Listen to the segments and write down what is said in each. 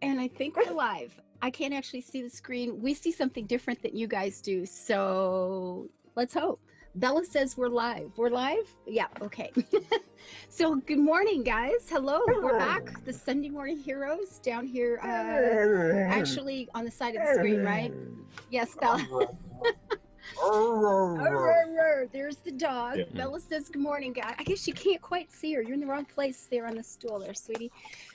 And I think we're live. I can't actually see the screen. We see something different than you guys do. So let's hope. Bella says we're live. We're live? Yeah, okay. So good morning, guys. Hello. We're back. The Sunday Morning Heroes down here, actually on the side of the screen, right? Yes, Bella. There's the dog. Yeah. Bella says good morning, guys. I guess you can't quite see her. You're in the wrong place there on the stool there, sweetie.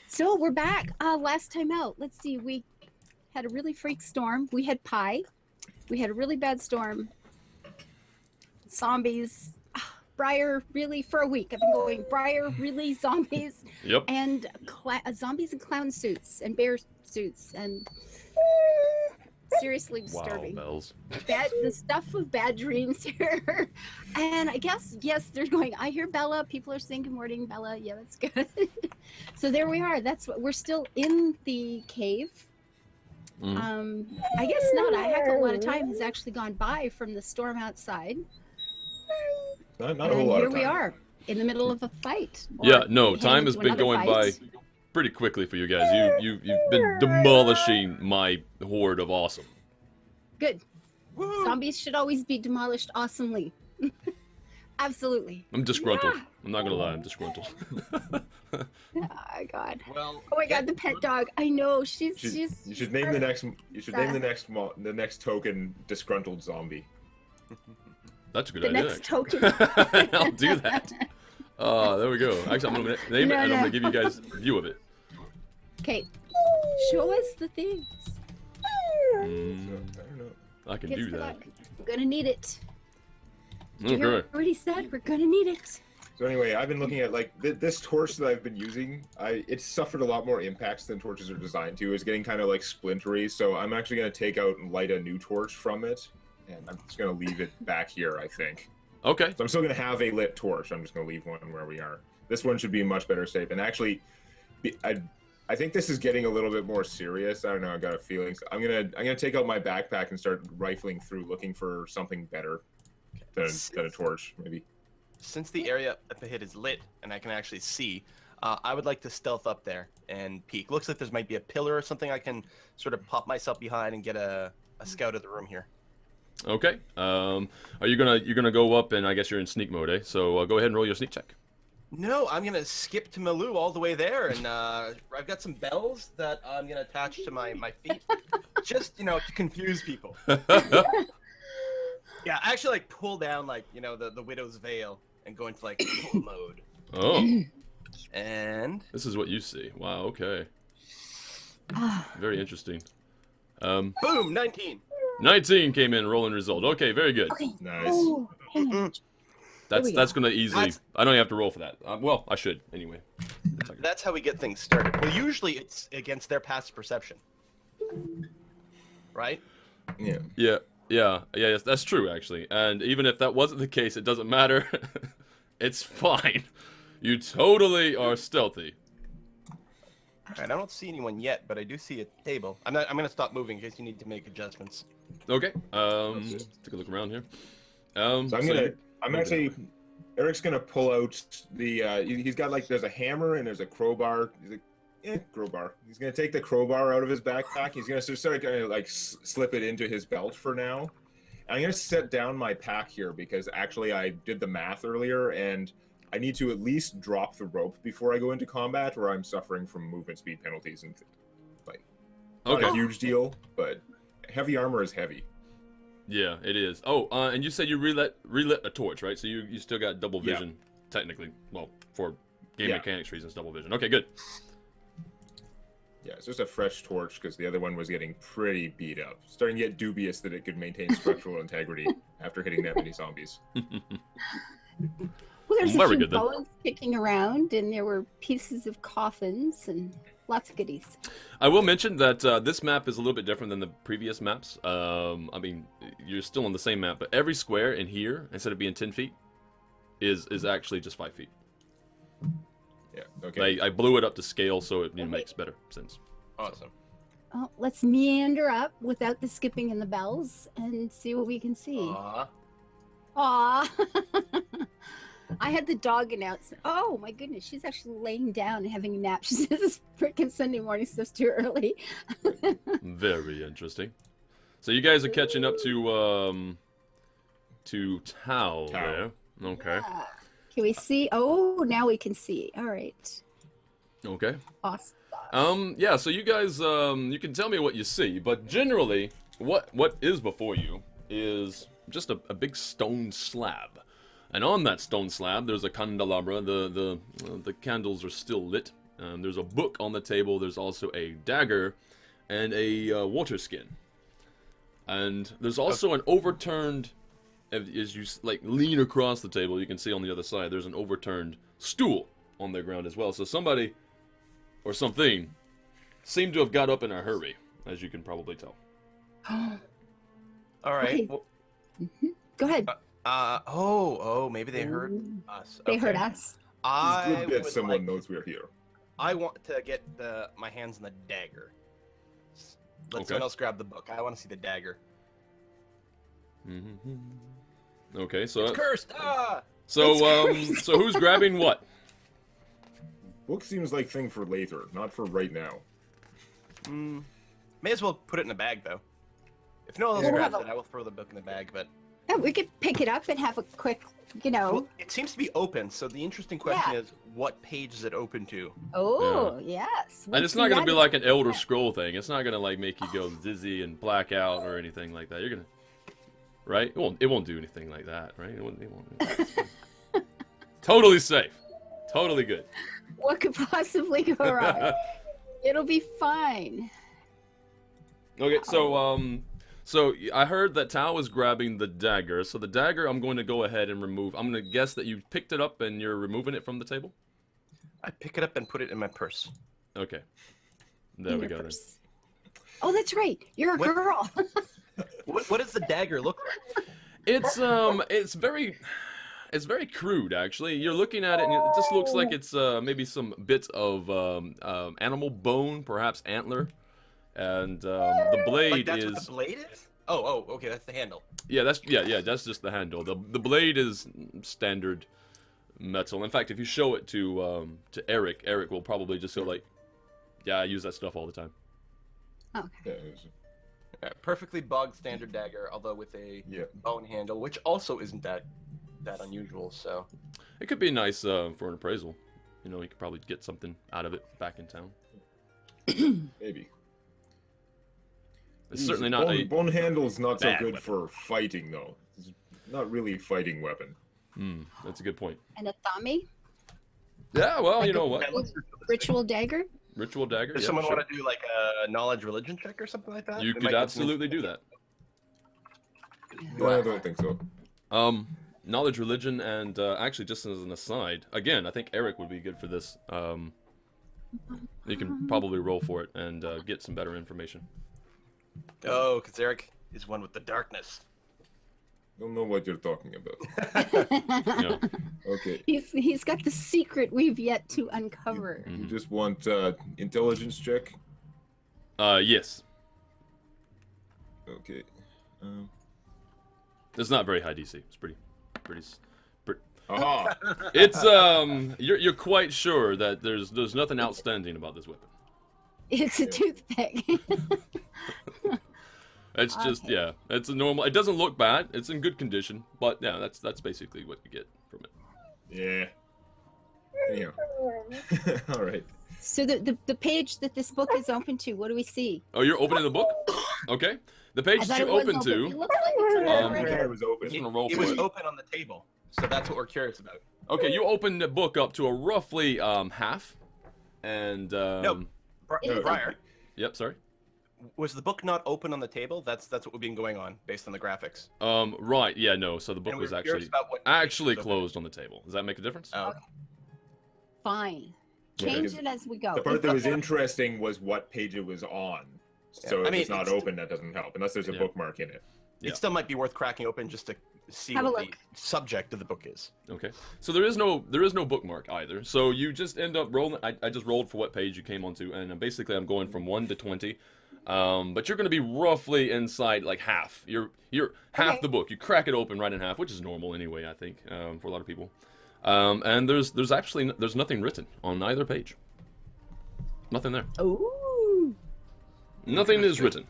So we're back. Last time out, let's see. We had a really freak storm. We had pie. We had a really bad storm. Zombies. Briar, really, for a week. I've been going Briar, really, zombies. Yep. And zombies in clown suits and bear suits and seriously disturbing. Wow, bells. The stuff of bad dreams here. And I guess, yes, they're going, I hear Bella. People are saying good morning, Bella. Yeah, that's good. So there we are. That's what we're still in the cave. I guess not. A heck of a lot of time has actually gone by from the storm outside. Not a whole lot here of time. we are in the middle of a fight. Yeah, no, time has been going by pretty quickly for you guys. You've been demolishing my horde of awesome. Good. Woo! Zombies should always be demolished awesomely. Absolutely. I'm disgruntled. Yeah. I'm not gonna lie, I'm disgruntled. Oh my god. Well, oh my god, the pet dog. I know she's. You should name the next. You should name the next token disgruntled zombie. That's a good idea. The next token. I'll do that. There we go. Actually, I'm gonna name it and I'm gonna give you guys a view of it. Okay. Show us the things. I don't know. I can do that. We're gonna need it. Did you hear what he said? We're gonna need it. So anyway, I've been looking at like this torch that I've been using. It's suffered a lot more impacts than torches are designed to. It's getting kind of like splintery. So I'm actually gonna take out and light a new torch from it, and I'm just gonna leave it back here, I think. Okay. So I'm still gonna have a lit torch. I'm just gonna leave one where we are. This one should be in much better shape. And actually, I think this is getting a little bit more serious. I don't know. I got a feeling. So I'm gonna take out my backpack and start rifling through, looking for something better than a torch, maybe. Since the area up ahead is lit and I can actually see, I would like to stealth up there and peek. Looks like there might be a pillar or something I can sort of pop myself behind and get a scout of the room here. Okay. Are you're gonna go up and I guess you're in sneak mode, eh? So go ahead and roll your sneak check. No, I'm gonna skip to Malou all the way there, and I've got some bells that I'm gonna attach to my feet, just to confuse people. Yeah, I actually like pull down the widow's veil and go into like full mode. Oh. And this is what you see. Wow. Okay. Very interesting. Boom, 19. 19 came in, rolling result. Okay, very good. Okay. Nice. Oh, that's gonna easily. I don't have to roll for that. Well, I should anyway. That's how we get things started. Well, usually it's against their past perception, right? Yeah. Yes, that's true actually. And even if that wasn't the case, it doesn't matter. It's fine. You totally are stealthy. All right, I don't see anyone yet, but I do see a table. I'm gonna stop moving in case you need to make adjustments. Okay. Take a look around here. Eric's gonna pull out the. He's got there's a hammer and there's a crowbar. He's like, crowbar. He's gonna take the crowbar out of his backpack. He's gonna slip it into his belt for now. And I'm gonna set down my pack here because actually I did the math earlier and I need to at least drop the rope before I go into combat, or I'm suffering from movement speed penalties and not a huge deal, but heavy armor is heavy. Yeah, it is. Oh, and you said you relit a torch, right? So you still got double vision, technically. Well, for game mechanics reasons, double vision. Okay, good. Yeah, it's just a fresh torch because the other one was getting pretty beat up. Starting to get dubious that it could maintain structural integrity after hitting that many zombies. Well, there's a few bones kicking around, and there were pieces of coffins and lots of goodies. I will mention that this map is a little bit different than the previous maps. I mean, you're still on the same map, but every square in here, instead of being 10 feet, is actually just 5 feet. Yeah, okay. I blew it up to scale so it makes better sense. Awesome. Oh, let's meander up without the skipping and the bells and see what we can see. Aww. Aww. I had the dog announcement. Oh my goodness, she's actually laying down and having a nap. She says this freaking Sunday morning stuff's too early. Very interesting. So you guys are catching up to Tao there. Okay. Yeah. Can we see? Oh, now we can see. All right. Okay. Awesome. Yeah, so you guys, you can tell me what you see, but generally, what is before you is just a big stone slab. And on that stone slab, there's a candelabra. The candles are still lit. There's a book on the table. There's also a dagger and a water skin. And there's also an overturned, as you like lean across the table, you can see on the other side, there's an overturned stool on the ground as well. So somebody or something seemed to have got up in a hurry, as you can probably tell. All right. Okay. Well, Go ahead. maybe they heard us. They heard Okay. us. It's good that would someone like- knows we're here. I want to get my hands on the dagger. Let Okay. someone else grab the book. I want to see the dagger. Okay, so It's cursed. so cursed. so who's grabbing what? Book seems like thing for later, not for right now. May as well put it in a bag though. If no one else We'll grabs have it, I will throw the book in the bag. But Yeah, we could pick it up and have a quick, well, it seems to be open. So the interesting question Yeah. is, what page is it open to? Oh, yes. And it's not gonna be like an Elder Scroll thing. It's not gonna like make you go dizzy and black out or anything like that. You're gonna, right? It won't do anything like that, right? It won't. Totally safe. Totally good. What could possibly go wrong? It'll be fine. Okay, so I heard that Tao was grabbing the dagger. So the dagger, I'm going to go ahead and remove. I'm going to guess that you picked it up and you're removing it from the table. I pick it up and put it in my purse. Okay, there In we your go. Then. purse. Oh, that's right. You're a What- girl. What does the dagger look like? It's very crude actually. You're looking at it and it just looks like it's maybe some bits of animal bone, perhaps antler, and the blade Like that's is what the blade is? Oh, okay, that's the handle. yeah, that's that's just the handle. The blade is standard metal. In fact, if you show it to Eric will probably just go like, yeah, I use that stuff all the time. Okay. Yeah, it's- Perfectly bog standard dagger, although with a yeah. bone handle, which also isn't that unusual. So It could be nice for an appraisal. You know, you could probably get something out of it back in town. Maybe. It's certainly not a. Bone handle's not so bad good weapon. for fighting, though. It's not really a fighting weapon. That's a good point. And a thami? Yeah, well, you know what? Ritual dagger? Ritual dagger. Does Yeah, someone sure. want to do like a knowledge religion check or something like that? You It could might get some absolutely do that. No, I don't think so. Knowledge, religion, and actually, just as an aside, again, I think Eric would be good for this. You can probably roll for it and get some better information. Oh, because Eric is one with the darkness. Don't know what you're talking about. Yeah. Okay. He's got the secret we've yet to uncover. You just want intelligence check? Yes. Okay. It's not very high DC. It's pretty. Aha! It's you're quite sure that there's nothing outstanding about this weapon. It's a toothpick. It's just it's a normal. It doesn't look bad. It's in good condition, but yeah, that's basically what you get from it. Yeah. Anyhow. All right. So the page that this book is open to, what do we see? Oh, you're opening the book? Okay. The page that you was open It to. looks like it's Um, already. It was open. Just gonna roll It for was it. open on the table, so that's what we're curious about. Okay, you open the book up to a roughly half, and No. It is Briar, Yep, sorry. was the book not open on the table? That's what we've been going on based on the graphics. Right, yeah, no. So the book And we was were curious actually about what page actually was open. closed on the table. Does that make a difference? Oh, Fine. Yeah, Change because it as we go. The part that was interesting was what page it was on. So Yeah, I if mean, it's not it's- open, that doesn't help, unless there's a Yeah. bookmark in it. Yeah. It still might be worth cracking open just to see Have a what the look. subject of the book is. Okay. So there is no bookmark either. So you just end up rolling. I just rolled for what page you came onto, and basically I'm going from 1 to 20. But you're going to be roughly inside like half. You're half Okay. the book. You crack it open right in half, which is normal anyway, I think, for a lot of people. And there's nothing written on either page. Nothing there. Ooh. Nothing is written.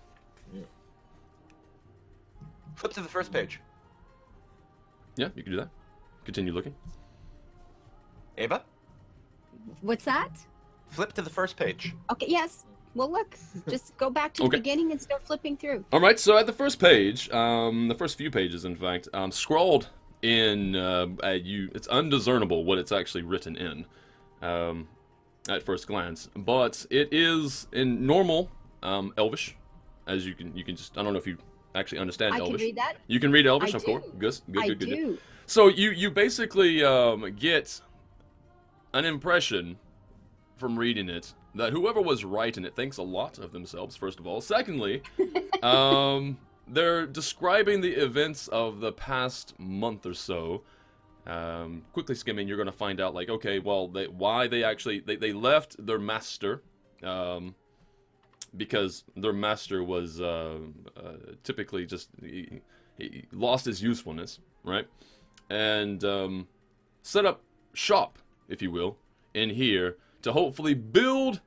Flip to the first page. Yeah, you can do that. Continue looking. Ava, What's that? flip to the first page. Okay, yes. Well, look, just go back to Okay. the beginning and start flipping through. All right, so at the first page, the first few pages, in fact, scrawled in, it's undiscernible what it's actually written in, at first glance, but it is in normal, Elvish, as you can just, I don't know if you actually understand I Elvish. can read that. You can read Elvish, I of course. do. Good. I do. So you basically get an impression from reading it that whoever was writing it thinks a lot of themselves, first of all. Secondly, they're describing the events of the past month or so. Quickly skimming, you're going to find out, like, okay, well, why they actually they left their master, because their master was typically just he lost his usefulness, right? And set up shop, if you will, in here to hopefully build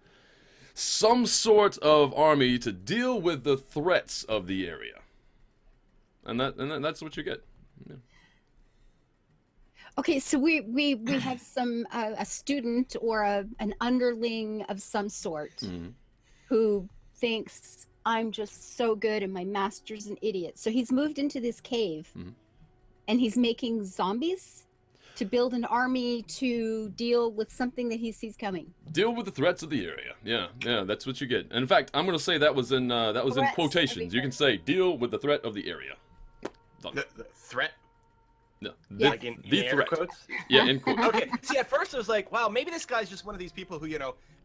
some sort of army to deal with the threats of the area. And that's what you get. Yeah. Okay, so we have some a student or an underling of some sort who thinks I'm just so good and my master's an idiot. So he's moved into this cave and he's making zombies to build an army to deal with something that he sees coming. Deal with the threats of the area. Yeah, that's what you get. And in fact, I'm going to say that was in Threats, quotations. You can say deal with the threat of the area. Done. The threat? No, Yeah. Like in the air threat. quotes? Yeah, in quotes. Okay, see, at first I was like, wow, maybe this guy's just one of these people who,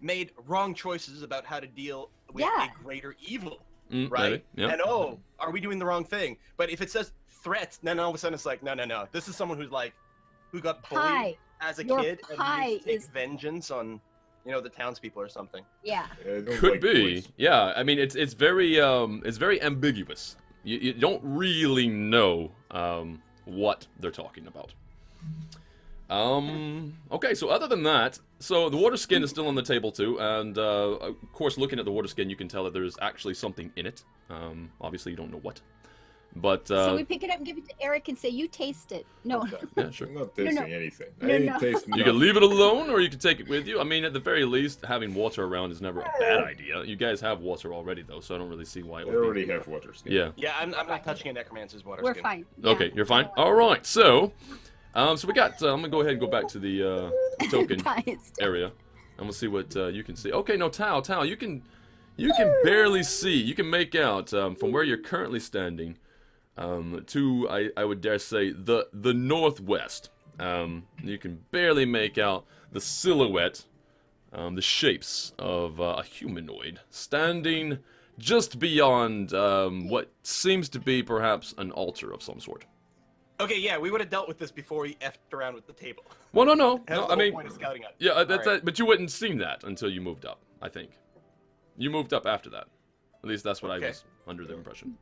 made wrong choices about how to deal with Yeah. a greater evil, Maybe, right? yeah. And, are we doing the wrong thing? But if it says threats, then all of a sudden it's like, no. This is someone who got bullied Pie. as a Your kid pie and needs to take is- vengeance on, the townspeople or something. Yeah. I don't Could like be. boys. Yeah, I mean it's very ambiguous. You don't really know what they're talking about. Okay, so other than that, so the water skin is still on the table too, and of course, looking at the water skin, you can tell that there's actually something in it. Obviously, you don't know what, but So we pick it up and give it to Eric and say, "You taste it." No. Okay. yeah, sure. I'm not tasting no. anything. No, I ain't no. tasting You can leave it alone, or you can take it with you. I mean, at the very least, having water around is never a bad idea. You guys have water already, though, so I don't really see why it I would already be. have water skin. Yeah. Yeah, I'm not touching a necromancer's water We're skin. fine. Okay, Yeah. you're fine. All right, so we got. I'm gonna go ahead and go back to the token Pie is still- area, and we'll see what you can see. Okay, no, Tao, you can barely see. You can make out from where you're currently standing to I would dare say the northwest. You can barely make out the silhouette, the shapes of a humanoid standing just beyond what seems to be perhaps an altar of some sort. Okay, yeah, we would have dealt with this before he effed around with the table. Well, no. That was the I whole mean, point of scouting out. yeah, that's Alright. but you wouldn't seen that until you moved up. I think you moved up after that. At least that's what I Okay. was under the impression.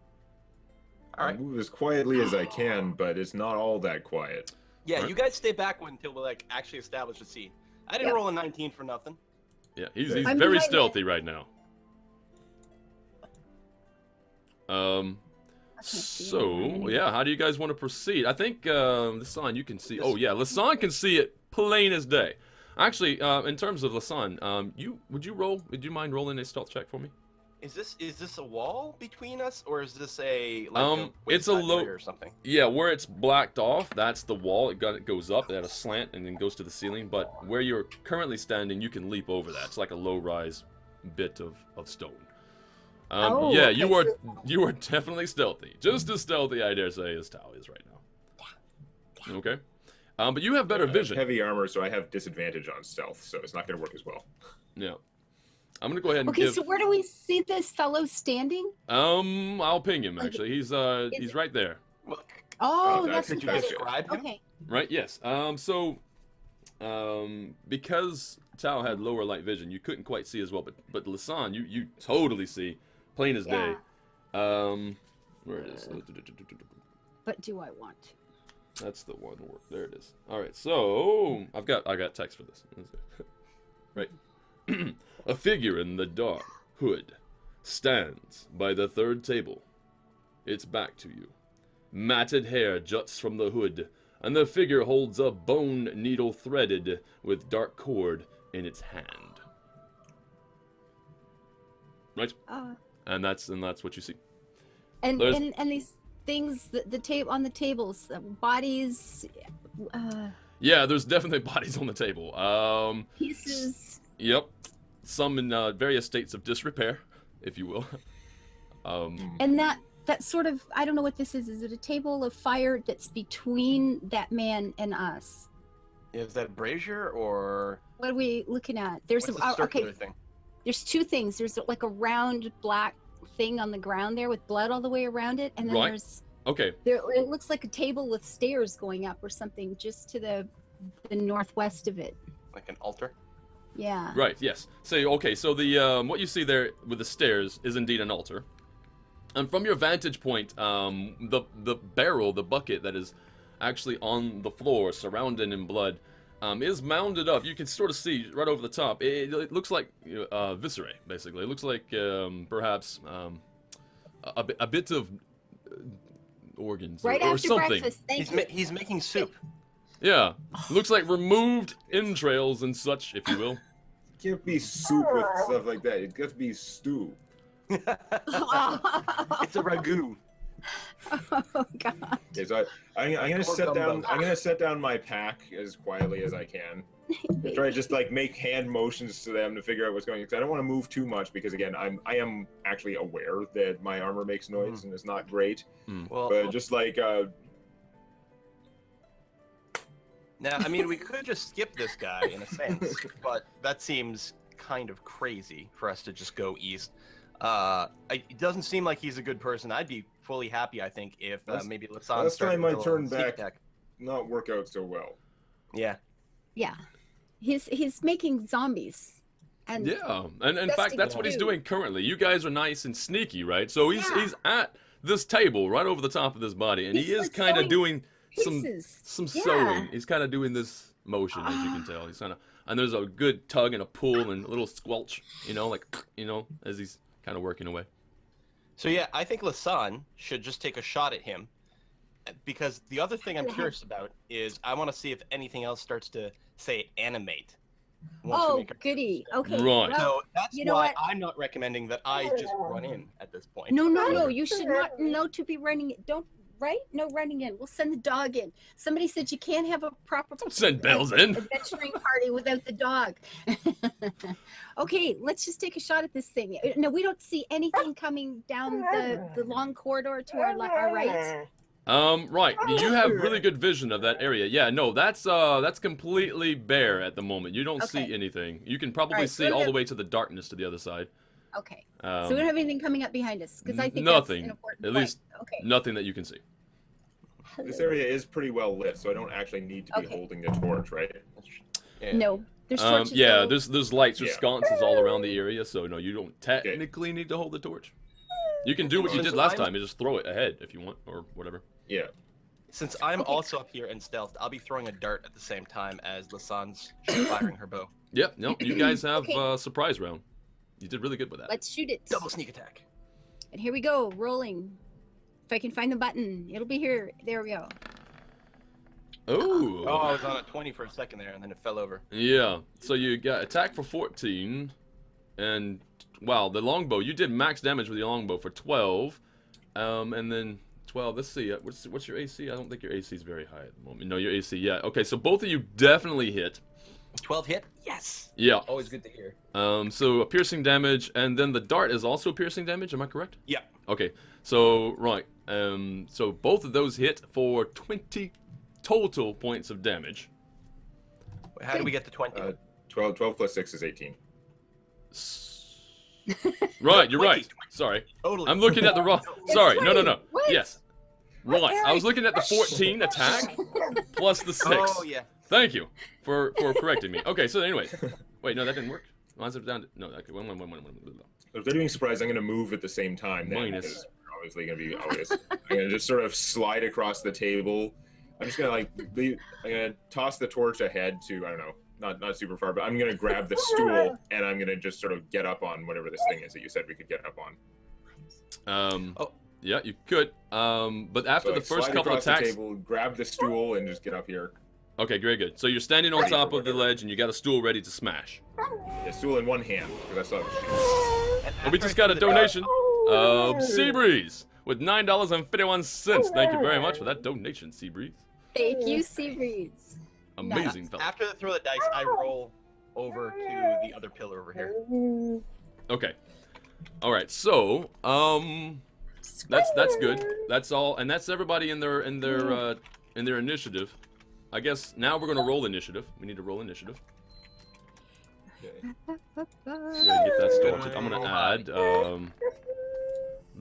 All I right. move as quietly as I can, but it's not all that quiet. Yeah, Alright. you guys stay back until we actually establish a scene. I didn't Yep. roll a 19 for nothing. Yeah, he's I'm very behind stealthy right now. I can't see So anything. yeah, how do you guys want to proceed? I think Lasan, you can see. Oh yeah, Lasan can see it plain as day. Actually, in terms of Lasan, would you mind rolling a stealth check for me? Is this a wall between us, or is this a it's a wayside low- area or something? Yeah, where it's blacked off, that's the wall. It goes up at a slant and then goes to the ceiling. But where you're currently standing, you can leap over that. It's like a low-rise bit of stone. Oh, yeah, okay, you are definitely stealthy. Just as stealthy, I dare say, as Tao is right now. Okay. But you have better I have vision. heavy armor, so I have disadvantage on stealth, so it's not going to work as well. Yeah. I'm gonna go ahead and Okay, give. so where do we see this fellow standing? I'll ping him actually. He's it- right there. Well, Oh, that's- that's could you right. describe him? Okay. Right? Yes. Because Tao had lower light vision, you couldn't quite see as well. But Lasan, you totally see, plain as day. Yeah. Where it is? But do I want to? That's the one word. There it is. All right, so I got text for this. Right. A figure in the dark hood stands by the third table. Its back to you. Matted hair juts from the hood, and the figure holds a bone needle threaded with dark cord in its hand. Right? And that's what you see. And these things, the tape on the tables, bodies. Yeah, there's definitely bodies on the table. Pieces. Yep. Some in various states of disrepair, if you will. And that sort of, I don't know what this is. Is it a table of fire that's between that man and us? Is that a brazier or What are we looking at? There's what's the circular okay. thing? There's two things. There's like a round black thing on the ground there with blood all the way around it, and then Right. there's Okay. it looks like a table with stairs going up or something just to the northwest of it. Like an altar? Yeah. Right, yes. So, okay, so the what you see there with the stairs is indeed an altar. And from your vantage point, the barrel, the bucket that is actually on the floor, surrounded in blood, is mounded up. You can sort of see right over the top. It looks like viscerae, basically. It looks like perhaps a bit of organs Right or after something. breakfast. Thank you. He's making soup. Yeah, looks like removed entrails and such, if you will. It can't be soup with stuff like that. It got to be stew. It's a ragu. Oh God. Okay, so I'm gonna Or set down. gumbo. I'm gonna set down my pack as quietly as I can. Try to just like make hand motions to them to figure out what's going on. 'Cause I don't want to move too much because again, I am actually aware that my armor makes noise and it's not great. Well, But just like now, I mean, we could just skip this guy in a sense, but that seems kind of crazy for us to just go east. It doesn't seem like he's a good person. I'd be fully happy, I think, if maybe Lasan last started time I to turned sneak back- attack. not work out so well. Yeah. Yeah. He's making zombies. And Yeah, and in fact, Disgusting that's what he's too. doing currently. You guys are nice and sneaky, right? So he's Yeah. he's at this table right over the top of this body, and he He's, is like, kind of sewing doing pieces. some Yeah. sewing. He's kind of doing this motion, as you can tell. He's kind of, and there's a good tug and a pull and a little squelch, like as he's kind of working away. So yeah, I think Lasan should just take a shot at him, because the other thing I'm curious about is I want to see if anything else starts to say animate. once we Oh, make our- goody. Okay. Right. well, So that's you know why what? I'm not recommending that I just run in at this point. No. Okay. You should not know to be running it. Don't no running in. We'll send the dog in. Somebody said you can't have a proper Don't send bells in. adventuring party without the dog. Okay, let's just take a shot at this thing. No, we don't see anything coming down the long corridor to our right. Right. You have really good vision of that area. Yeah, no, that's completely bare at the moment. You don't see Okay. anything. You can probably Alright, so see we all the have- way to the darkness to the other side. Okay. So we don't have anything coming up behind us because I think nothing. that's an important At point. least Okay. nothing that you can see. This area is pretty well lit, so I don't actually need to be Okay. holding the torch, right? Yeah. No, there's torches. Yeah, though. there's lights or Yeah. sconces all around the area, so no, you don't technically need to hold the torch. You can do what you Since did last I'm- time and just throw it ahead if you want, or whatever. Yeah. Since I'm also up here in stealth, I'll be throwing a dart at the same time as Lasan's firing her bow. Yep, no, you guys have Okay. surprise round. You did really good with that. Let's shoot it. Double sneak attack. And here we go, rolling. If I can find the button, it'll be here. There we go. Oh. Oh, I was on a 20 for a second there, and then it fell over. Yeah, so you got attack for 14, and wow, the longbow, you did max damage with your longbow for 12, and then 12, let's see, what's your AC? I don't think your AC is very high at the moment. No, your AC, yeah. Okay, so both of you definitely hit. 12 hit? Yes. Yeah, Always good to hear. so a piercing damage, and then the dart is also piercing damage, am I correct? Yeah. Okay, so, right, so both of those hit for 20 total points of damage. How do we get to 20? 12 plus 6 is 18. Right, you're 20, right. Sorry. Totally. I'm looking at the wrong. Sorry, no. 20. What? Yes. Right. I was looking at the 14 attack plus the 6. Oh, yeah. Thank you for correcting me. Okay, so anyways. Wait, no, that didn't work. Why is it down to... No, okay, one. If they're doing surprise, I'm going to move at the same time. Then, Minus. because it's obviously going to be obvious. I'm going to just sort of slide across the table, I'm just gonna I'm gonna toss the torch ahead to, I don't know, not super far, but I'm gonna grab the stool and I'm gonna just sort of get up on whatever this thing is that you said we could get up on. Yeah, you could. But after So, the first slide couple across the attacks. table, grab the stool and just get up here. Okay, very good. So you're standing on top of the ledge and you got a stool ready to smash. Yeah, stool in one hand because I saw the shoes. And we just got a donation of Seabreeze with $9.51. Thank you very much for that donation, Seabreeze. Thank you, Seabreeze. Amazing fella. After the throw of the dice, I roll over to the other pillar over here. Okay. All right. So, that's good. That's all, and that's everybody in their initiative. I guess now we're gonna roll initiative. We need to roll initiative. Okay. Go ahead and get that started. I'm gonna add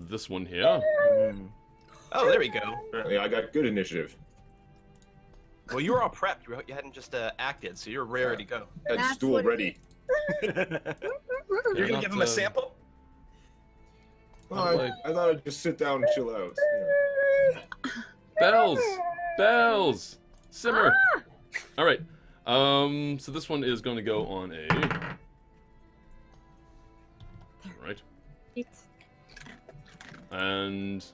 this one here. Oh, there we go. Apparently, I got good initiative. Well, you were all prepped. You hadn't just acted, so you're ready to go. Had That's stool what it ready. You're gonna not, give him a sample? Well, I thought I'd just sit down and chill out. Bells, simmer. All right. So this one is going to go on a. All right. And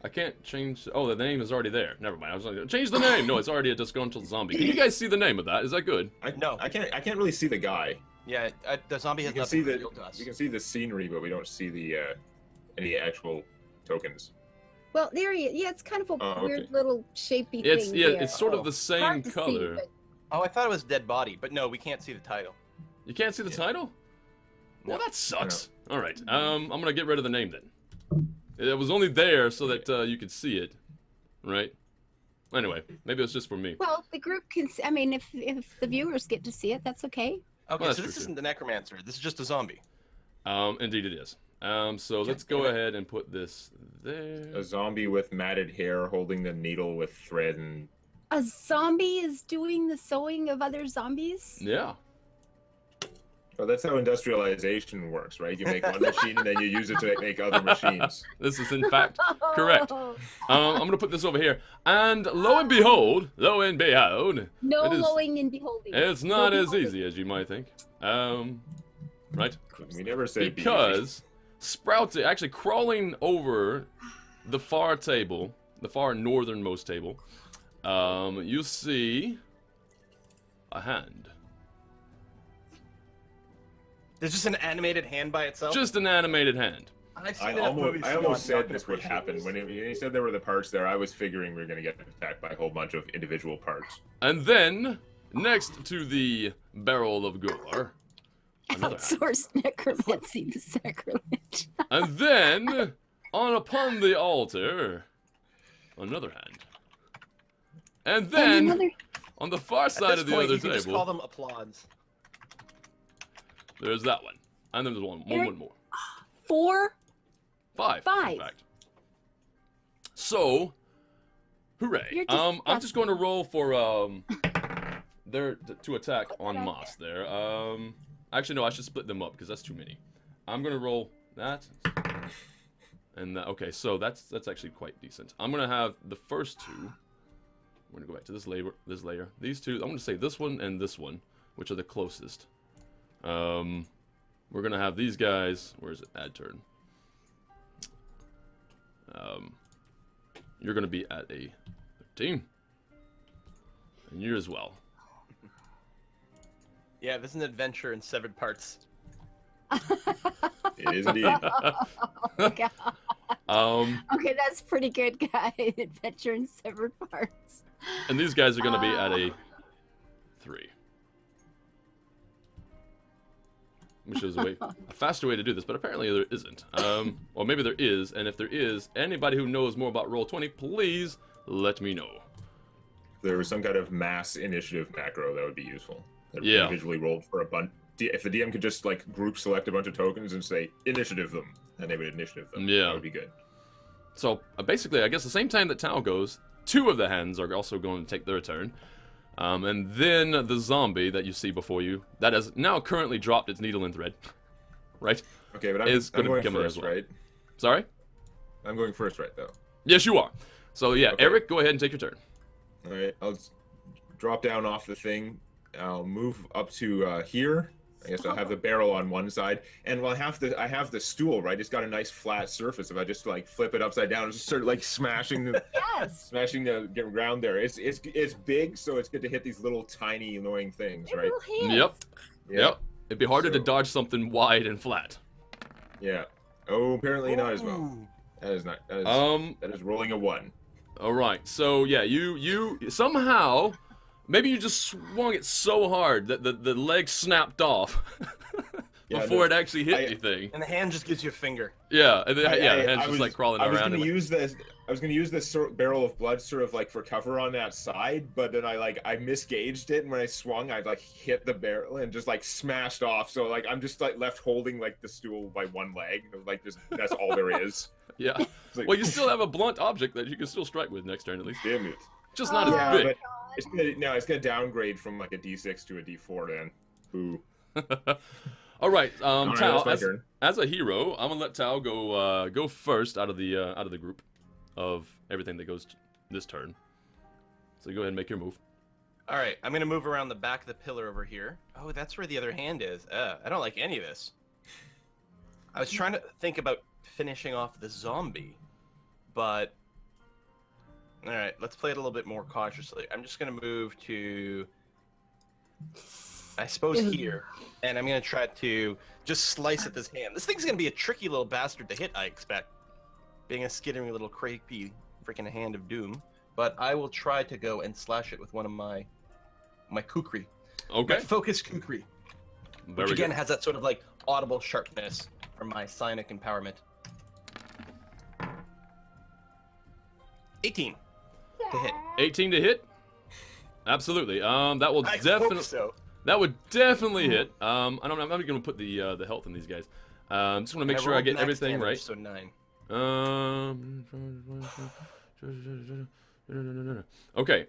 I can't change. Oh, the name is already there. Never mind. I was like, change the name. No, it's already a disgruntled zombie. Can you guys see the name of that? Is that good? No. I can't really see the guy. Yeah, the zombie You has can nothing see the revealed to us. you can see the scenery, but we don't see the any actual tokens. Well, there he is. Yeah, it's kind of a Oh, weird okay. little shapey It's thing. yeah. there. It's sort of the same Hard to see, color. but- Oh, I thought it was dead body, but no, we can't see the title. You can't see the Yeah. title? Well, No. that sucks. All right. I'm gonna get rid of the name then. It was only there so that you could see it, right? Anyway, maybe it's just for me. Well, the group can. I mean, if the viewers get to see it, that's okay. Okay, Well, that's so this true, isn't the necromancer. This is just a zombie. Indeed it is. So let's go ahead and put this there. A zombie with matted hair holding the needle with thread and. A zombie is doing the sewing of other zombies. Yeah. Oh, that's how industrialization works, right? You make one machine and then you use it to make other machines. This is in fact correct. I'm gonna put this over here, and lo and behold, no it is. lowing and beholding. It's not No as beholding. easy as you might think. Right? We never say Because Sprout actually crawling over the far table, the far northernmost table, you see a hand. There's just an animated hand by itself. Just an animated hand. I've seen I enough movies almost, I to know almost I'm not said gonna this would appreciate happen. this. When he said there were the parts there, I was figuring we were going to get attacked by a whole bunch of individual parts. And then, next to the barrel of gore, another hand. Outsourced necromancy, the sacrilege. And then, upon the altar, another hand. And then, Another- on the far At side this of the point, other you can just call table, them applauds. there's that one. And then there's one more. 4. Five, in Five. fact. So, hooray. You're I'm just disgusting. going to roll for their to attack Put that on out Moss there. Actually no, I should split them up because that's too many. I'm going to roll that. And that, okay, so that's actually quite decent. I'm going to have the first two. We're going to go back to this layer. These two, I'm going to say this one and this one, which are the closest. We're going to have these guys, where is it? Add turn. You're going to be at a 13. And you as well. Yeah, this is an adventure in severed parts. It is indeed. Oh, God. Um, Okay, that's pretty good, guy. Adventure in severed parts. and these guys are going to be at a 3. Which is a faster way to do this, but apparently there isn't. Or maybe there is, and if there is, anybody who knows more about Roll20, please let me know. If there was some kind of mass initiative macro, that would be useful. That Yeah. individually rolled for a bunch. If the DM could just like group select a bunch of tokens and say initiative them, and they would initiative them. Yeah. That would be good. So, basically, I guess the same time that Tao goes, 2 of the hands are also going to take their turn. And then the zombie that you see before you, that has now currently dropped its needle and thread. Right? Okay, but Is I'm gonna going become it first, as well. right? Sorry? I'm going first, right, though. Yes, you are. So, yeah, Okay. Eric, go ahead and take your turn. All right, I'll drop down off the thing. I'll move up to here. I guess I'll have the barrel on one side, and I have the stool, right? It's got a nice flat surface. If I just like flip it upside down, and just start like smashing the Yes. smashing the ground there. It's big, so it's good to hit these little tiny annoying things, Your right? little hands. Yep. Yeah. Yep. It'd be harder to So- dodge something wide and flat. Yeah. Oh, apparently not as well. Ooh. That is not. That is rolling a 1. All right. So yeah, you somehow, maybe you just swung it so hard that the leg snapped off Yeah, before no, it actually hit I- anything. And the hand just gives you a finger. Yeah, and then, yeah, the hand's I just was- like crawling I was around. gonna and, like, use this. I was gonna use this barrel of blood sort of like for cover on that side, but then I misgauged it, and when I swung, I like hit the barrel and just like smashed off. So like I'm just like left holding like the stool by one leg. Like that's all there is. yeah. It's like, Well, you still have a blunt object that you can still strike with next turn at least. damn it. Just not Oh, as big. But it's gonna downgrade from like a D6 to a D4 then. Boo. All right, All right, Tao, that's my turn. as a hero, I'm gonna let Tao go first out of the group of everything that goes this turn. So go ahead and make your move. All right, I'm gonna move around the back of the pillar over here. Oh, that's where the other hand is. I don't like any of this. I was trying to think about finishing off the zombie, but all right, let's play it a little bit more cautiously. I'm just gonna move to, I suppose, here, and I'm gonna try to just slice at this hand. This thing's gonna be a tricky little bastard to hit, I expect, being a skittering little crepey freaking hand of doom. But I will try to go and slash it with one of my kukri. Okay. My focus kukri, Very which again good. has that sort of like audible sharpness from my psionic empowerment. 18 to hit. 18 to hit. Absolutely. That will I definitely. hope so. That would definitely hit. I'm not gonna put the health in these guys. Just want to make sure I rolled get max everything damage, right. So 9. Okay.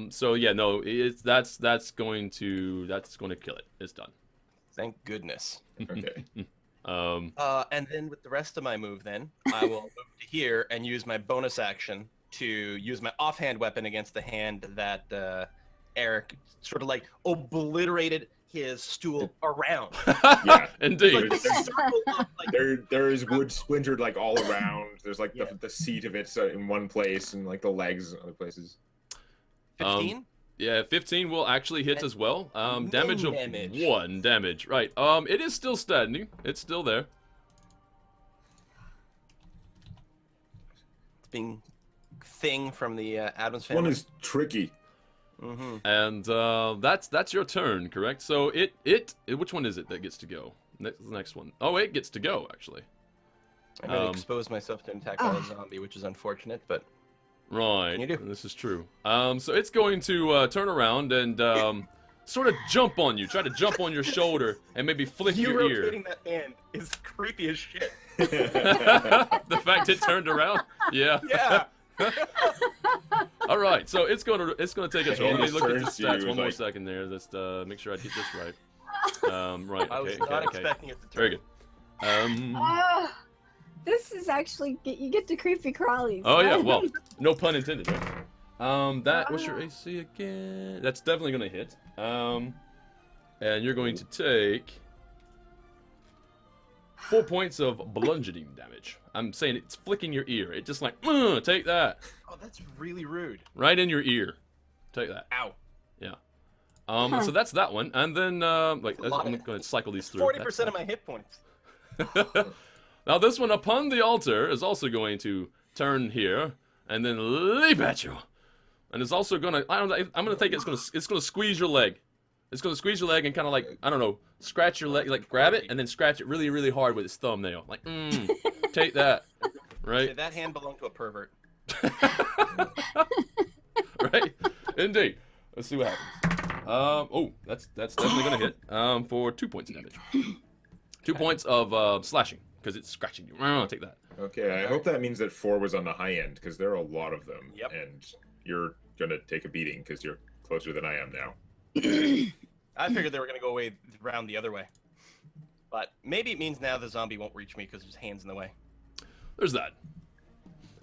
So yeah, no, that's going to kill it. It's done. Thank goodness. Okay. And then with the rest of my move, then I will move to here and use my bonus action to use my offhand weapon against the hand that Eric sort of like obliterated his stool around. Yeah. Indeed. Like this circle of, like, There is wood splintered like all around. There's like the seat of it in one place and like the legs in other places. 15. Yeah, 15 will actually hit as well. Damage of damage. 1 damage. Right. It is still standing. It's still there. Being thing from the Adams family. One is tricky. Mm-hmm. And that's your turn, correct? So it which one is it that gets to go? Next one. Oh, it gets to go actually. I'm going to expose myself to an attack by a zombie, which is unfortunate, but Right. You do. This is true. So it's going to turn around and sort of jump on you. Try to jump on your shoulder and maybe flick you your ear. rotating that hand is creepy as shit. The fact it turned around. Yeah. Yeah. All right. So it's gonna take its roll. Let me look at the Turns to you, stats one more like- second there. Let's make sure I get this right. Right. I was Okay. not Okay. expecting it to turn. Very good. Ah, this is actually you get to creepy crawlies. Oh yeah. Well, no pun intended. Right? What's your AC again? That's definitely gonna hit. And you're going to take 4 points of bludgeoning damage. I'm saying it's flicking your ear. It just like, take that. Oh, that's really rude. Right in your ear. Take that. Ow. So that's that one. And then, like, That's a lot I'm of- going to cycle these through. 40% of my hit points. Now this one upon the altar is also going to turn here and then leap at you. And it's also going to, I'm going to think it's going to squeeze your leg. It's going to squeeze your leg and kind of like, I don't know, scratch your leg, like grab it and then scratch it really, really hard with its thumbnail. Like, take that. Okay, Right? that hand belonged to a pervert. Right? Indeed. Let's see what happens. That's definitely gonna hit. For 2 points of damage. 2 points of slashing because it's scratching you. Take that. Okay, I hope that means that 4 was on the high end because there are a lot of them. Yep. And you're gonna take a beating because you're closer than I am now. I figured they were going to go away round the other way. But maybe it means now the zombie won't reach me because his hand's in the way. There's that.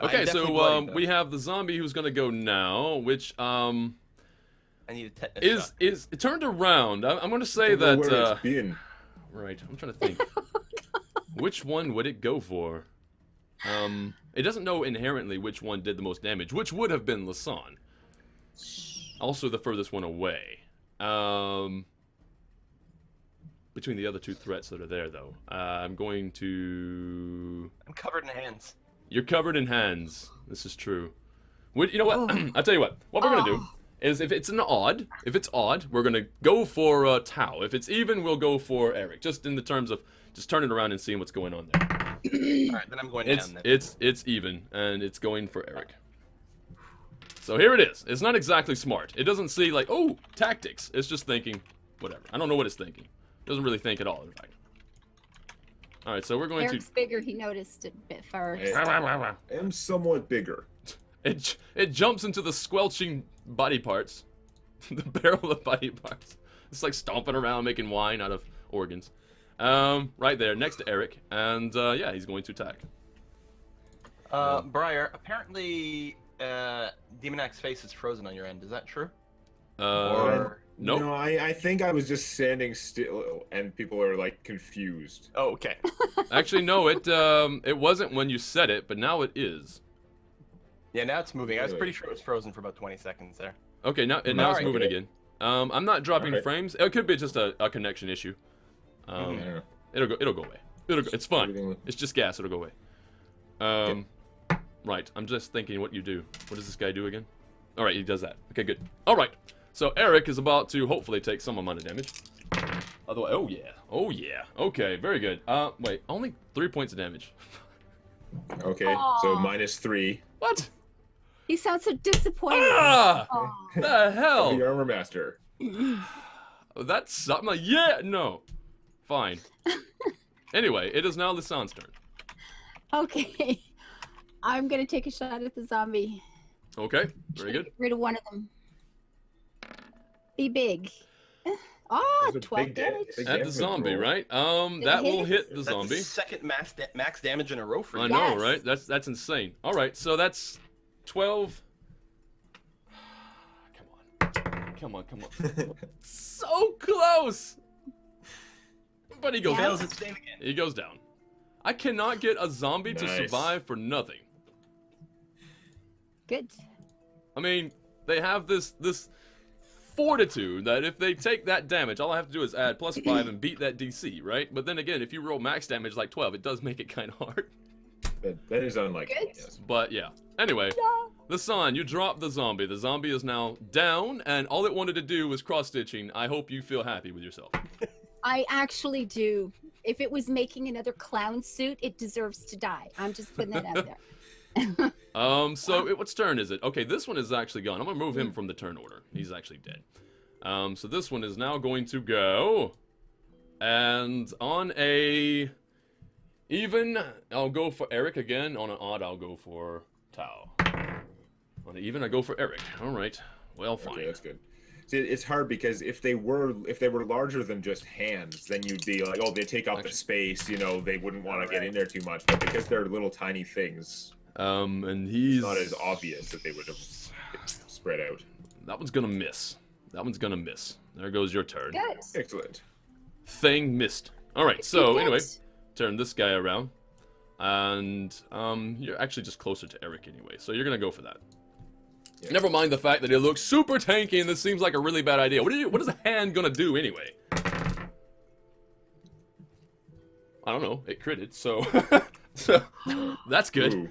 Okay, definitely so bloodied, though. we have the zombie who's gonna go now, which I need a tetanus shot. is it turned around. I'm gonna say Don't know that. where it's been. Right, I'm trying to think. Which one would it go for? It doesn't know inherently which one did the most damage, which would have been Lasan. Also the furthest one away. Between the other two threats that are there, though, I'm going to. I'm covered in hands. You're covered in hands. This is true. You know what? I'll tell you what. What we're gonna do is, if it's odd, we're gonna go for Tao. If it's even, we'll go for Eric. Just in the terms of just turning around and seeing what's going on there. All right, then I'm going down. Then. It's even, and it's going for Eric. So here it is. It's not exactly smart. It doesn't see like, oh, tactics. It's just thinking, whatever. I don't know what it's thinking. It doesn't really think at all, in fact. All right, so we're going Eric's bigger. He noticed it a bit first. I am somewhat bigger. It jumps into the squelching body parts, the barrel of body parts. It's like stomping around, making wine out of organs. Right there, next to Eric, and yeah, he's going to attack. Briar, apparently, Demonac's face is frozen on your end. Is that true? Nope. No, I think I was just standing still, and people are like confused. Oh, okay. Actually, no, it wasn't when you said it, but now it is. Yeah, now it's moving. I was Really? pretty sure it was frozen for about 20 seconds there. Okay, now it's Alright. moving again. I'm not dropping Okay. frames. It could be just a connection issue. Yeah. It'll go away. It's fine. Everything- It's just gas. It'll go away. Right. I'm just thinking what you do. What does this guy do again? All right, he does that. Okay, good. All right. So Eric is about to hopefully take some amount of damage. Otherwise, oh yeah. Okay, very good. Wait, only 3 points of damage. Okay, Aw. so -3. What? He sounds so disappointed. Ah! Aw. The hell? The armor master. That's something. Like, yeah, no. Fine. Anyway, it is now Lisan's turn. Okay. I'm gonna take a shot at the zombie. Okay, very good. Get rid of one of them. Be big. Oh, There's a 12 big damage. big At the damage zombie, roll. right? That will hit the That's zombie. the second max damage in a row for I you. know, Yes. right? That's insane. All right, so that's 12. Come on. So close. But he goes Yeah. down. Fails its save again. He goes down. I cannot get a zombie to Nice. survive for nothing. Good. I mean, they have this fortitude that if they take that damage, all I have to do is add +5 and beat that DC, right? But then again, if you roll max damage like 12, it does make it kind of hard. That is unlikely. Good. Yes. But yeah. Anyway, Lasan, you drop the zombie. The zombie is now down, and all it wanted to do was cross-stitching. I hope you feel happy with yourself. I actually do. If it was making another clown suit, it deserves to die. I'm just putting that out there. So what's turn is it? Okay, this one is actually gone. I'm gonna move him from the turn order. He's actually dead. So this one is now going to go, and on a even, I'll go for Eric again. On an odd, I'll go for Tao. On an even, I go for Eric. All right. Well, fine. Okay, that's good. See, it's hard because if they were larger than just hands, then you'd be like, oh, they take up the space. You know, they wouldn't want to get in there too much. But because they're little tiny things, And he's it's not as obvious that they would have spread out. That one's gonna miss. That one's gonna miss. There goes your turn. Good. Excellent. Thing missed. All right. So Good. anyway, turn this guy around, and you're actually just closer to Eric anyway, so you're gonna go for that. Yeah. Never mind the fact that it looks super tanky and this seems like a really bad idea. What is a hand gonna do anyway? I don't know. It critted, so so that's good. Ooh.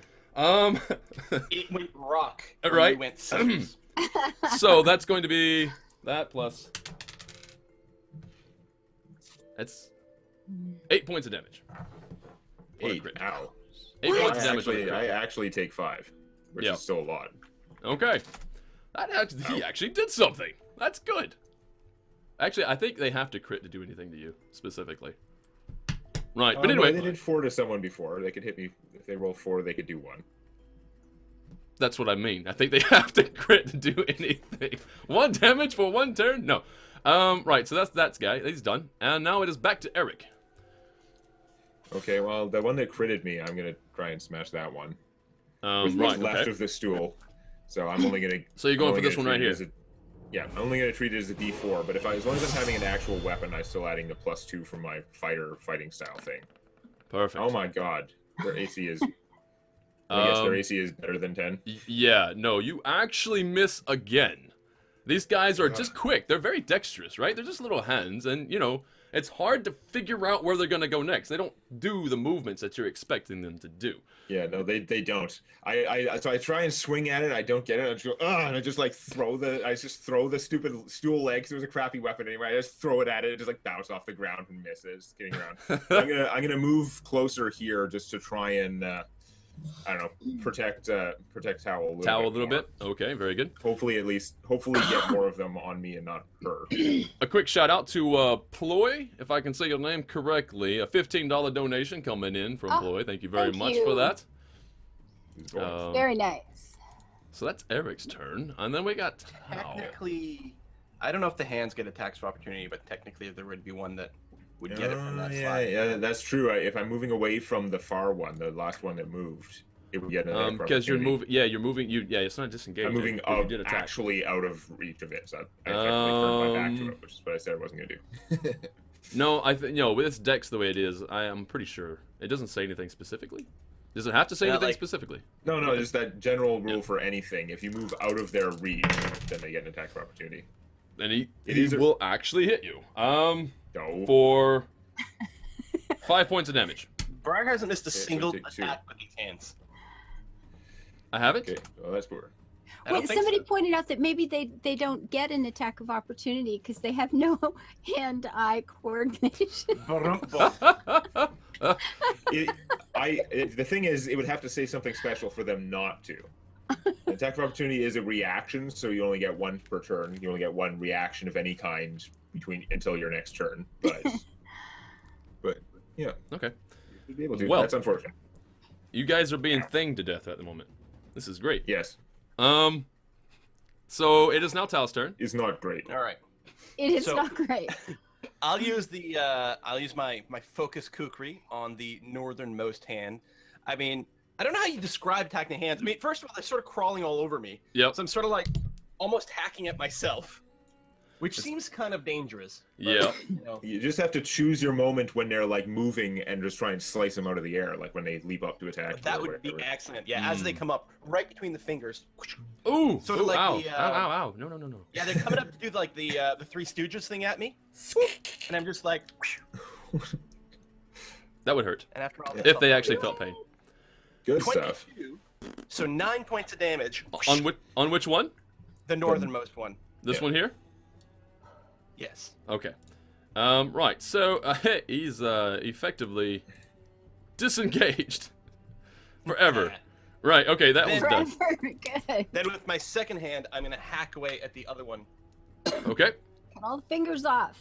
It went rock. Right. It went scissors. So that's going to be that plus. That's 8 points of damage. What a 8. crit. Ow. 8 What? points of damage. on a I crit. actually take 5, which Yeah. is still a lot. Okay. He actually did something. That's good. Actually, I think they have to crit to do anything to you, specifically. Right, but No, anyway, they did 4 to someone before. They could hit me if they roll 4. They could do 1. that's what I mean. I think they have to crit to do anything. 1 damage for 1 turn? No. Right, so that's guy. He's done. And now it is back to Eric. Okay, well, the one that critted me, I'm gonna try and smash that one. what's Right. left Okay. of the stool. So I'm only gonna. So you're I'm going only for this gonna one right treat it here. as yeah, I'm only gonna treat it as a D4. But as long as I'm having an actual weapon, I'm still adding the +2 from my fighting style thing. Perfect. Oh my god, their AC is. I guess their AC is better than 10. Yeah. No, you actually miss again. These guys are just quick. They're very dexterous, right? They're just little hands, and it's hard to figure out where they're gonna go next. They don't do the movements that you're expecting them to do. Yeah, no, they don't. So I try and swing at it. I don't get it. I just go, and I just like throw the stupid stool leg. 'Cause it was a crappy weapon anyway. I just throw it at it. It just like bounce off the ground and misses. Getting around. I'm gonna move closer here just to try and I don't know, protect Towel a little Towel bit a little more. bit. Okay, very good. Hopefully get more of them on me and not her. A quick shout out to Ploy, if I can say your name correctly. A $15 donation coming in from Ploy. Thank you very thank much you. for that. These boys. Very nice. So that's Eric's turn, and then we got Towel. Technically, I don't know if the hands get attacks of opportunity, but technically there would be one that would get it from that yeah, slide. yeah, that's true. If I'm moving away from the far one, the last one that moved, it would get an Because you're moving. Yeah, you're moving. It's not disengaged. I'm moving you did attack. actually out of reach of it, so I technically turned my back to it, which is what I said I wasn't gonna do. No, I think with this dex the way it is, I am pretty sure it doesn't say anything specifically. Does it have to say Yeah, anything like- specifically? No, just that general rule for anything. If you move out of their reach, then they get an attack of opportunity. And he is a- will actually hit you. No. For 5 points of damage. Briar hasn't missed a so single take 2. attack with these hands. I have it. Okay, well that's poor. I don't Wait, think somebody so. pointed out that maybe they don't get an attack of opportunity because they have no hand-eye coordination. The thing is, it would have to say something special for them not to. An attack of opportunity is a reaction, so you only get 1 per turn. You only get 1 reaction of any kind until your next turn. But yeah, Okay. you'd be able to. Well- That's unfortunate. You guys are being thinged to death at the moment. This is great. Yes, So it is now Tal's turn. it's not great. All right. It is So- not great. I'll use my focus kukri on the northernmost hand. I mean, I don't know how you describe attacking the hands. I mean, first of all, they're sort of crawling all over me. Yep. So I'm sort of like almost hacking at myself, which seems kind of dangerous. but, Yeah. You know, You just have to choose your moment when they're like moving and just try and slice them out of the air, like when they leap up to attack. that or would be whatever. excellent. Yeah, as they come up right between the fingers. Ooh. Sort of ooh, like ow. the, Ow, ow, ow. No. Yeah, they're coming up to do like the Three Stooges thing at me, and I'm just like, That would hurt. and after all, If they actually felt pain. Good stuff. 22, so 9 points of damage. On which one? The northernmost one. This Yeah. one here? Yes. Okay. Right. So he's effectively disengaged forever. Right. Okay. That was done. Forever. Good. Then with my second hand, I'm gonna hack away at the other one. Okay. Cut all the fingers off.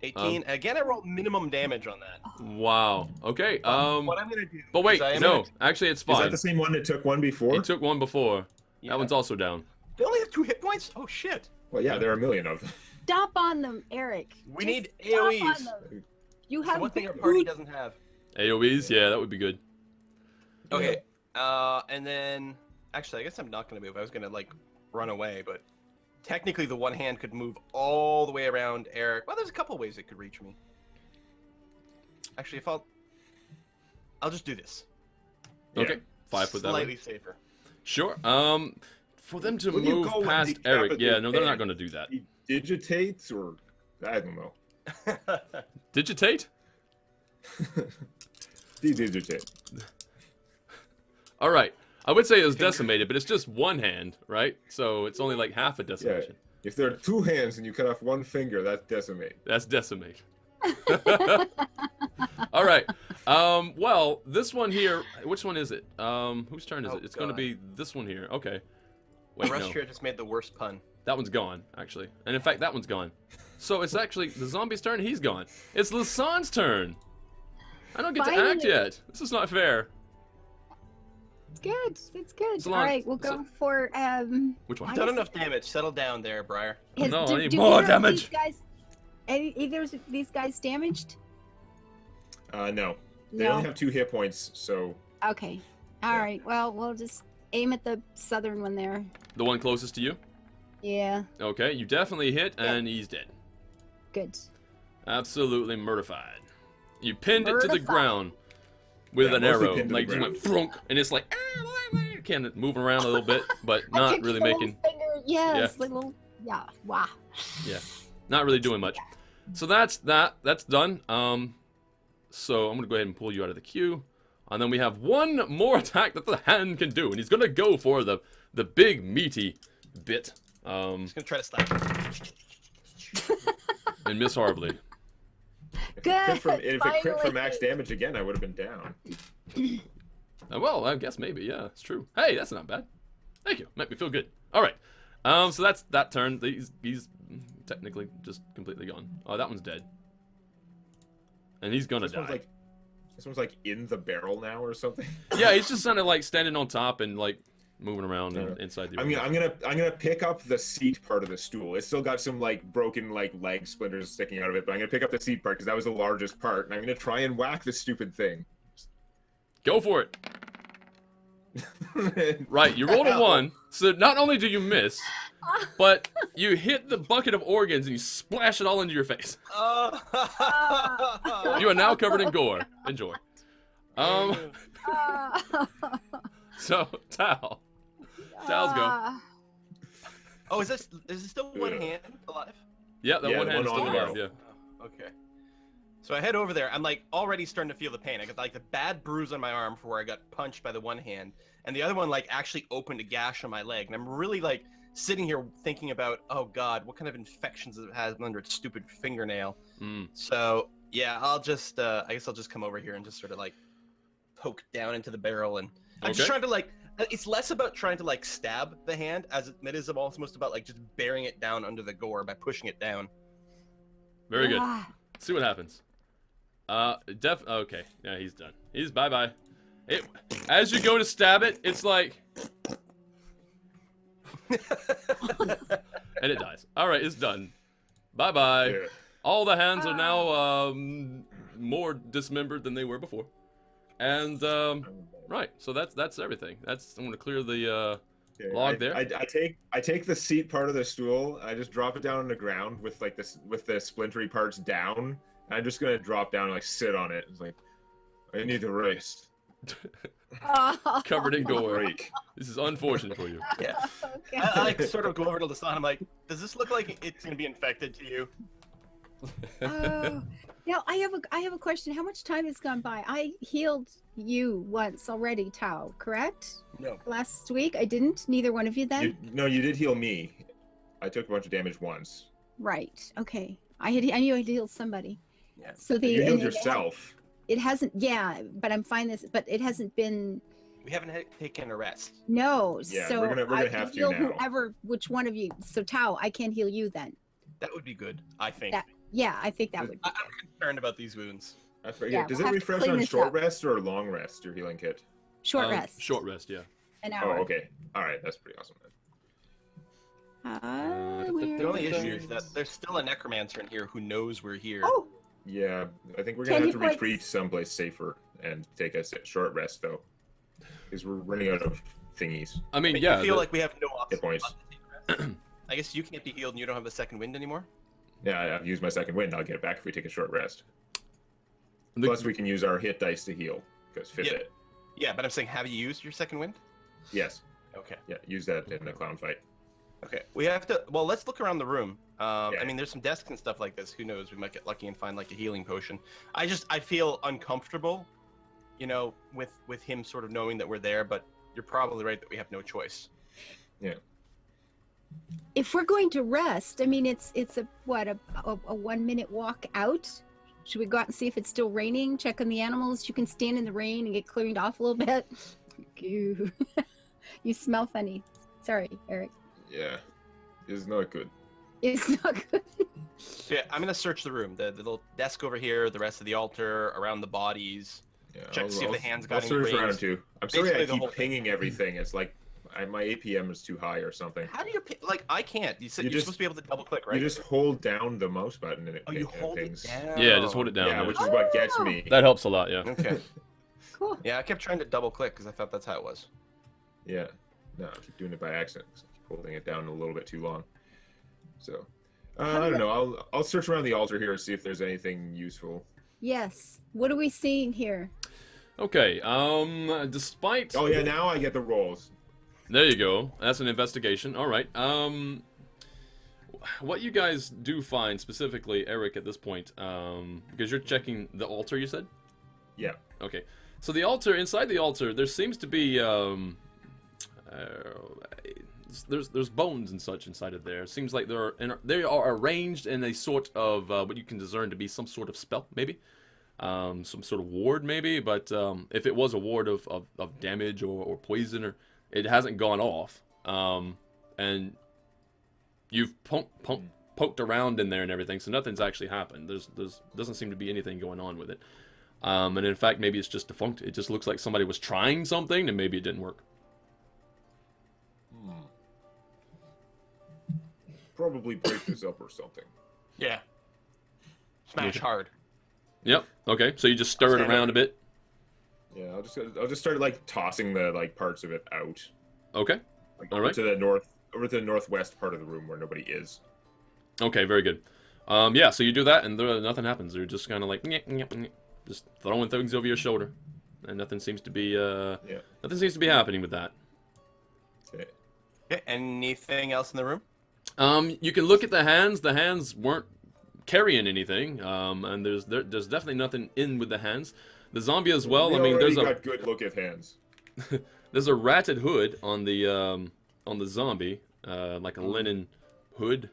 18. Again, I rolled minimum damage on that. Wow. Okay. What I'm gonna do? But wait. is I am No. gonna- Actually, it's Is that fine. the same one that took one before? He took one before. Yeah. That one's also down. They only have 2 hit points. Oh shit. Well, yeah, there are a million of them. Stomp on them, Eric. We Just need stomp on AoEs. them. You It's have the one thing our big party boots. doesn't have. AOE's. Yeah, that would be good. Okay. And then actually, I guess I'm not gonna move. I was gonna like run away, but technically the one hand could move all the way around Eric. Well, there's a couple ways it could reach me. Actually, if I'll just do this. Okay. 5 foot that Slightly way. safer. Sure. For them to Will you move go when past they Eric, yeah, decapitate no, they're not Eric? going to do that. He digitates, or I don't know. Digitate? Digitate. All right. I would say it was decimated, but it's just one hand, right? So it's only like half a decimation. If there are 2 hands and you cut off 1 finger, that's decimate. That's decimate. All right. Well, this one here. Which one is it? Whose turn is Oh, it? It's going to God. be this one here. Okay. Wait, no. Rustrier just made the worst pun. That one's gone, actually. And in fact, that one's gone. So it's actually the zombie's turn. He's gone. It's Lasan's turn. I don't get to act Finally. yet. This is not fair. It's good. It's good. So All long- right, we'll go so- for Which one? I Done guess- enough damage. Settle down there, Briar. Oh, no, I need do more either of damage. These guys, either of these guys damaged? No. They No. only have 2 hit points, so Okay. All right. Well, we'll just aim at the southern one there. The one closest to you? Yeah. Okay, you definitely hit, Yeah. and he's dead. Good. Absolutely murdified. You pinned it to the Murdified. ground with Yeah, an mostly arrow. pinned to the Like, just went ground. thrunk, and it's like, kind of moving around a little bit, but I not kicked really the little making, Finger. Yes. Yeah. Little. Yeah. Wow. not really doing much. So that's that. That's done. So I'm gonna go ahead and pull you out of the queue, and then we have one more attack that the hand can do, and he's gonna go for the big meaty bit. I'm just gonna try to slap. And miss horribly. If it crit for Finally. max damage again, I would have been down. Well, I guess maybe, yeah, it's true. Hey, that's not bad. Thank you. Make me feel good. All right. So that's that turn. He's technically just completely gone. Oh, that one's dead. And he's gonna die. This one's like in the barrel now or something. Yeah, he's just kind of like standing on top and like moving around Yeah. inside the. I'm gonna pick up the seat part of the stool. It's still got some like broken like leg splinters sticking out of it, but I'm gonna pick up the seat part because that was the largest part, and I'm gonna try and whack the stupid thing. Go for it. Right, you rolled a 1, so not only do you miss, but you hit the bucket of organs and you splash it all into your face. You are now covered in gore. Enjoy. So Tal. Tal's go. Oh, is this still one hand alive? Yeah, that Yeah, one the hand is one still on the alive, yeah. Oh, okay. So I head over there. I'm like already starting to feel the pain. I got like the bad bruise on my arm for where I got punched by the one hand, and the other one like actually opened a gash on my leg. And I'm really like sitting here thinking about, oh God, what kind of infections it has under its stupid fingernail. So yeah, I'll just I guess I'll just come over here and just sort of like poke down into the barrel, and I'm just Okay. trying to like. It's less about trying to like stab the hand as it is almost about like just bearing it down under the gore by pushing it down. Very good. Ah. See what happens. Okay. Yeah, he's done. He's bye-bye. As you go to stab it, it's like... and it dies. Alright, it's done. Bye-bye. Yeah. All the hands are now more dismembered than they were before. And, right, so that's everything. I'm gonna clear the Okay, log there. I take the seat part of the stool. I just drop it down on the ground with like this with the splintery parts down. And I'm just gonna drop down and like sit on it. It's like I need to rest. covered in gore. Break. This is unfortunate for you. Yeah. Okay. I like sort of go over to the side. I'm like, does this look like it's gonna be infected to you? Oh. Now I have a question. How much time has gone by? I healed you once already, Tao, correct? No. Last week I didn't. Neither one of you then. You did heal me. I took a bunch of damage once. Right. Okay. I knew I had healed somebody. Yeah. So the You healed and yourself. It hasn't. Yeah, but I'm fine. But it hasn't been. We haven't taken a rest. No. Yeah, so we're gonna I have to heal now. whoever, which one of you. So Tao, I can't heal you then. That would be good, I think. Yeah, I think that would. I'm concerned about these wounds. I forget. Yeah, Does we'll it have to refresh clean on this short up. rest or long rest? Your healing kit. Short rest. Short rest, yeah. An Oh, hour. okay. All right, that's pretty awesome. Then. The only where issue is that there's still a necromancer in here who knows we're here. Oh, Yeah, I think we're 10 gonna have hit to points. retreat someplace safer and take a short rest though, because we're running out of thingies. I mean, But yeah. you feel like we have no option. Hit points. but to take a rest? I guess you can't be healed and you don't have the second wind anymore? Yeah, I've used my second wind. I'll get it back if we take a short rest. the- Plus, we can use our hit dice to heal because fit Yeah. it. Yeah, but I'm saying, have you used your second wind? Yes. Okay. Yeah, use that in the clown fight. Okay. We have to. Well, let's look around the room. Yeah. I mean, there's some desks and stuff like this. Who knows? We might get lucky and find like a healing potion. I feel uncomfortable, you know, with him sort of knowing that we're there. But you're probably right that we have no choice. if we're going to rest, I mean, it's a 1 minute walk out. Should we go out and see if it's still raining? Check on the animals. You can stand in the rain and get cleaned off a little bit. You, you smell funny. Sorry, Eric. Yeah, it's not good. It's not good. So yeah, I'm gonna search the room. The little desk over here, the rest of the altar, around the bodies. Yeah, Check to see if the hands got I'll any search around raised. too. I'm sorry Basically I the whole keep thing. pinging everything. It's like my APM is too high or something. How do you like? I can't. You said You you're just- supposed to be able to double click, right? You just hold down the mouse button and it you it hold it pings. down. Yeah, just hold it down. Yeah, yeah. which is what gets me. That helps a lot, yeah. Okay. Cool. Yeah, I kept trying to double click because I thought that's how it was. Yeah. No, I keep doing it by accident. 'Cause I keep holding it down a little bit too long. So, I don't know. I'll search around the altar here and see if there's anything useful. Yes. What are we seeing here? Okay. Despite. Oh yeah, now I get the rolls. There you go. That's an investigation. All right. What you guys do find specifically, Eric, at this point, because you're checking the altar, you said? Yeah. Okay. So the altar, inside the altar, there seems to be there's bones and such inside of there. It seems like they are arranged in a sort of what you can discern to be some sort of spell, maybe. Some sort of ward, maybe. But if it was a ward of damage or poison, or it hasn't gone off, and you've poked around in there and everything, so nothing's actually happened. There's doesn't seem to be anything going on with it. And in fact, maybe it's just defunct. It just looks like somebody was trying something and maybe it didn't work. Probably break this up or something. Yeah. Smash hard. Yep. Okay. So you just stir it around a bit. Yeah, I'll just start like tossing the like parts of it out. Okay. Like All over right. to the northwest part of the room where nobody is. Okay. Very good. Yeah. So you do that and nothing happens. You're just kind of like just throwing things over your shoulder, and nothing seems to be nothing seems to be happening with that. Okay. Okay. Anything else in the room? You can look at the hands. The hands weren't carrying anything. And there's definitely nothing in with the hands. The zombie as well. We I mean, there's got good look at hands. there's a ratted hood on the zombie, like a linen hood,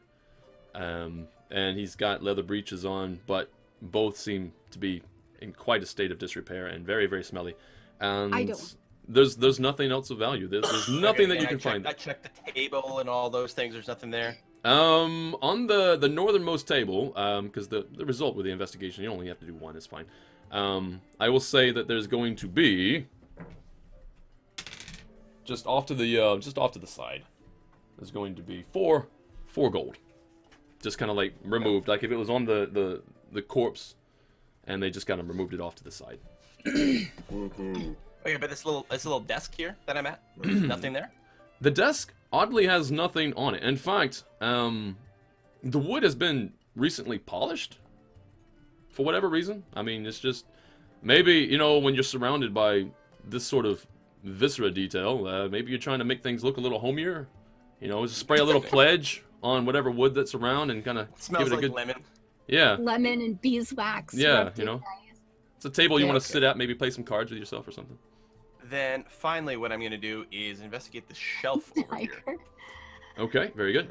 and he's got leather breeches on, but both seem to be in quite a state of disrepair and very, very smelly. And I don't. There's nothing else of value. There's nothing that you can find. I checked the table and all those things. There's nothing there. On the northernmost table, because the result with the investigation, you only have to do one, is fine. I will say that there's going to be just off to the side. There's going to be four gold, just kind of like removed, like if it was on the corpse, and they just kind of removed it off to the side. Okay, but this little desk here that I'm at, nothing there. The desk oddly has nothing on it. In fact, the wood has been recently polished for whatever reason. I mean, it's just maybe, when you're surrounded by this sort of viscera detail, maybe you're trying to make things look a little homier. Just spray a little pledge on whatever wood that's around and kind of give it a good lemon. Yeah. Lemon and beeswax. Yeah, rubbed in nice. It's a table you Yeah, want to sit at, maybe play some cards with yourself or something. Then finally, what I'm gonna do is investigate the shelf over here. Okay, very good.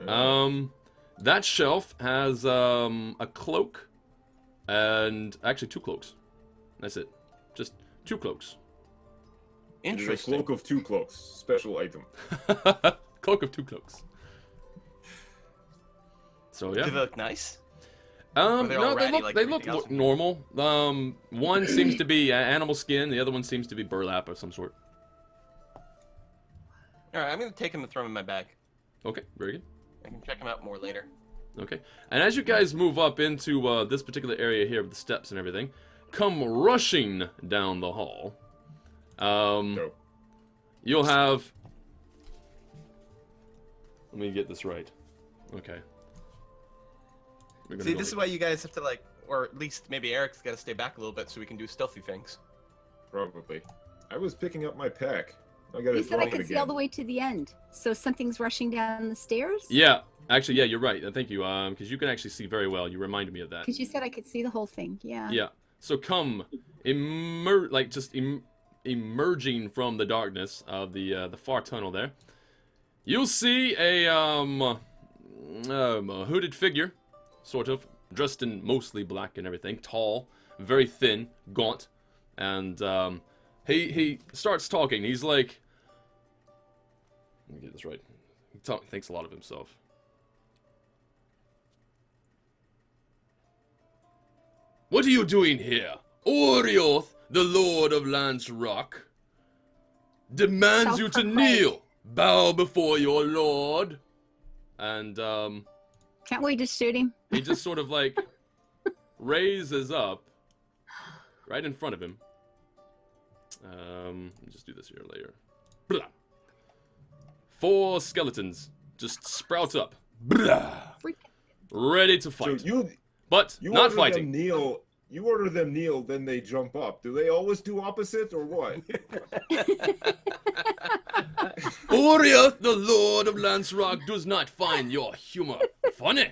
That shelf has a cloak and actually 2 cloaks. That's it. Just 2 cloaks. Interesting. A cloak of 2 cloaks. Special item. Cloak of 2 cloaks. So yeah. Do they look nice? No, they all ratty like they everything look else? normal. One seems to be animal skin, the other one seems to be burlap of some sort. All right, I'm gonna take them and throw them in my bag. Okay, very good. I can check them out more later. Okay, and as you guys move up into this particular area here with the steps and everything, come rushing down the hall. Dope. You'll have. Let me get this right. Okay. See, this is why you guys have to or at least maybe Eric's got to stay back a little bit so we can do stealthy things. Probably. I was picking up my pack. I got You it said I wrong could see all the way to the end. So something's rushing down the stairs? Yeah, actually, yeah, you're right. Thank you. Because you can actually see very well. You reminded me of that. Because you said I could see the whole thing. Yeah. Yeah. So come, emerging from the darkness of the far tunnel there, you'll see a hooded figure, sort of dressed in mostly black and everything, tall, very thin, gaunt, and he starts talking. He's like, let me get this right. He thinks a lot of himself. What are you doing here? Orioth, the Lord of Lance Rock, demands you to Self-proclaimed. kneel, bow before your lord. And Can't we just shoot him? he just sort of like raises up right in front of him. Let me just do this here later. Blah. 4 skeletons just sprout up. Blah. Ready to fight. So but you not order fighting. Them kneel. You order them kneel, then they jump up. Do they always do opposite, or what? Uriah, the Lord of Lancerock, does not find your humor funny.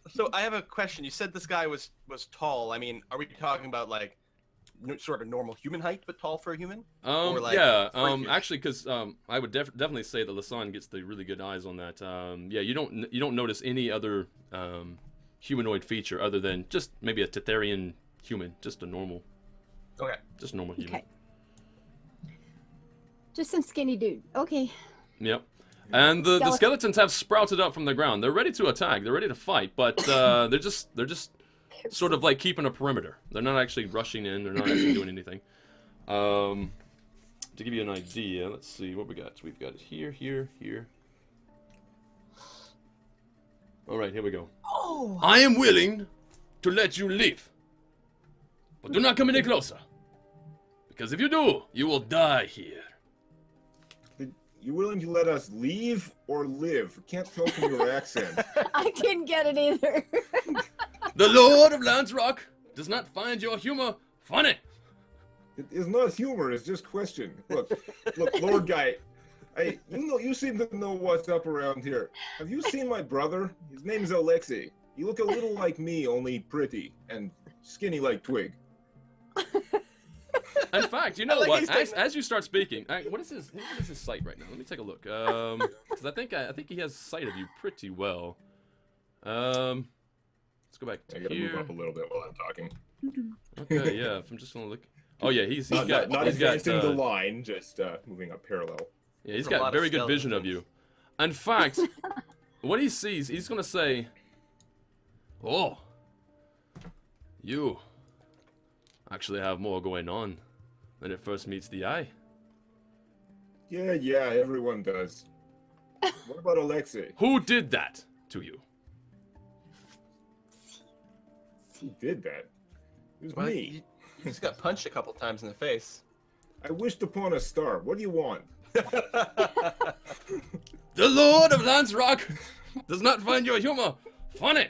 So I have a question. You said this guy was tall. I mean, are we talking about like sort of normal human height, but tall for a human? Or, like, Yeah. freakish? Actually, because I would definitely say that Lasan gets the really good eyes on that. Yeah, you don't notice any other humanoid feature other than just maybe a Tetherian human, just a normal. Okay. Just a normal human. Okay. Just some skinny dude. Okay. Yep. And the skeletons have sprouted up from the ground. They're ready to attack. They're ready to fight, but they're just sort of like keeping a perimeter. They're not actually rushing in. They're not actually doing anything. To give you an idea, let's see what we got. We've got it here, here, here. All right, here we go. Oh. I am willing to let you leave, but do not come any closer, because if you do, you will die here. You willing to let us leave or live? Can't tell from your accent. I didn't get it either. The Lord of Lancerock does not find your humor funny. It is not humor. It's just question. Look, Lord Guy. You seem to know what's up around here. Have you seen my brother? His name's Alexei. You look a little like me, only pretty and skinny like Twig. In fact, you know like what? he's As you start speaking, what is his sight right now? Let me take a look. Because I think he has sight of you pretty well. Let's go back to I gotta here. move up a little bit while I'm talking. Okay, yeah. If I'm just gonna look. Oh yeah, he's Not got advancing the line, just moving up parallel. yeah, he's There's a lot got of very good vision of skeletons. you. In fact, what he sees, he's gonna say, "Oh, you actually have more going on than it first meets the eye." Yeah, everyone does. What about Alexei? Who did that to you? Who did that? It was Well, me. you just got punched a couple times in the face. I wished upon a star. What do you want? The Lord of Lancerock does not find your humor funny.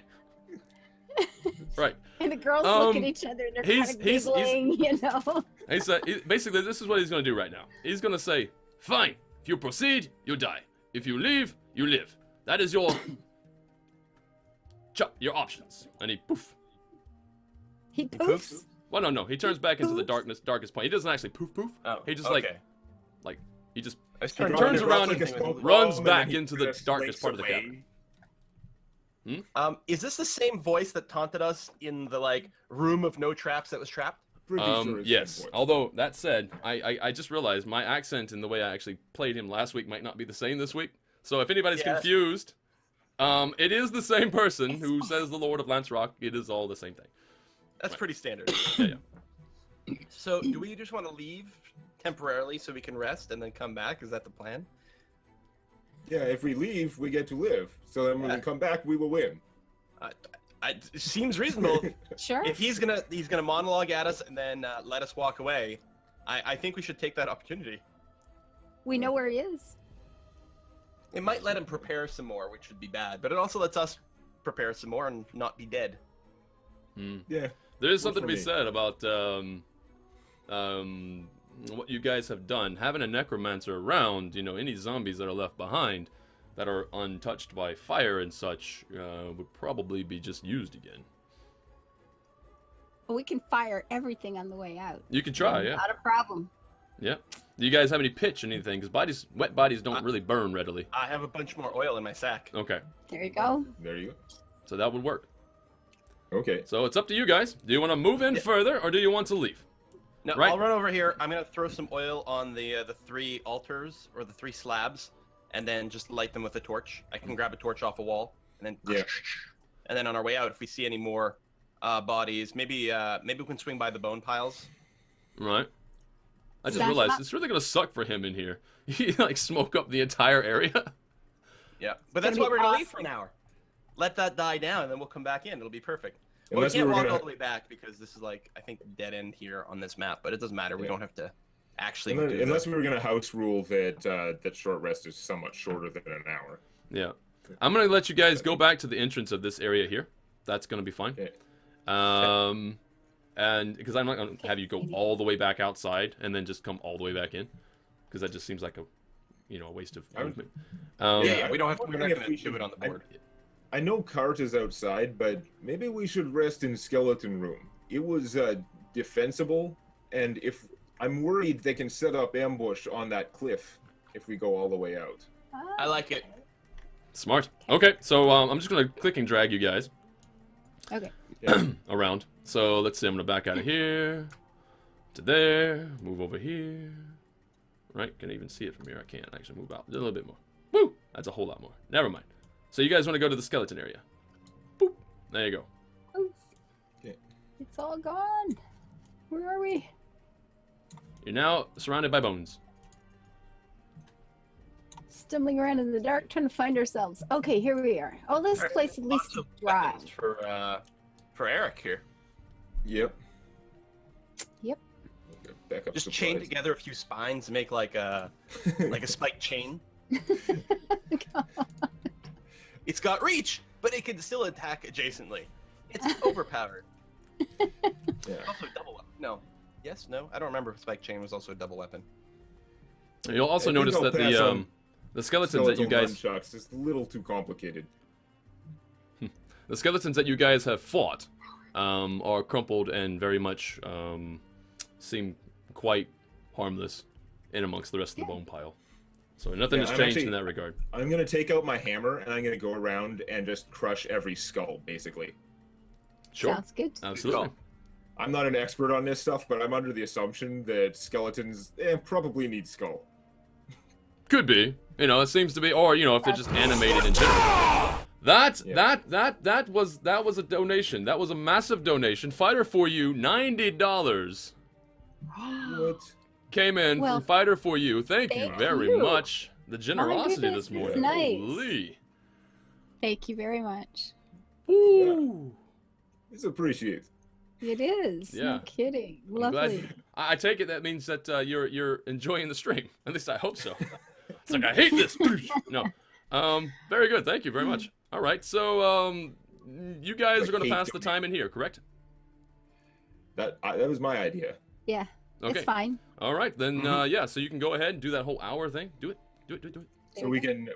Right. And the girls look at each other and they're kind of giggling, you know. Basically, this is what he's going to do right now. He's going to say, "Fine. If you proceed, you die. If you leave, you live. That is your your options." And he poof. He poofs. Well, no. He turns back into the darkest point. He doesn't actually poof. Oh, He just okay. like he just I was He trying to turns remember around something and with- runs and back then he into the just darkest slinks part of the away. cabin. Is this the same voice that taunted us in the like room of no traps that was trapped? Pretty sure it's Yes. that voice. Although that said, I just realized my accent and the way I actually played him last week might not be the same this week. So if anybody's Yeah. confused, it is the same person who says the Lord of Lancerock. It is all the same thing. That's pretty standard. Yeah. So, do we just want to leave temporarily so we can rest and then come back? Is that the plan? Yeah, if we leave, we get to live. So then when Yeah. we come back, we will win. It seems reasonable. Sure. If he's gonna monologue at us and then let us walk away, I think we should take that opportunity. We know where he is. It might let him prepare some more, which would be bad, but it also lets us prepare some more and not be dead. Yeah. There is Works something to for be me. said about what you guys have done. Having a necromancer around, any zombies that are left behind that are untouched by fire and such would probably be just used again. But we can fire everything on the way out. You could try, yeah. Not a problem. Yeah. Do you guys have any pitch or anything? Because wet bodies don't really burn readily. I have a bunch more oil in my sack. Okay. There you go. There you So that would work. go. Okay. So it's up to you guys. Do you want to move in further or do you want to leave? No, Right. I'll run over here. I'm gonna throw some oil on the 3 altars or the 3 slabs, and then just light them with a torch. I can grab a torch off a wall, and then Yeah. And then on our way out, if we see any more bodies, maybe we can swing by the bone piles. Right. I just Smash 'em realized up. it's really going to suck for him in here. He smoke up the entire area. Yeah, but that's gonna why be we're gonna leave awesome. for an hour. Let that die down, and then we'll come back in. It'll be perfect. Well, we Unless we can't were walk gonna, all the way back because this is like, I think, dead end here on this map, but it doesn't matter. We Yeah. don't have to actually unless, do unless this. we were gonna house rule that that short rest is somewhat shorter than an hour. Yeah. I'm gonna let you guys go back to the entrance of this area here. That's gonna be fine. Okay. And because I'm not gonna have you go all the way back outside and then just come all the way back in, because that just seems like a, a waste of movement. Yeah, we don't have to. I'm We're not wondering if going we to do should- it on the board. I know Cart is outside, but maybe we should rest in Skeleton Room. It was defensible, and if I'm worried they can set up ambush on that cliff if we go all the way out. I like it. Smart. Okay, so I'm just gonna click and drag you guys Okay. Yeah. around. So let's see. I'm gonna back out of here to there. Move over here. Right? Can I even see it from here? I can't actually move out a little bit more. Woo! That's a whole lot more. Never mind. So you guys want to go to the skeleton area? Boop. There you go. Oof. Okay. It's all gone. Where are we? You're now surrounded by bones. Stumbling around in the dark, trying to find ourselves. Okay, here we are. Oh, this Alright, place at least Lots of dry. weapons for Eric here. Yep. Yep. Okay, back up Just supplies. chain together a few spines, make like a spike chain. It's got reach, but it can still attack adjacently. It's overpowered. Yeah. Also double weapon. No. Yes, no. I don't remember if spike chain was also a double weapon. You'll also I think notice I'll that pass on the skeletons that you guys nunchucks. It's a little too complicated. the skeletons that you guys have fought are crumpled and very much seem quite harmless in amongst the rest of the bone pile. So nothing Yeah, has I'm changed actually- in that regard. I'm gonna take out my hammer and I'm gonna go around and just crush every skull, basically. Sure. Sounds good. Absolutely. I'm not an expert on this stuff, but I'm under the assumption that skeletons probably need skull. Could be. It seems to be, or if they're just animated in general. Yeah. That was a donation. That was a massive donation. Fighter for you, $90 What? came in Well, from Fighter for you. Thank you thank very you. much. The generosity goodness, this morning. nice. Holy. Thank you very much. Woo. It's appreciated. It is. Yeah. No kidding. I'm glad- Lovely. I take it that means that you're enjoying the stream. At least I hope so. It's like I hate this. No. Very good. Thank you very much. All right. So you guys I are going to hate pass the doing- time in here, correct? That was my idea. Yeah. Okay. It's fine. All right. Then yeah. So you can go ahead and do that whole hour thing. Do it. Do it. So we can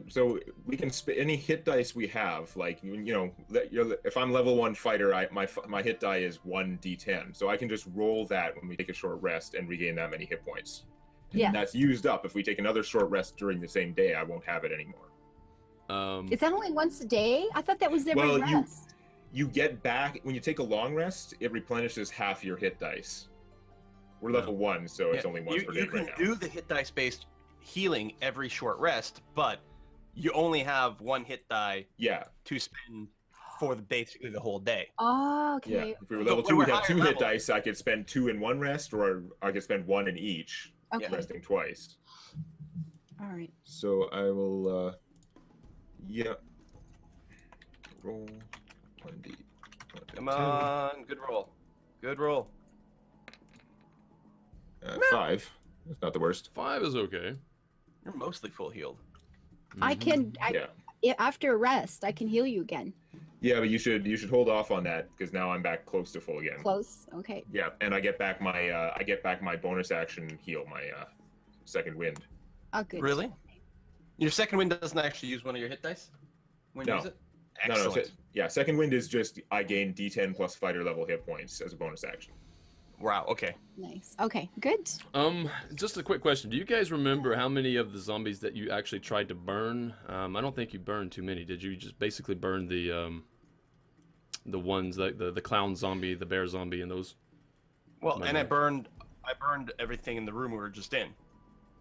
So we can any hit dice we have, like if I'm level 1 fighter, my hit die is 1d10, so I can just roll that when we take a short rest and regain that many hit points. Yeah. And that's used up. If we take another short rest during the same day, I won't have it anymore. Is that only once a day? I thought that was every Well, rest. You get back when you take a long rest, it replenishes half your hit dice. We're level 1, so it's only once per day you can right now. do the hit dice based healing every short rest, but you only have one hit die Yeah. to spend for basically the whole day. Oh, Yeah, okay. if we were So level when 2, we'd we're have 2 higher hit level- dice. I could spend 2 in one rest, or I could spend 1 in each, Okay. resting twice. All right. So I will, yeah, roll 1d. Come on, good roll. Good roll. 5. That's not the worst. 5 is okay. You're mostly full healed. I can. Yeah. After a rest, I can heal you again. Yeah, but you should hold off on that because now I'm back close to full again. Close. Okay. Yeah, and I get back my bonus action heal, my second wind. Oh, good. Really? Your second wind doesn't actually use one of your hit dice when you No. use it? No, Excellent. yeah, second wind is just I gain D10 plus fighter level hit points as a bonus action. Wow, okay. Nice. Okay. Good. Just a quick question. Do you guys remember how many of the zombies that you actually tried to burn? I don't think you burned too many, did you? You just basically burned the ones like the clown zombie, the bear zombie, and those. Well, My and I bad. burned everything in the room we were just in.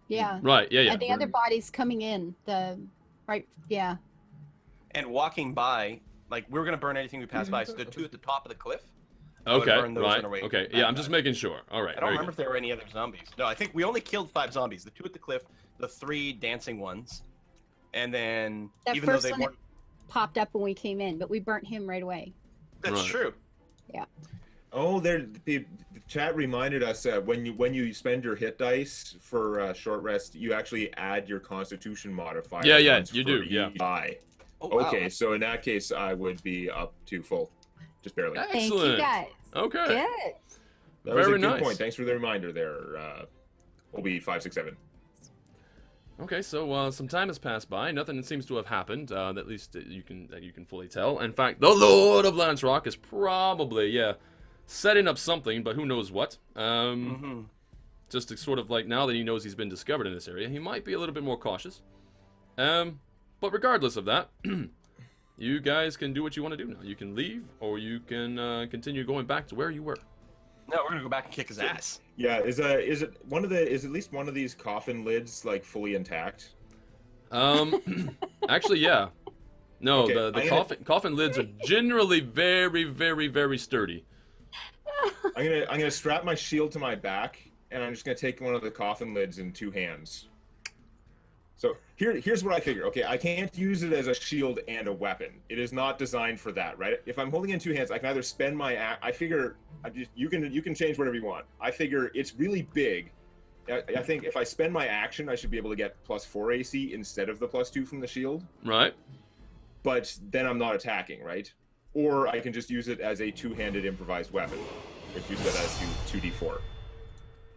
Yeah. Right. Yeah. Yeah. And the other bodies coming in. Yeah. And walking by, like we were gonna burn anything we passed by. So the two at the top of the cliff. I would Okay. burn those Right. on our way Okay. back Yeah. I'm by. just making sure. All right. I don't very remember good. if there were any other zombies. No, I think we only killed 5 zombies. The 2 at the cliff, the 3 dancing ones, and then That even though first they one weren't. popped up when we came in, but we burnt him right away. That's Right. true. Oh, the chat reminded us when you spend your hit dice for short rest, you actually add your Constitution modifier. Yeah, once you for do, each yeah. die. Oh, wow. Okay, so in that case, I would be up to full, just barely. Excellent. Thank you guys. Okay. Good. That was a Very good nice. point. Thanks for the reminder there. Will be 5, 6, 7. Okay, so some time has passed by. Nothing seems to have happened. At least that you can fully tell. In fact, the Lord of Lance Rock is probably setting up something, but who knows what. Just to sort of like now that he knows he's been discovered in this area, he might be a little bit more cautious. But regardless of that, you guys can do what you want to do now. You can leave, or you can continue going back to where you were. No, we're gonna go back and kick his ass. Yeah, is at least one of these coffin lids like fully intact? Actually, yeah. No, Okay, the coffin lids are generally very, very, very sturdy. I'm gonna strap my shield to my back, and I'm just gonna take one of the coffin lids in 2 hands. So here's what I figure. Okay, I can't use it as a shield and a weapon. It is not designed for that, right? If I'm holding it in 2 hands, I can either spend my I figure you can change whatever you want. I figure it's really big. I think if I spend my action, I should be able to get +4 AC instead of the +2 from the shield. Right. But then I'm not attacking, right? Or I can just use it as a 2-handed improvised weapon, which you said as 2d4.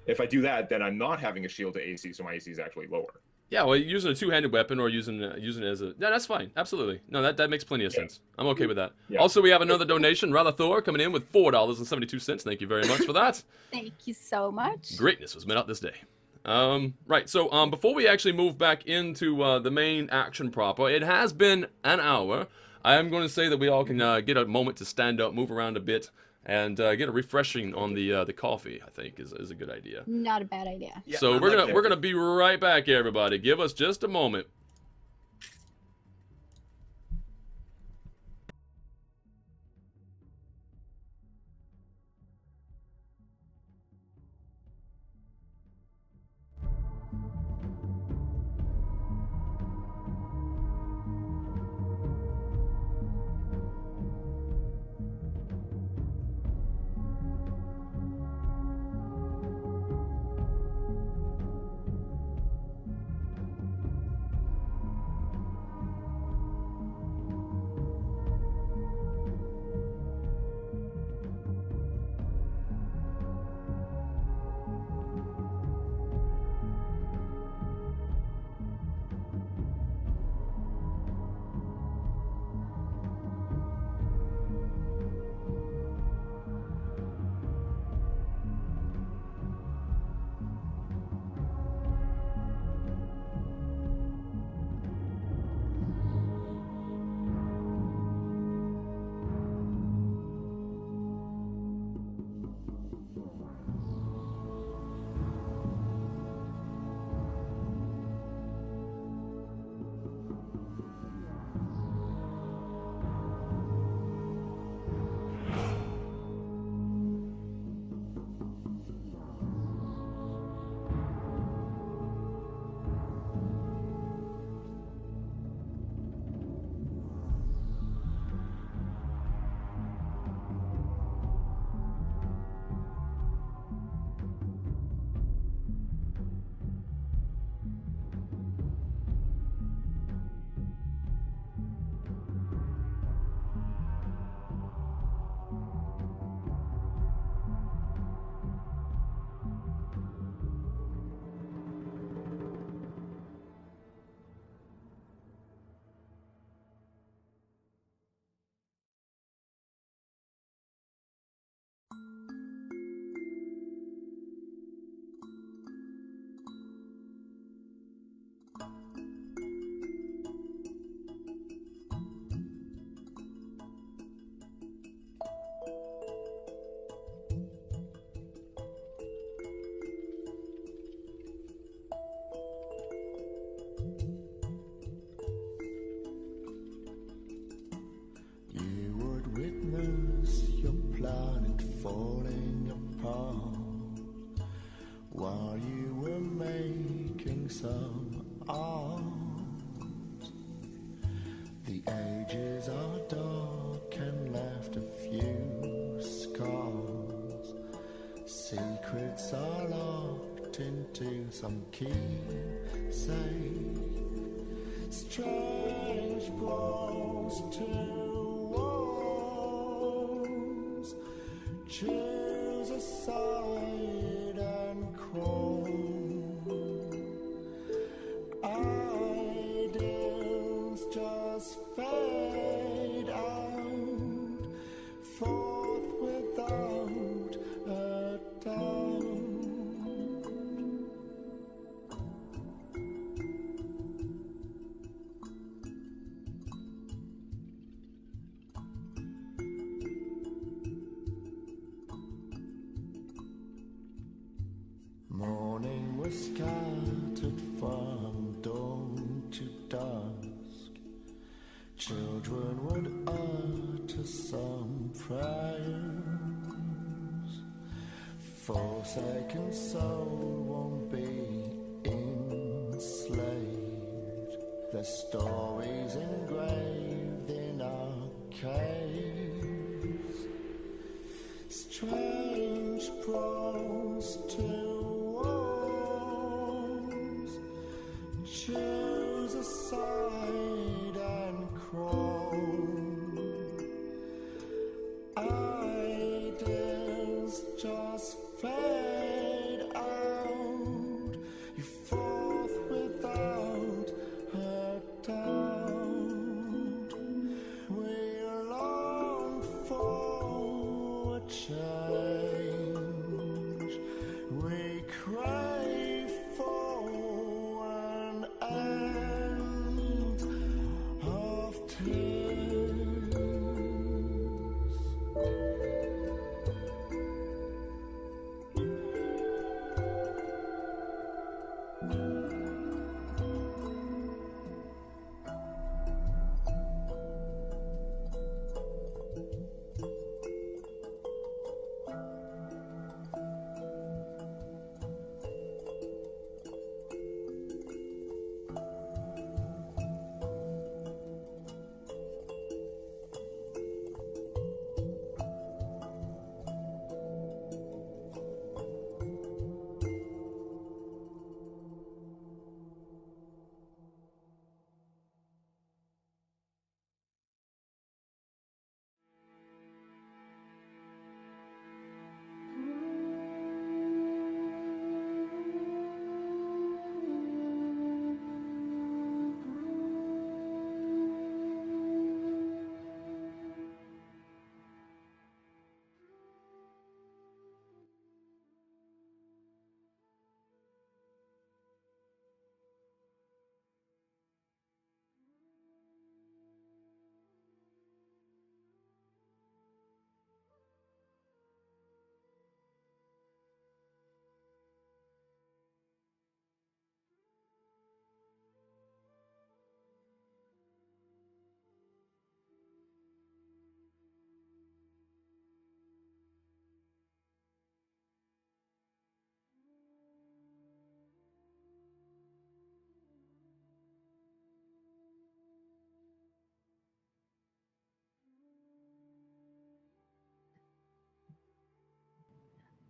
If I do that, then I'm not having a shield to AC, so my AC is actually lower. Yeah, well, using a 2-handed weapon or using it as a... Yeah, that's fine. Absolutely. No, that makes plenty of sense. I'm okay with that. Yeah. Also, we have another donation. Rather Thor coming in with $4.72. Thank you very much for that. Thank you so much. Greatness was met out this day. Right, so before we actually move back into the main action proper, it has been an hour. I am going to say that we all can get a moment to stand up, move around a bit, and get a refreshing on the coffee. I think is a good idea. Not a bad idea. Yeah, So I we're like gonna that. be right back, everybody. Give us just a moment. You would witness your planet falling apart while you were making some art. The ages are dark and left a few scars. to some keepsake. Strange brawls to walls. Choose a side and crawl. Ideals just fade out, forth without a doubt. Morning was scattered from dawn to dusk. Children would utter some prayers. Forsaken soul won't be enslaved. Their stories engraved in our caves. Strange brawls to choose a side and crawl. Ideas just fade out. You forth without a doubt. We long for change. We crave for end of tears.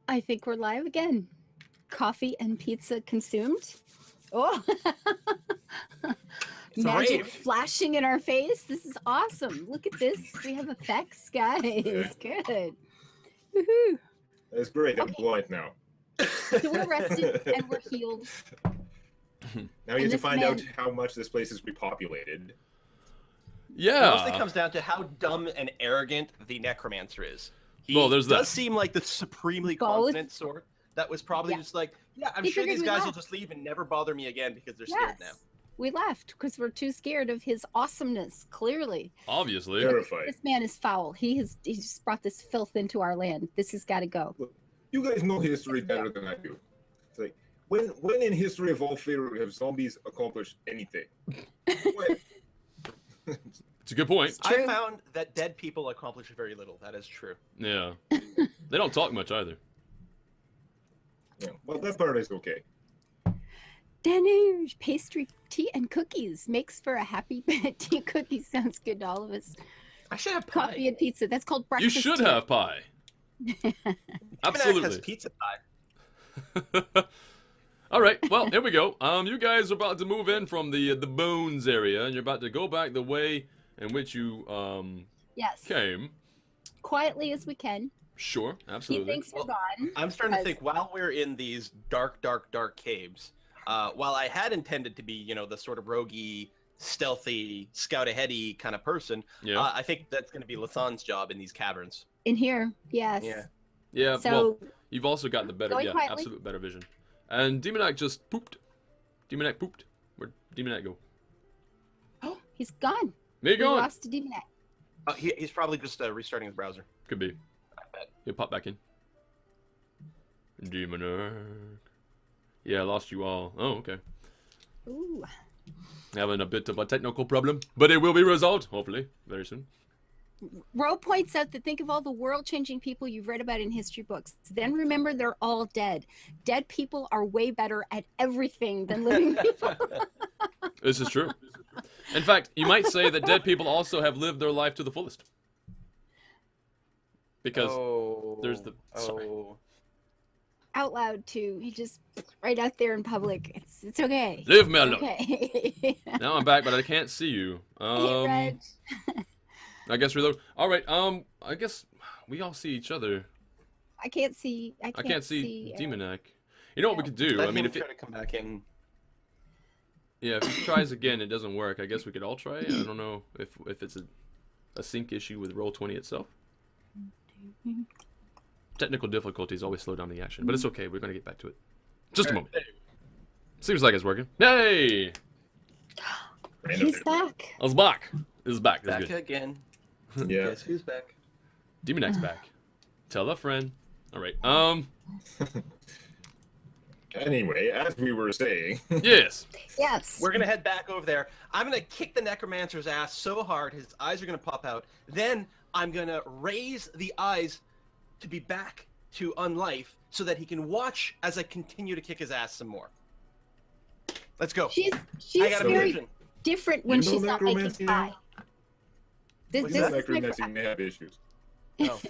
I think we're live again. Coffee and pizza consumed. Oh, It's a magic rave. flashing in our face. This is awesome. Look at this. We have effects, guys. Good. Woohoo. That's great. I'm Okay. blind now. So we're rested and we're healed. Now we And get to this find out man- how much this place is repopulated. It mostly Yeah. comes down to how dumb and arrogant the necromancer is. He Well, there's does that. seem like the supremely Both. confident sort that was probably Yeah. just like, yeah, I'm He sure figured these we guys will left. just leave and never bother me again because they're scared now. We left because we're too scared of his awesomeness, clearly. Obviously. Terrified. This man is foul. He just brought this filth into our land. This has got to go. You guys know history better than I do. It's like, when in history of all failure have zombies accomplished anything? When? It's a good point. It's true. I found that dead people accomplish very little. That is true. Yeah. They don't talk much either. Yeah, well, that part is okay. Denuge, pastry, tea, and cookies makes for a happy bed. Tea cookies sounds good to all of us. I should have Coffee pie. and pizza. That's called You breakfast. should tea. have pie. Almanac has Absolutely. pizza pie. All right. Well, here we go. You guys are about to move in from the bones area, and you're about to go back the way in which you Yes. came. Quietly as we can. Sure, He absolutely. thinks we're Well, gone. I'm starting to Because- think while we're in these dark caves, while I had intended to be, the sort of roguey, stealthy, scout-aheady kind of person, Yeah. I think that's going to be Lathan's job in these caverns. In here, yes. Yeah. Yeah. So well, you've also got the better, going quietly. absolute better vision. And Demonac just pooped. Demonac pooped. Where'd Demonac go? he's gone. There you We go. lost Demonac. He's probably just restarting his browser. Could be. I bet. He'll pop back in. Demonac. Yeah, I lost you all. Oh, okay. Ooh. Having a bit of a technical problem, but it will be resolved, hopefully, very soon. Ro points out that think of all the world-changing people you've read about in history books. Then remember they're all dead. Dead people are way better at everything than living people. This is true. In fact, you might say that dead people also have lived their life to the fullest. Because there's the... Sorry. Out loud too. He just right out there in public. It's okay. Leave me alone. Okay. Now I'm back, but I can't see you. Hey, Reg. I guess reload. All right. I guess we all see each other. I can't see. I can't see uh, Demonac. You know what we could do? Let I mean, him if try to come back in. yeah, if he tries again, it doesn't work. I guess we could all try. I don't know if it's a sync issue with Roll20 itself. Technical difficulties always slow down the action, but it's okay. We're gonna get back to it. Just a moment. Seems like it's working. Hey, He's back. I was back. It's back. That's Back good. again. Yeah. Guess who's back? Demonac's back. Tell a friend. All right. Anyway, as we were saying, Yes. Yes. We're gonna head back over there. I'm gonna kick the necromancer's ass so hard his eyes are gonna pop out. Then I'm gonna raise the eyes to be back to unlife so that he can watch as I continue to kick his ass some more. Let's go. She's I got a very vision. different when You know she's not making necromancy pie. now? This What's is that? my necromancy may have issues. Oh.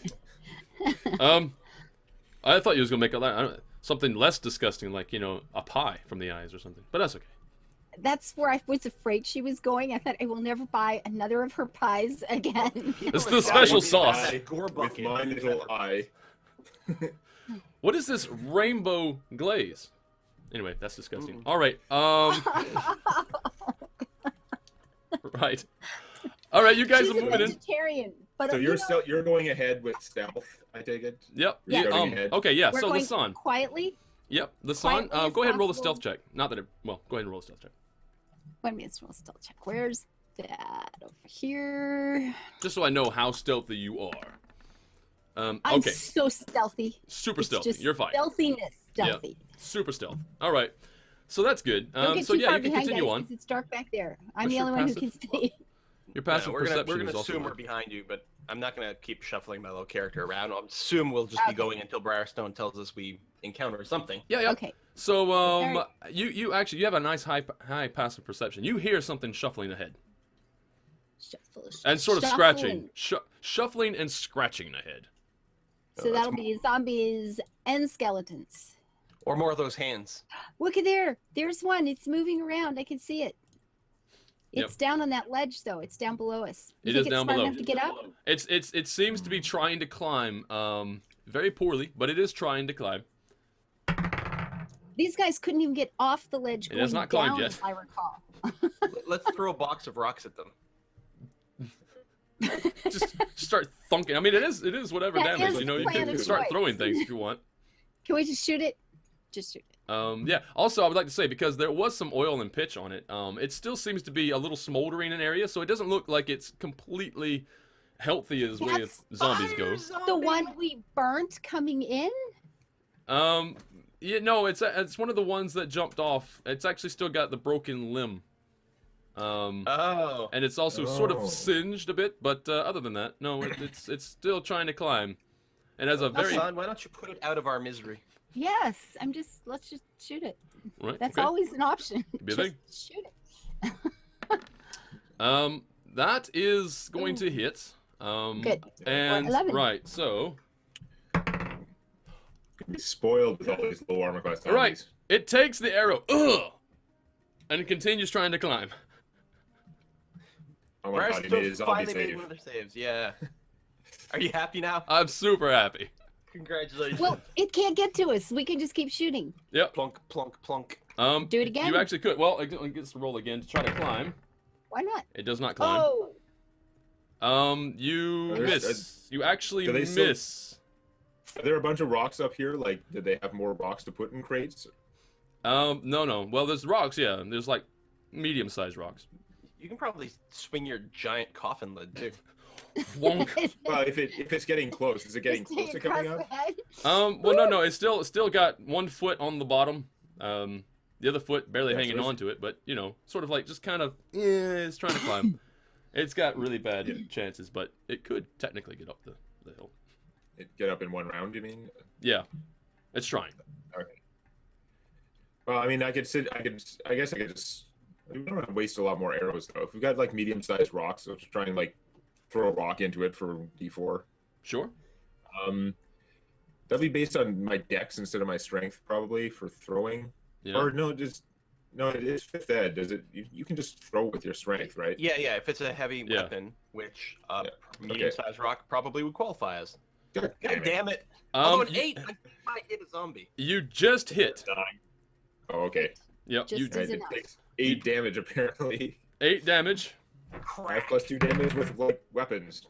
I thought you was gonna make something less disgusting, like a pie from the eyes or something. But that's okay. That's where I was afraid she was going. I thought I will never buy another of her pies again. It's the special sauce. That gore With bucket. my little eye. What is this rainbow glaze? Anyway, that's disgusting. All right. Right. All right, you guys She's are a moving in. vegetarian, but So you know, you're going ahead with stealth, I take it? Yep. You're Yeah. scouting ahead. Okay. Yeah. we're So going Lasan. quietly. Yep. Lasan. quietly as Go ahead and roll a possible. stealth check. Not that it. Well, go ahead and roll a stealth check. Wait a minute, we'll still check. Where's that over here? Just so I know how stealthy you are. I'm Okay. so stealthy. Super It's stealthy. just You're fine. Stealthiness, stealthy. Super stealth. All right. So that's good. Don't get So too yeah, far you can behind, continue guys, on. 'cause it's dark back there. I'm What's the your only one who passive? can see. Your passive we're perception gonna is also assume we're good. behind you, but I'm not gonna keep shuffling my little character around. I'll assume we'll just be Okay. going until Briarstone tells us we encounter something. Yeah. Yeah. Okay. So Alright. you actually have a nice high passive perception. You hear something shuffling ahead Shuffle, and sort of shuffling. scratching, shuffling and scratching ahead. So that's that'll be zombies and skeletons. Or more of those hands. Look at there. There's one. It's moving around. I can see it. Yep. It's down on that ledge, though. It's down below us. You It think is it's down smart below. enough to get up? It seems to be trying to climb very poorly, but it is trying to climb. These guys couldn't even get off the ledge. It has going not climbed down, yet. If I recall. Let's throw a box of rocks at them. Just start thunking. I mean, it is whatever That damage. is You know, the you plan can of start choice. throwing things if you want. Can we just shoot it? Just shoot it. Yeah. Also, I would like to say, because there was some oil and pitch on it, it still seems to be a little smoldering in area, so it doesn't look like it's completely healthy as way as That's zombies go. The one we burnt coming in? Yeah, no, it's one of the ones that jumped off. It's actually still got the broken limb. Oh. And it's also sort Oh. of singed a bit, but other than that, no, it's still trying to climb. And has a very Son, why don't you put it out of our misery? Yes. Let's just shoot it. right. That's okay. always an option. Be a Just thing. shoot it. That is going to hit. Good. And 11. right, so Be spoiled with all these low armor class all right, zombies. It takes the arrow, and it continues trying to climb. Oh my god, he made his Briarstone zombie finally made save. one of their saves. Yeah. Are you happy now? I'm super happy. Congratulations. Well, it can't get to us. We can just keep shooting. Yep. Plunk, plunk, plunk. Do it again? You actually could. Well, it gets to roll again to try to climb. Why not? It does not climb. Oh, You There's- miss. You actually do they still- miss. Are there a bunch of rocks up here? Like, did they have more rocks to put in crates? No. Well, there's rocks, yeah. There's like medium-sized rocks. You can probably swing your giant coffin lid too. Wonk. Well, if it's getting close, is it getting Just close to coming across out? the head. Well, no. It's still got one foot on the bottom. The other foot barely Yeah, so hanging it's- on to it, but you know, sort of like just kind of, it's trying to climb. It's got really bad chances, but it could technically get up the hill. Get up in one round, you mean? Yeah, it's trying. Okay. Well, I mean, I guess I could just. We don't have to waste a lot more arrows though. If we've got like medium-sized rocks, I'll just try and like throw a rock into it for D4. Sure. That'll be based on my dex instead of my strength, probably for throwing. Yeah. Or no, it is 5th ed. Does it? You can just throw with your strength, right? Yeah. If it's a heavy Yeah. weapon, which Yeah. medium-sized rock probably would qualify as. God God damn it! Um, Although an you- 8, I might hit a zombie. You just hit. Oh, okay. Yep. Just You as Right, it enough. takes 8 damage apparently. 8 damage. 5 plus 2 damage with like weapons.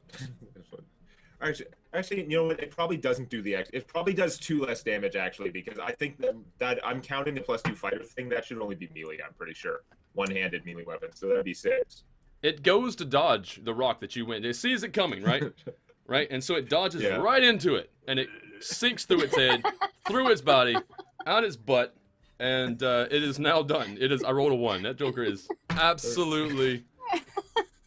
Actually, you know what? It probably doesn't do the it probably does 2 less damage actually, because I think that I'm counting the +2 fighter thing. That should only be melee. I'm pretty sure one-handed melee weapon, so that'd be 6. It goes to dodge the rock that you went. It sees it coming, right? Right, and so it dodges Yeah. right into it, and it sinks through its head, through its body, out its butt, and it is now done. It is. I rolled a 1. That Joker is absolutely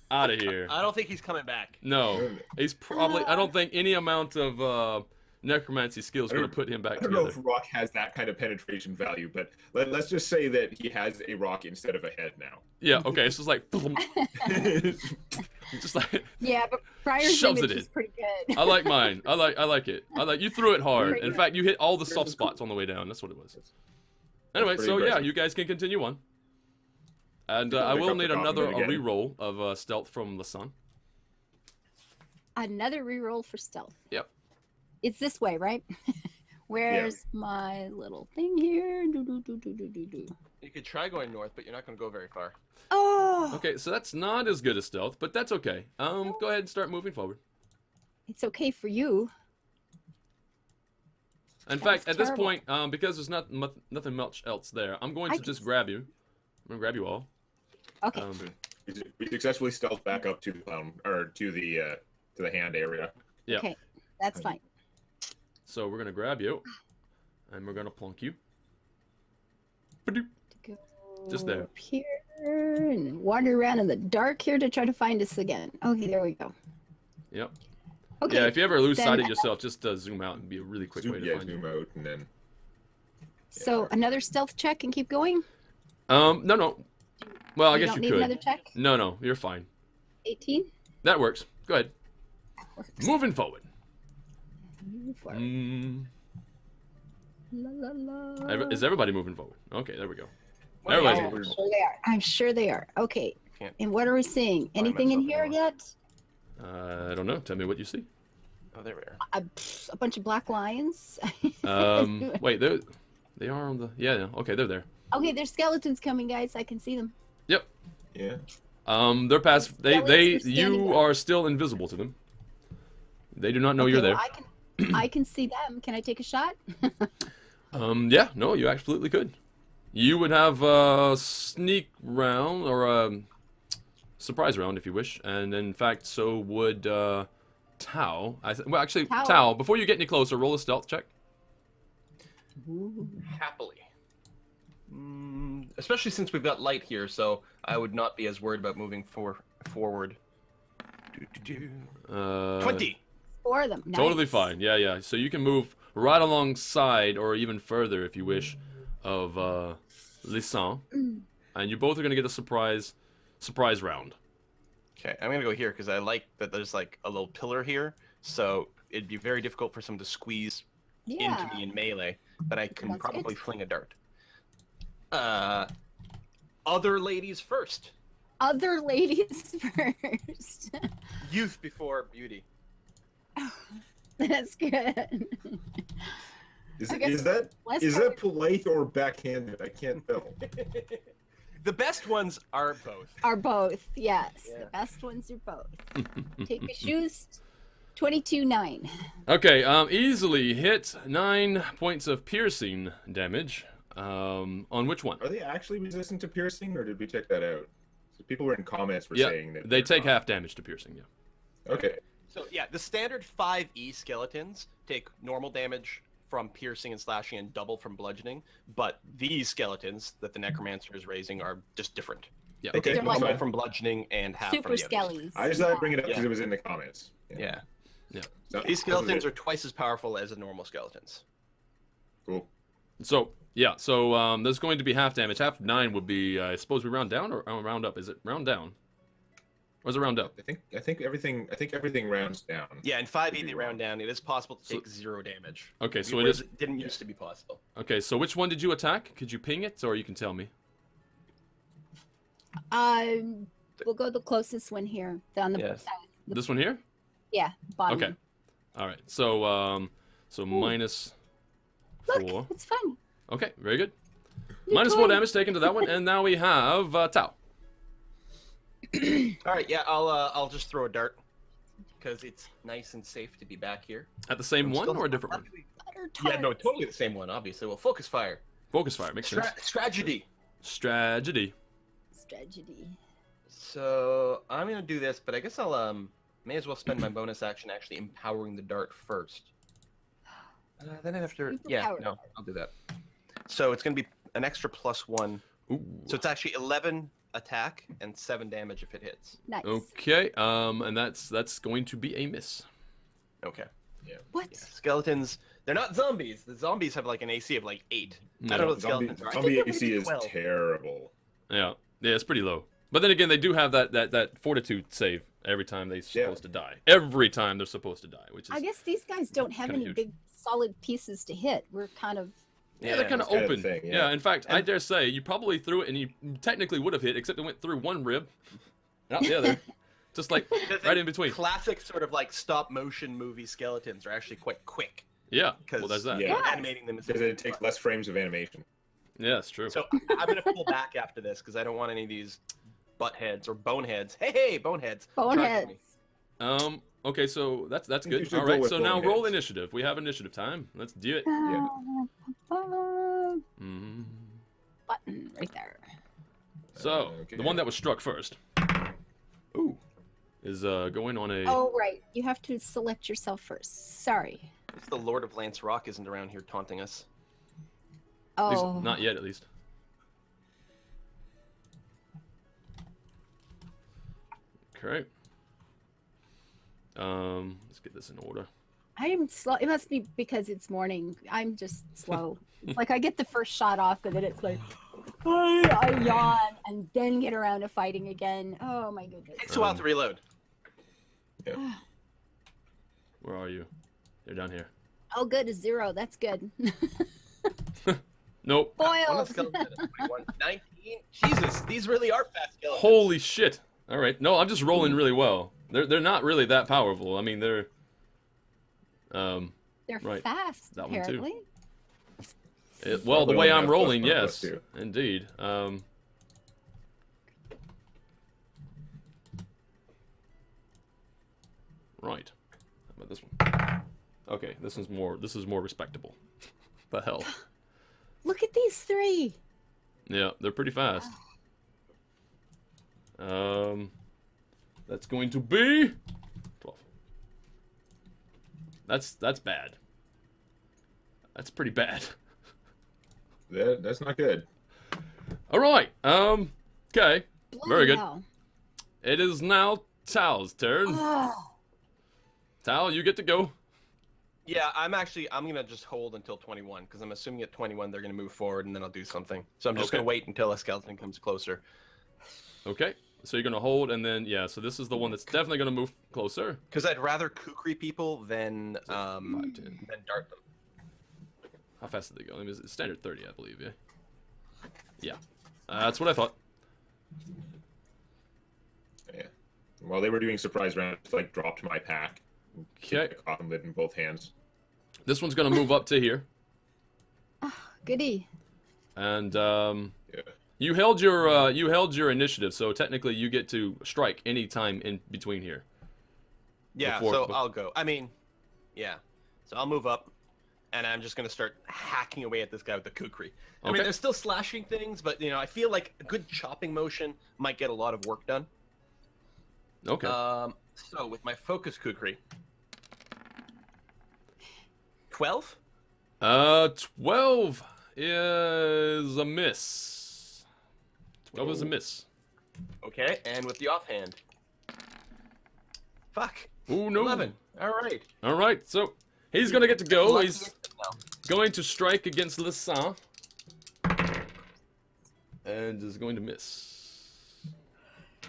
out of here. I don't think he's coming back. No, he's probably. I don't think any amount of necromancy skills going to put him back I don't know together. if rock has that kind of penetration value, but let's just say that he has a rock instead of a head now. Yeah. Okay. It's just like, just like. Yeah, but Briar's Shoves image it is in. pretty good. I like mine. I like it. You threw it hard. In fact, you hit all the soft spots on the way down. That's what it was. Anyway, pretty so yeah, impressive. you guys can continue on. And Pick I up will the need coffin another again. reroll of stealth from the sun. Another reroll for stealth. Yep. It's this way, right? Where's my little thing here? You could try going north, but you're not going to go very far. Oh, Okay, so that's not as good as stealth, but that's okay. Go ahead and start moving forward. it's okay for you. In That fact, was at this terrible. point, because there's nothing much else there, I'm going I to can just grab you. I'm gonna grab you all. Okay. We successfly stealth back up to the clown or to the hand area. Yeah. Okay, that's fine. So we're gonna grab you, and we're gonna plunk you. Ba-doop. Go Just there. up here and wander around in the dark here to try to find us again. Okay, there we go. Yep. Okay. Yeah, if you ever lose sight of then- yourself, just zoom out and be a really quick way to find you. Zoom out and then. So another stealth check and keep going. No. Well, I You guess don't you need could. another check. No, you're fine. 18. That works. Go ahead. Works. Moving forward. Move forward. La, la, la. Is everybody moving forward? Okay, there we go. Well, Everybody's yeah. moving I'm forward. sure they are. I'm sure they are. Okay. Can't And what are we seeing? find Anything in myself here anymore. yet? I don't know. Tell me what you see. Oh, there we are. A bunch of black lions. Wait, they are on the. Yeah. Okay, they're there. Okay, there's skeletons coming, guys. I can see them. Yep. Yeah. They're past. Skeletons are standing You there. are still invisible to them. They do not know you're Okay, there. well, I can see them. Can I take a shot? Yeah, no, you absolutely could. You would have a sneak round or a surprise round if you wish, and in fact, so would Tao. Well, actually, Tao. Tao. Before you get any closer, roll a stealth check. Happily. Especially since we've got light here, so I would not be as worried about moving forward. 20! 4 of them. Totally Nice. fine. Yeah. So you can move right alongside, or even further if you wish, of Lissan, and you both are gonna get a surprise round. Okay, I'm gonna go here because I like that there's like a little pillar here, so it'd be very difficult for someone to squeeze Yeah. into me in melee, but I can That's probably good. fling a dart. Other ladies first. Other ladies first. Youth before beauty. That's good. I guess Is that less is time- that polite or backhanded? I can't tell. The best ones are both. Are both, yes. Yeah. The best ones are both. Take your shoes. 22-9. Okay, easily hit 9 points of piercing damage. On which one? Are they actually resistant to piercing, or did we check that out? So people were in comments were Yeah, saying that they they're take not. half damage to piercing. Yeah. Okay. So yeah, the standard 5e skeletons take normal damage from piercing and slashing and double from bludgeoning, but these skeletons that the necromancer is raising are just different. Yeah. They Okay. take They're like- double from bludgeoning and half Super from the others. skellies. I just thought I'd bring it up because Yeah. it was in the comments. Yeah. So, These skeletons are twice as powerful as the normal skeletons. cool. So yeah, so there's going to be half damage. Half of 9 would be, I suppose we round down or round up. Is it round down? Or is it round up? I think everything rounds down. Yeah, in 5e Could be they wrong. round down. It is possible to So- take 0 damage. Okay, so it Whereas is. it didn't used to be possible. Okay, so which one did you attack? Could you ping it, or you can tell me? We'll go the closest one here. On the Yes. side. This one here? Yeah, bottom. Okay. All right. So minus Look, 4. it's fun. Okay, very good. You Minus 4 toy. damage taken to that one, and now we have Tao. All right, yeah, I'll just throw a dart because it's nice and safe to be back here. At the same I'm one still- or a different one? Butter Yeah, no, tarts. totally the same one, obviously. Well, focus fire. Focus fire makes sense. Strategy. Strategy. Strategy. So I'm gonna do this, but I guess I'll may as well spend my bonus action actually empowering the dart first. Then after, yeah, Superpower. no, I'll do that. So it's gonna be an extra +1. Ooh. So it's actually 11 attack and 7 damage if it hits. Nice. Okay. And that's going to be a miss. Okay. What? Yeah. Skeletons, they're not zombies. The zombies have like an AC of like 8. I No. don't know what Zombie, skeletons are. I zombie think they're AC maybe is 12. terrible. Yeah. Yeah, it's pretty low. But then again, they do have that fortitude save every time they're supposed to die. Every time they're supposed to die, which is I guess these guys don't have Kinda any huge. big solid pieces to hit. We're kind of yeah, they're kind of it's kind of open. the thing, yeah. yeah. In fact, I And- dare say you probably threw it and you technically would have hit, except it went through one rib, not the other, just like Because right in between. Classic sort of like stop motion movie skeletons are actually quite quick. Yeah. Because Well, there's that. Yeah. animating them is Because it takes less frames of animation. Yeah, it's true. So I'm gonna pull back after this because I don't want any of these butt heads or boneheads. Hey, boneheads! charging me. boneheads. Okay, so that's think you good. should All go right, with so now roll boneheads. initiative. We have initiative time. Let's do it. Yeah. Mm. Button right there. So Okay. the one that was struck first. Ooh, is going on a. Oh, right. You have to select yourself first. Sorry. If the Lord of Lance Rock isn't around here taunting us. At least- Oh. not yet, at least. Okay. Let's get this in order. I am slow. It must be because it's morning. I'm just slow. It's like I get the first shot off and then it's like, I yawn and then get around to fighting again. Oh my goodness. Takes a while to reload. Where are you? You're down here. Oh, good. A 0. That's good. Nope. One of Boiled. the skeletons at 21. 19. Jesus, these really are fast skeletons. Holy shit! All right. No, I'm just rolling really well. They're not really that powerful. I mean, they're. They're Right. fast, That one too. apparently. Well, the Probably way only I'm have rolling, plus one, yes, plus indeed. Right. How about this one? Okay, this is more. This is more respectable. The hell. Look at these 3. Yeah, they're pretty fast. That's going to be 12. That's bad. That's pretty bad. That's not good. All right. Okay. Very good. Bloody It is now Tao's turn. hell. Tao, you get to go. Yeah, I'm gonna just hold until 21 because I'm assuming at 21 they're gonna move forward and then I'll do something. So I'm just Okay. gonna wait until a skeleton comes closer. Okay. So you're gonna hold, and then yeah. So this is the one that's definitely gonna move closer. Because I'd rather kukri people than 5, 10. than dart them. How fast did they go? I mean, it's standard 30, I believe. Yeah. Yeah, that's what I thought. Yeah. While they were doing surprise round, I just, like dropped my pack. Okay. The coffin lid in both hands. This one's gonna move up to here, Goody. and Yeah. you held your initiative, so technically you get to strike any time in between here. Yeah, Before- so bef- I'll go. I mean, yeah. So I'll move up, and I'm just gonna start hacking away at this guy with the kukri. I Okay. mean, they're still slashing things, but I feel like a good chopping motion might get a lot of work done. Okay. So with my focus kukri, 12. 12 is a miss. 12 is a miss. Okay, and with the offhand, fuck. Oh no. 11. All right. All right, so he's gonna get to go. Lucky He's now. going to strike against Lissan, and is going to miss.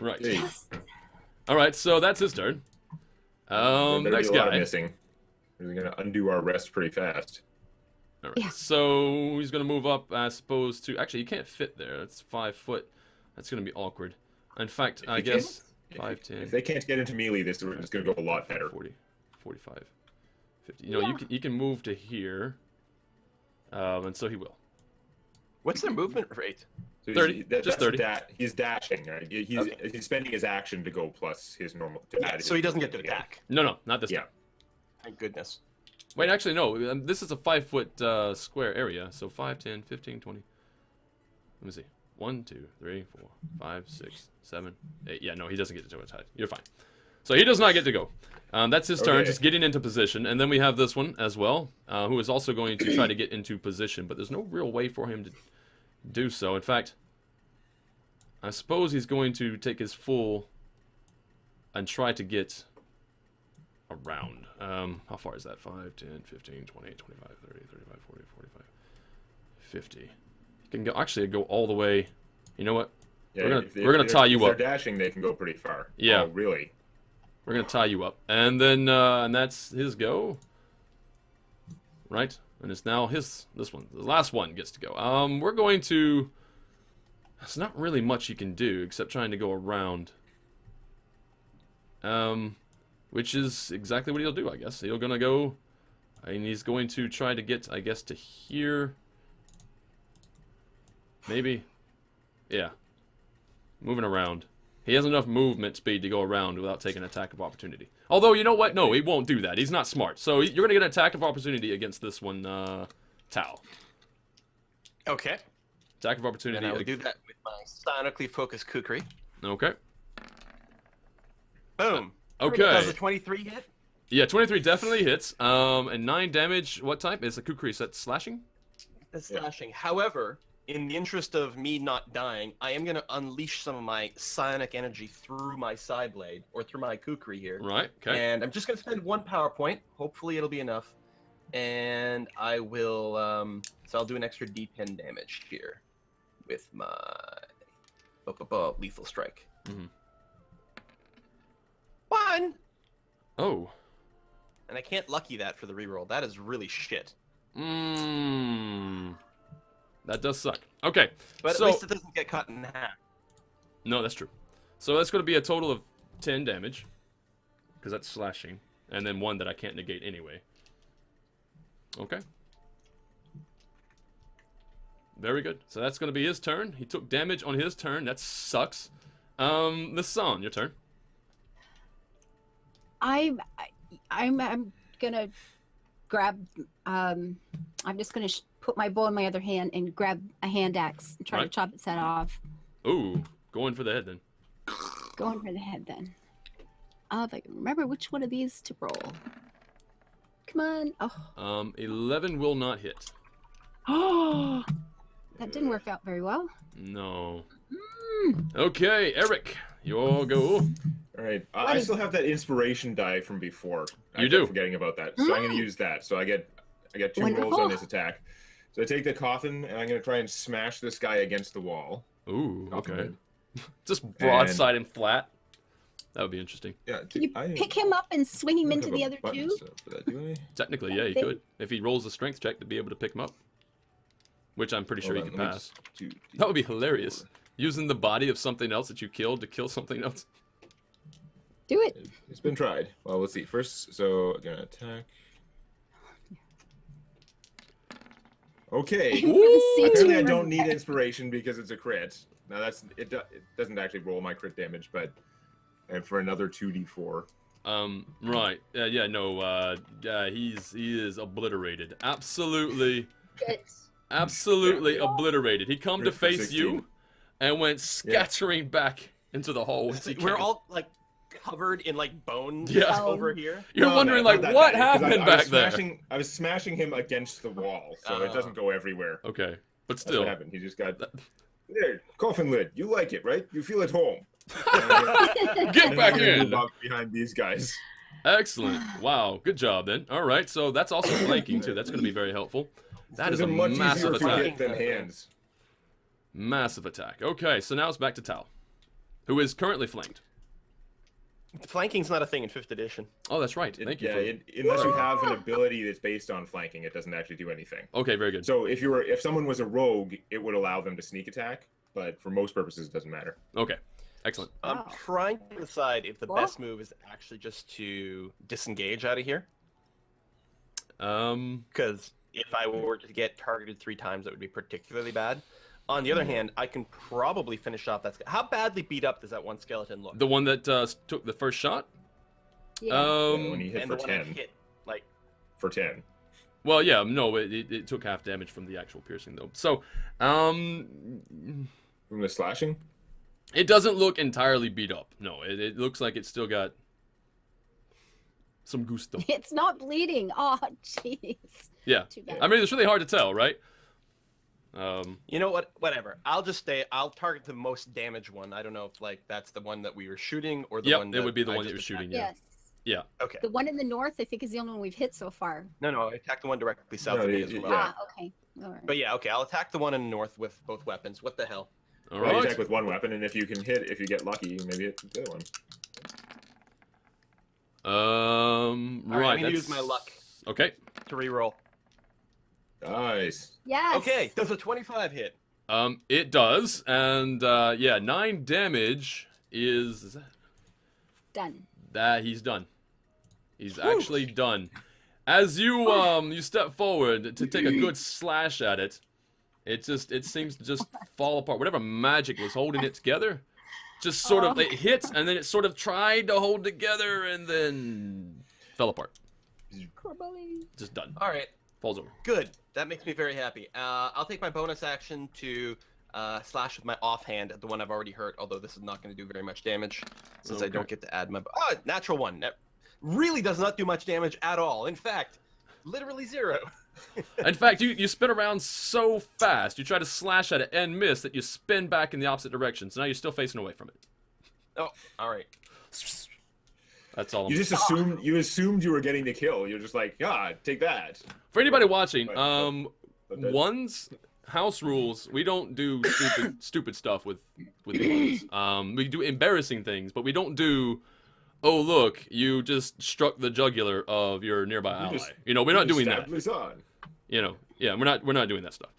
Right. Hey. Yes. All right, so that's his turn. There better be Next a lot of guy. missing. We're gonna undo our rest pretty fast. All right. Yeah. So he's gonna move up, I suppose. To actually, he can't fit there. That's 5 foot. That's gonna be awkward. In fact, I you guess can't- 5, 10. If they can't get into melee, this is gonna go a lot better. 40, 45, 50. You can move to here, and so he will. What's their movement rate? So 30, just 30. He's dashing, right? He's spending his action to go plus his normal. To Yeah, add so his he doesn't get to movement. attack. No, not this Yeah. time. Thank goodness. Wait, actually, no. This is a 5 foot square area, so 5, 10, 15, 20. Let me see. 1, 2, 3, 4, 5, 6, 7, 8. Yeah, no, he doesn't get to attack. You're fine. So he does not get to go. That's his turn, Okay. just getting into position. And then we have this one as well, who is also going to try to get into position, but there's no real way for him to do so. In fact, I suppose he's going to take his full and try to get around. How far is that? 5, 10, 15, 20, 25, 30, 35, 40, 45, 50. He can go all the way. You know what? Yeah, We're gonna tie you if up. they're dashing, they can go pretty far. Yeah. Oh, really? We're gonna tie you up, and then and that's his go, right? And it's now this one, the last one gets to go. We're going to. There's not really much you can do except trying to go around. Which is exactly what he'll do, I guess. He's gonna go, and he's going to try to get, I guess, to here. Maybe, yeah. Moving around. He has enough movement speed to go around without taking an attack of opportunity. Although, you know what? No, he won't do that. He's not smart. So you're going to get an attack of opportunity against this one, Tao. Okay. Attack of opportunity. And I will do that with my sonically focused kukri. Okay. Boom. Does Okay. a 23 hit? Yeah, 23 definitely hits. And 9 damage. What type? Is a kukri set slashing? That's slashing. However, in the interest of me not dying, I am going to unleash some of my psionic energy through my side blade, or through my kukri here. Right. Okay. And I'm just going to spend 1 power point. Hopefully it'll be enough. And I will, so I'll do an extra d10 damage here with my lethal strike. Mhm. 1! Oh. And I can't lucky that for the reroll. That is really shit. That does suck. Okay. But so, at least it doesn't get cut in half. No, that's true. So that's going to be a total of 10 damage. Because that's slashing. And then 1 that I can't negate anyway. Okay. Very good. So that's going to be his turn. He took damage on his turn. That sucks. Lisanne, your turn. I'm gonna grab. I'm just gonna put my bow in my other hand and grab a hand axe and try to Right. chop its head off. Ooh, going for the head then. Going for the head then. If I can remember which one of these to roll. Come on. Oh. 11 will not hit. Oh. That didn't work out very well. No. Okay, Eric, your go. All right. I Buddy. still have that inspiration die from before. I You kept do. Forgetting about that, so I'm going to use that. So I get 2 rolls Wonderful. on this attack. So I take the coffin and I'm going to try and smash this guy against the wall. Ooh, Coffin okay. lid. Just broadside and flat. That would be interesting. Yeah. Can you pick him up and swing him I don't into have the a other button two? set for that, do I? Technically, yeah, you think- could. If he rolls a strength check to be able to pick him up. which I'm pretty sure Hold you on, can let me pass. just do That would be hilarious. Using the body of something else that you killed to kill something else. Do it. It's been tried. Well, let's see. First, so I'm gonna attack. Okay. I've never seen Apparently, I you don't need remember. inspiration because it's a crit. Now it doesn't actually roll my crit damage, but and for another 2d4. Right. Yeah, no, he is obliterated. Absolutely, Good. absolutely Yeah. obliterated. He come to Crit for face 16. you and went scattering back into the hole. as he We're came. all like covered in like bones Yeah. over here. You're No, wondering, no, like, not that what bad, 'cause happened I back was there? I was smashing him against the wall, so it doesn't go everywhere. Okay, but That's still. what happened. He just got there. Coffin lid. You like it, right? You feel at home. Get back And then in! move up behind these guys. Excellent. Wow, good job then. All right, so that's also flanking too. That's going to be very helpful. That is They're a much massive easier to attack. hit than hands. Massive attack. Okay, so now it's back to Tal, who is currently flanked. Flanking's not a thing in 5th edition. Oh, that's right. Thank you. Unless you have an ability that's based on flanking, it doesn't actually do anything. Okay, very good. So if someone was a rogue, it would allow them to sneak attack, but for most purposes, it doesn't matter. Okay, excellent. I'm Wow. trying to decide if the Well- best move is actually just to disengage out of here. Because if I were to get targeted 3 times, that would be particularly bad. On the other hand, I can probably finish off that. How badly beat up does that one skeleton look? The one that took the first shot. Yeah. When you hit and for the one I 10. hit, like, For 10. Well, yeah, no, it took half damage from the actual piercing though. So, From the slashing? it doesn't look entirely beat up. No, it looks like it's still got some gusto. It's not bleeding. Oh, jeez. Yeah, Too bad. I mean it's really hard to tell, right? you know what? Whatever. I'll just stay. I'll target the most damaged one. I don't know if like that's the one that we were shooting or the Yep, one. it would be the I one that just you're shooting. attacked. Yeah. Yes. Okay. The one in the north, I think, is the only one we've hit so far. No, I attacked the one directly south No, of me you- as you- well. Yeah. Ah, okay. All right. But yeah, okay. I'll attack the one in the north with both weapons. What the hell? All Well, you right. attack with one weapon, and if you can hit, if you get lucky, maybe hit the other one. All Right. I'm gonna use that's- my luck Okay. to reroll. Nice. Yes. Okay. Does a 25 hit? It does, and yeah, 9 damage is Done. that he's done. He's actually done. As you you step forward to take a good slash at it, it seems to just fall apart. Whatever magic was holding it together, just sort of it hits, and then it sort of tried to hold together, and then fell apart. Corbelly. Just done. All right. Falls over. Good. That makes me very happy. I'll take my bonus action to slash with my offhand at the one I've already hurt, although this is not going to do very much damage since I Okay. don't get to add my... Oh, natural one. That really does not do much damage at all. In fact, literally 0. In fact, you spin around so fast, you try to slash at it and miss that you spin back in the opposite direction. So now you're still facing away from it. Oh, all right. That's all. You just assumed you were getting the kill. You're just like, yeah, take that. For anybody watching, But that- one's house rules. We don't do stupid stuff with ones. We do embarrassing things, but we don't do. Oh look, you just struck the jugular of your nearby ally. just- You know, we're not doing that. Stab Lisan. You know, yeah, we're not doing that stuff.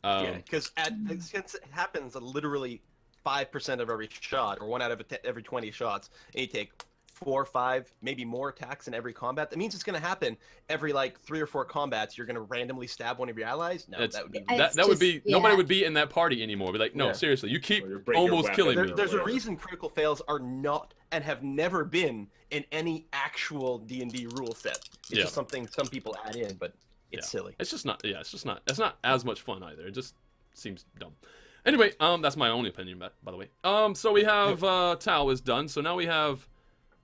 Yeah, because since it happens literally 5% of every shot, or 1 out of every 20 shots, and you take 4, 5, maybe more attacks in every combat. That means it's going to happen every like 3 or 4 combats. You're going to randomly stab one of your allies. No, It's- that would be. It's that would be just- nobody yeah. would be in that party anymore. Be like, no, Yeah. seriously, you keep Or you break your almost weapon. killing There, me. there's a whatever. reason critical fails are not and have never been in any actual D&D rule set. It's Yeah. just something some people add in, but it's Yeah. silly. It's just not. Yeah, it's not as much fun either. It just seems dumb. Anyway, that's my only opinion, by the way. So we have Tal is done. So now we have,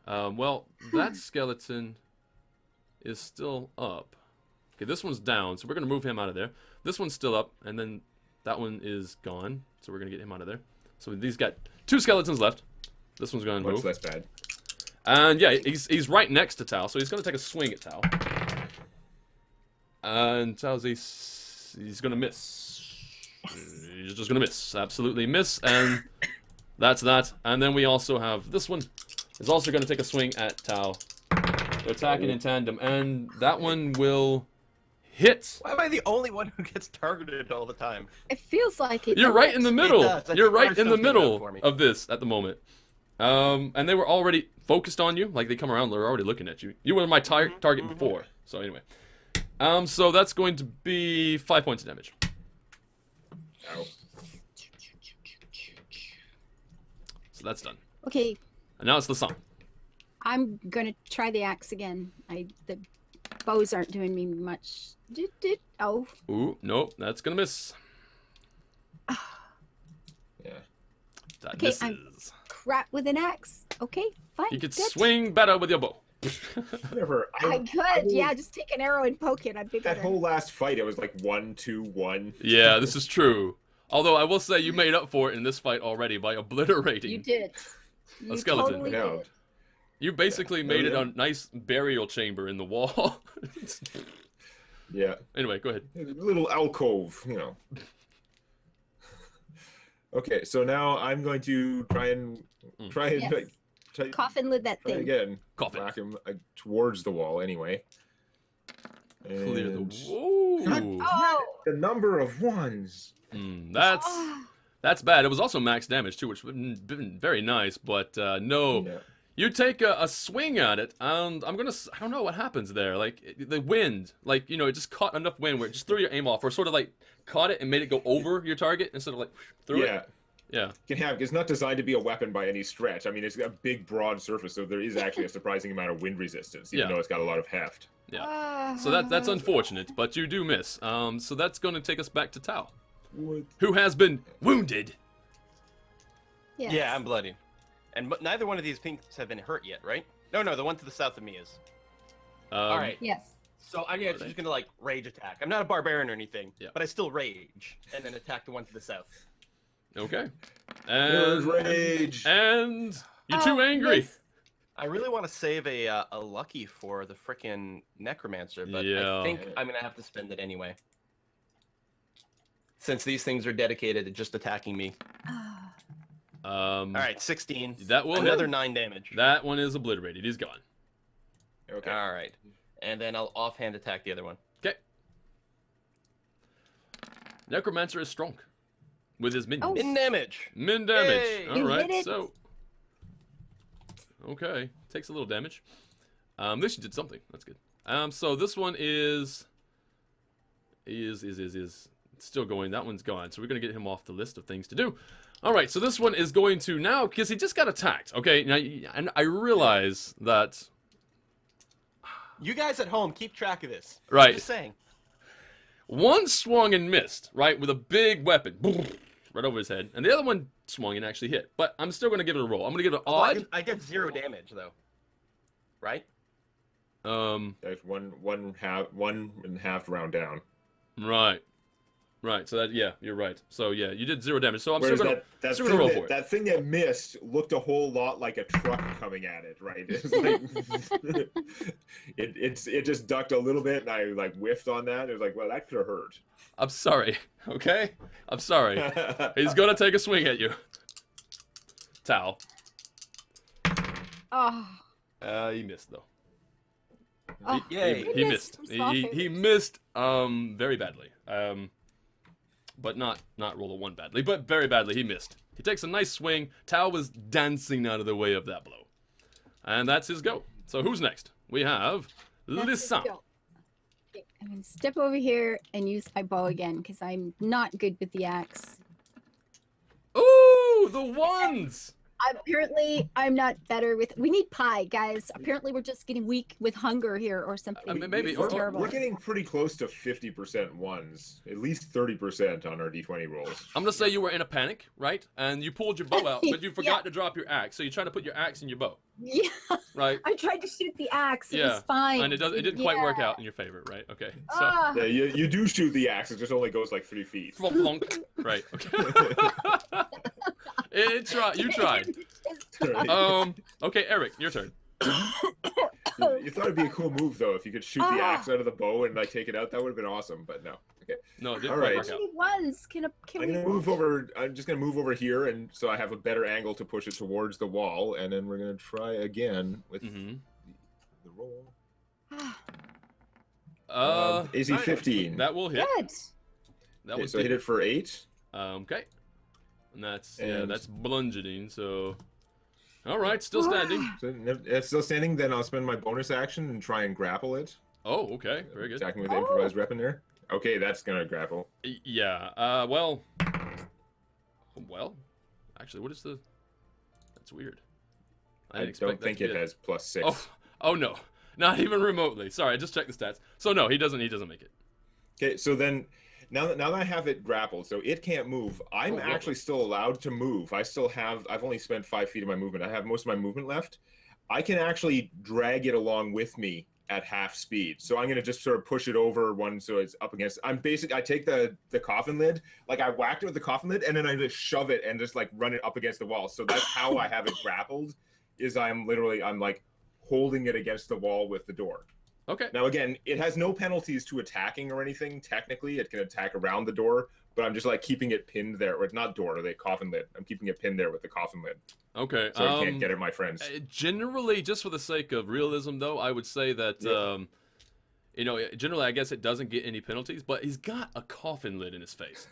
well, that skeleton is still up. Okay, this one's down, so we're gonna move him out of there. This one's still up, and then that one is gone, so we're gonna get him out of there. So these got 2 skeletons left. This one's gonna Much move, less bad. and yeah, he's right next to Tal, so he's gonna take a swing at Tal. And Tal's he's gonna miss. He's just gonna miss, absolutely miss, and that's that. And then we also have this one is also gonna take a swing at Tal. They're attacking in tandem, and that one will hits. Why am I the only one who gets targeted all the time? It feels like it. You're right in the middle. does. I You're think right in the Briarstone's doing that middle for me. of this at the moment. And they were already focused on you. Like, they come around, they're already looking at you. You were my target before. So anyway. So that's going to be 5 points of damage. Ow. So that's done. Okay, And now it's the song. I'm gonna try the axe again. The bows aren't doing me much. Oh, Ooh, nope, that's gonna miss. Yeah. That Okay, misses. crap with an axe. Okay, fine. You could good. swing better with your bow. Whatever. I could, yeah. Just take an arrow and poke it. I'd be That better. whole last fight, it was like 1, 2, 1. Yeah, this is true. Although I will say you made up for it in this fight already by obliterating. You did. You skeleton. Totally Yeah. did. You basically Yeah. made it Yeah. a nice burial chamber in the wall. Yeah. Anyway, go ahead. A little alcove, you know. Okay, so now I'm going to try and Yes. Coffin lid that try thing. again. Coffin. Whack him towards the wall anyway. Clear the. And Whoa. Oh, the number of ones. That's ah. that's bad. It was also max damage too, which would have been very nice. But no, Yeah. you take a swing at it, and I don't know what happens there. Like the wind, like it just caught enough wind where it just threw your aim off, or sort of like caught it and made it go over your target instead of like through Yeah. it. Yeah. It's not designed to be a weapon by any stretch. I mean, it's got a big, broad surface, so there is actually a surprising amount of wind resistance, even Yeah. though it's got a lot of heft. Yeah. So that's unfortunate, but you do miss. So that's going to take us back to Tao, What? who has been wounded. Yes. Yeah, I'm bloody. And neither one of these pinks have been hurt yet, right? No, the one to the south of me is. All right. Yes. So I'm Are they? just gonna like rage attack. I'm not a barbarian or anything, Yeah. but I still rage and then attack the one to the south. Okay. There's And rage. you're too angry. miss. I really want to save a lucky for the frickin' necromancer, but Yeah. I think I'm gonna have to spend it anyway. Since these things are dedicated to just attacking me. Ah. All right, 16. That will Another hit. 9 damage. That one is obliterated. He's gone. Okay. All right, and then I'll offhand attack the other one. Okay. Necromancer is strong with his minions. Oh. Min damage. Min damage. Yay. All You right. hit it. So. Okay, takes a little damage. At least you did something. That's good. So this one is still going. That one's gone. So we're gonna get him off the list of things to do. All right. So this one is going to now because he just got attacked. Okay. Now and I realize that. You guys at home keep track of this. Right. I'm just saying. One swung and missed, right, with a big weapon, right over his head, and the other one swung and actually hit. But I'm still gonna give it a roll. I'm gonna give it an odd. I get 0 damage though. Right? That's one and a half round down. Right. So that you're right. So yeah, you did 0 damage. So I'm Whereas still gonna that still gonna roll thing for it. that thing that missed looked a whole lot like a truck coming at it, right? It's like it just ducked a little bit, and I like whiffed on that. It was like, well, that could have hurt. I'm sorry. Okay, I'm sorry. He's gonna take a swing at you. Tao. Oh. He missed though. Oh, Yay. He missed. He missed very badly. But not roll a 1 badly, but very badly. He missed. He takes a nice swing. Tao was dancing out of the way of that blow. And that's his go. So who's next? We have That's his Lisa. go. Okay, I'm gonna step over here and use my bow again because I'm not good with the axe. Ooh, the ones! Apparently, I'm not better with. We need pie, guys. Apparently, we're just getting weak with hunger here or something. Maybe- This or- is terrible. We're getting pretty close to 50% ones, at least 30% on our D20 rolls. I'm gonna say you were in a panic, right? And you pulled your bow out, but you forgot Yeah. to drop your axe. So you tried to put your axe in your bow, Yeah, right? I tried to shoot the axe. It Yeah, was fine. And it didn't quite work Yeah. out in your favor, right? Okay. So Ah. Yeah, you do shoot the axe. It just only goes like 3 feet. flunk, flunk. Right. Okay. You tried. Okay, Eric, your turn. You thought it'd be a cool move though if you could shoot the axe out of the bow and like take it out. That would have been awesome, but no. Okay. No, it didn't All quite right. work How out. many ones? Can I'm we gonna move over. I'm just gonna move over here, and so I have a better angle to push it towards the wall, and then we're gonna try again with Mm-hmm. the roll. AC 15. That will hit. Good. That Okay, was so I hit it for 8. Okay. And that's And- that's bludgeoning. So, all right, still standing. So if it's still standing, then I'll spend my bonus action and try and grapple it. Oh, okay, very good. Attacking with improvised weapon there. Okay, that's gonna grapple. Yeah. Well. Actually, what is the? That's weird. I didn't expect don't that think to it be a- has +6. Oh no, not even remotely. Sorry, I just checked the stats. So no, he doesn't make it. Okay, so then now that I have it grappled, so it can't move. I'm Oh, wow. actually still allowed to move. I've only spent 5 feet of my movement. I have most of my movement left. I can actually drag it along with me at half speed. So I'm gonna just sort of push it over one so it's up against. I take the coffin lid, like I whacked it with the coffin lid, and then I just shove it and just like run it up against the wall. So that's how I have it grappled. Is I'm like holding it against the wall with the door. Okay. Now again, it has no penalties to attacking or anything. Technically, it can attack around the door, but I'm just like keeping it pinned there. Or it's not door, the coffin lid. I'm keeping it pinned there with the coffin lid, Okay. so I can't get at my friends. Generally, just for the sake of realism, though, I would say that generally, I guess it doesn't get any penalties, but he's got a coffin lid in his face.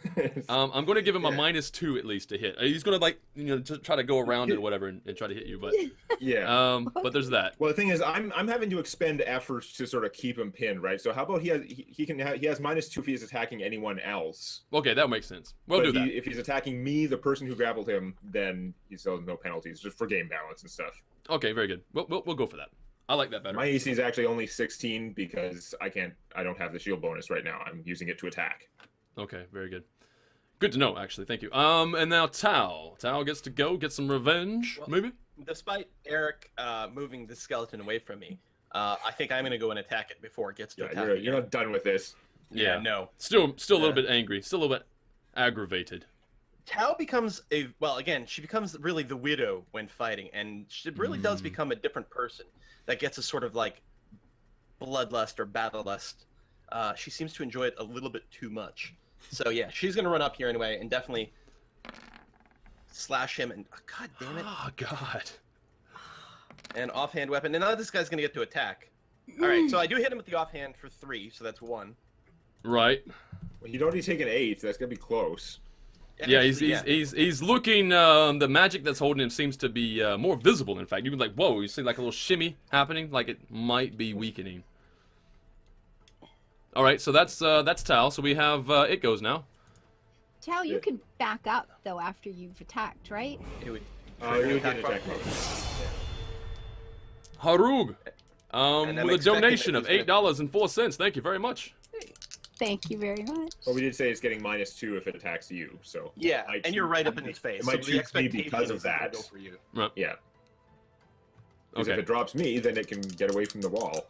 I'm going to give him a -2 at least to hit. He's going to just try to go around it or whatever and try to hit you, but Yeah. but there's that. Well, the thing is, I'm having to expend efforts to sort of keep him pinned, right? So how about he has -2 if he's attacking anyone else. Okay, that makes sense. We'll But do that. if he's attacking me, the person who grappled him, then he still has no penalties, just for game balance and stuff. Okay, very good. We'll go for that. I like that better. My AC is actually only 16 because I don't have the shield bonus right now. I'm using it to attack. Okay, very good. Good to know, actually. Thank you. And now Tao. Tao gets to get some revenge, Well, maybe? Despite Eric moving the skeleton away from me, I think I'm going to go and attack it before it gets to Yeah, attack you're not done with this. Yeah, no. Still a little bit angry. Still a little bit aggravated. Tao becomes she becomes really the widow when fighting, and she really does become a different person that gets a sort of like bloodlust or battle lust. She seems to enjoy it a little bit too much. So yeah, she's gonna run up here anyway and definitely slash him. And God damn it! Oh God. An offhand weapon, and now this guy's gonna get to attack. All right, so I do hit him with the offhand for 3, so that's 1. Right. Well, he'd already taken 8. That's gonna be close. Yeah, Actually, he's looking. The magic that's holding him seems to be more visible. In fact, you can like, whoa, you see like a little shimmy happening, like it might be weakening. All right, so that's Tal. So we have it goes now. Tao, you can back up though after you've attacked, right? It would You attack did attack mode. Harug, And I'm with a expecting donation that of he's $8.04. Thank you very much. Thank you very much. Well, we did say it's getting -2 if it attacks you, so Yeah, might and you're choose- right up in his face. It might so the choose me expectation because of is it's gonna that. go for you. yeah. Because Okay. if it drops me, then it can get away from the wall.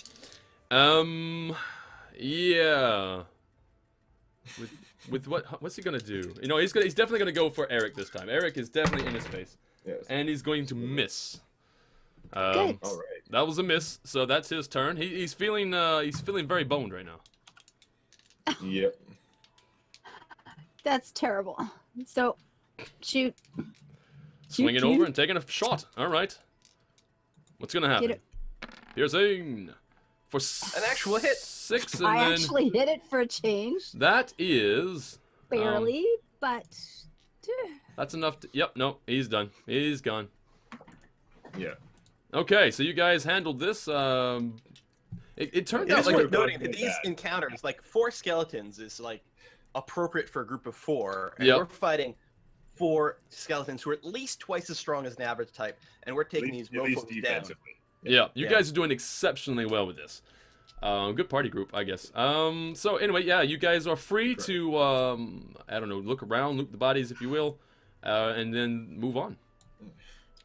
Yeah. With what's he gonna do? You know, he's definitely gonna go for Eric this time. Eric is definitely in his face, Yes. and he's going to miss. Good. All right. That was a miss, so that's his turn. He's feeling very boned right now. Yep. That's terrible. So, shoot. Swinging over and taking a shot. All right. What's gonna happen? Get it. Piercing for An actual hit. 6, and I then actually hit it for a change. that is Barely, but. that's enough to. Yep. No, he's done. He's gone. Yeah. Okay, so you guys handled this. It turned It out is like worth a- noting that these encounters, like 4 skeletons, is like appropriate for a group of 4, and Yep. we're fighting 4 skeletons who are at least twice as strong as an average type, and we're At taking least, these at least mofos down. defensively. Yeah, you Yeah. guys are doing exceptionally well with this. Good party group, I guess. So anyway, yeah, you guys are free to, I don't know, look around, loot the bodies, if you will, and then move on.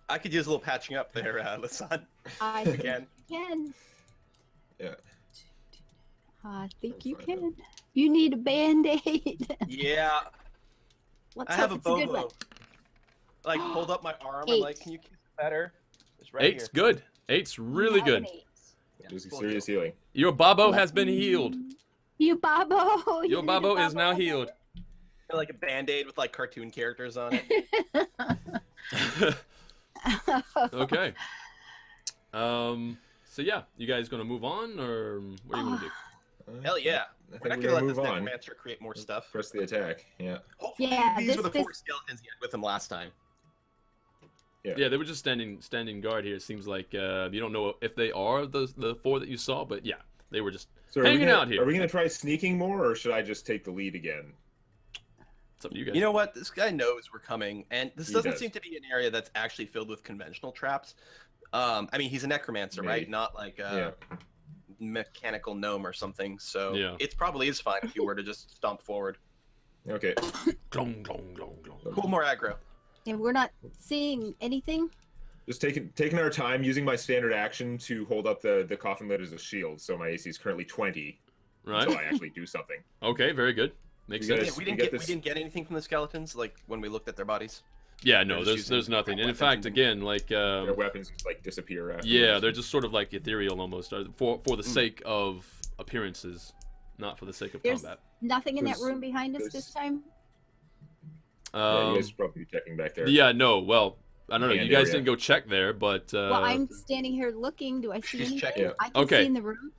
I could use a little patching up there, Lasan. I Again. can. Yeah. I think you can. You need a band-aid. Yeah, Let's I have a hope it's a good one. bobo. Like, hold up my arm. I'm like, 8. can you keep it better? It's right 8's here. good. 8's really You have an good. 8. Yeah, Just full serious heal. healing. Your Babo has been healed. You Babo. Your You Babo is now healed. Like a band-aid with like cartoon characters on it. Okay. So yeah, you guys gonna move on, or what do you want to do? Hell yeah. I We're think not we're gonna let gonna this move on. necromancer create more stuff. Press the attack. Yeah. Hopefully Yeah, these were the this- 4 skeletons he had with him last time. Yeah, they were just standing guard here. It seems like you don't know if they are the 4 that you saw, but yeah, they were just So are we hanging gonna- out here. Are we gonna try sneaking more, or should I just take the lead again? It's up to you guys. You know what? This guy knows we're coming, and this He doesn't does. seem to be an area that's actually filled with conventional traps. I mean, he's a necromancer, right? Maybe. Not like a mechanical gnome or something. So Yeah. it probably is fine if you were to just stomp forward. Okay. Glong, glong, glong, glong. Pull more aggro. And we're not seeing anything. Just taking our time, using my standard action to hold up the coffin lid as a shield. So my AC is currently 20 Right. until I actually do something. Okay, very good. Makes You sense. guys- We you didn't get we this- didn't get anything from the skeletons, like when we looked at their bodies. Yeah, no, They're there's just there's using nothing. And in weapons fact, and- again, like Their weapons just like disappear. Afterwards. yeah, they're just sort of like ethereal almost, for the Hmm. sake of appearances, not for the sake of There's combat. nothing in that There's- room behind us this there's- time. Yeah, you guys should probably be checking back there. Yeah, no, well, I don't know. You Hand guys area. didn't go check there, but Well, I'm standing here looking. Do I see She's anything? checking. I can Okay. see in the room.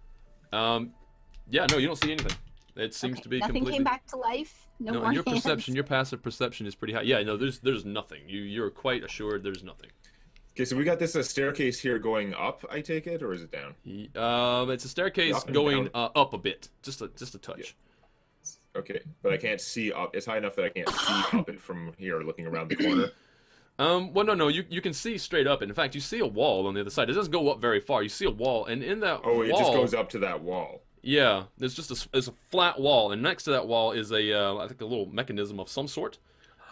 yeah, no, you don't see anything. It seems Okay, to be nothing completely. came back to life. No, No, more and your hands. perception, your passive perception is pretty high. Yeah, no, there's nothing. You're quite assured there's nothing. Okay, so we got this staircase here going up. I take it, or is it down? It's a staircase Up and going down. up a bit, just a touch. Okay, but I can't see up. It's high enough that I can't see up it from here, looking around the corner. Well, no, you can see straight up. And in fact, you see a wall on the other side. It doesn't go up very far. You see a wall, and in that Oh, wall, it just goes up to that wall. yeah, there's just there's a flat wall, and next to that wall is I think a little mechanism of some sort.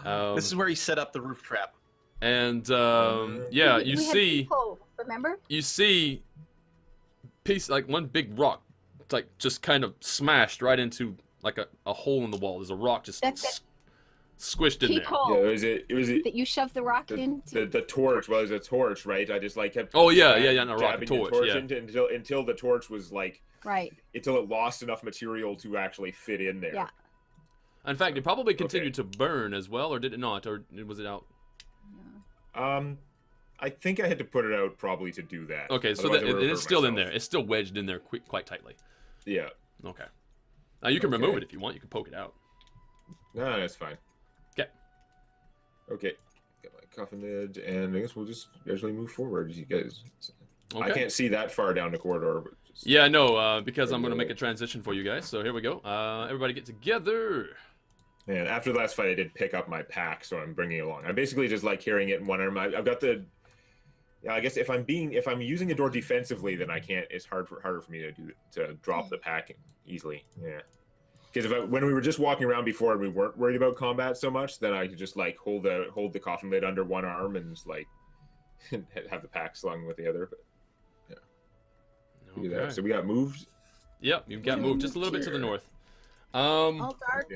This is where he set up the roof trap. And yeah, you We had see people, remember? piece like one big rock, like just kind of smashed right into like a hole in the wall. There's a rock just That's it. squished in there. People Yeah, it was that you shoved the rock into. the torch. Well, it was a torch, right? I just like kept. Oh, yeah, jabbing- yeah, no, rocket jabbing the torch, yeah. until the torch was like Right. until it lost enough material to actually fit in there. Yeah. In fact, it probably continued to burn as well, or did it not, or was it out? I think I had to put it out probably to do that. Okay, so Otherwise that, I would've it's hurt still in myself. there. It's still wedged in there quite tightly. Yeah. Okay. Now you can remove Okay. it if you want. You can poke it out. No, that's fine. 'Kay. Okay. Got my coffin lid, and I guess we'll just gradually move forward. You guys. I Okay. can't see that far down the corridor. But just... Yeah, no, because I'm going to make a transition for you guys. So here we go. Everybody get together. And after the last fight, I did pick up my pack, so I'm bringing it along. I'm basically just like carrying it in one arm. I've got the. Yeah, I guess if I'm using a door defensively, then I can't. It's harder for me to drop the pack easily. Yeah. Because when we were just walking around before and we weren't worried about combat so much, then I could just like hold the coffin lid under one arm and just like have the pack slung with the other. But, do that. Okay. So we got moved. Yep, you've got moved just a little bit to the Here. north. All dark. Okay.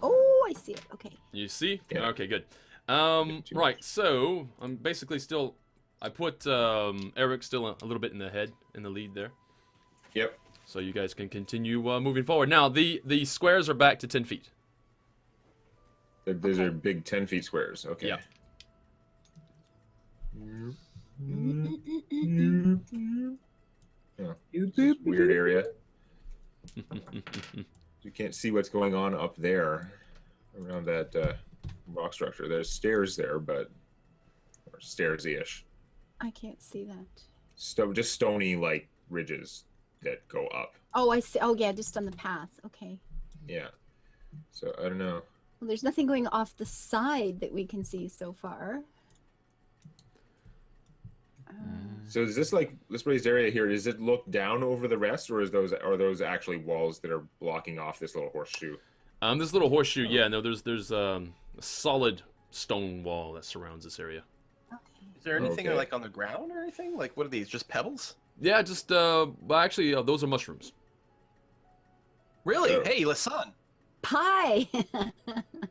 Oh, I see it. Okay. You see? Yeah. Okay, good. Too Right. So I'm basically still. I put Eric still a little bit in the lead there. Yep. So you guys can continue moving forward. Now the squares are back to 10 feet. Those are big 10 feet squares. Okay. Yeah. Yeah. Weird area. You can't see what's going on up there around that rock structure. There's stairs there, but or stairs-ish. I can't see that. Just stony like ridges that go up. Oh, I see. Oh, yeah, just on the path. Okay. Yeah. So I don't know. Well, there's nothing going off the side that we can see so far. So is this like this raised area here? Does it look down over the rest, or are those actually walls that are blocking off this little horseshoe? This little horseshoe. Yeah. No. There's a solid stone wall that surrounds this area. Okay. Is there anything Okay. like on the ground or anything? Like what are these? Just pebbles? Yeah. Just well, actually, those are mushrooms. Really? Oh. Hey, Lasan. Pie.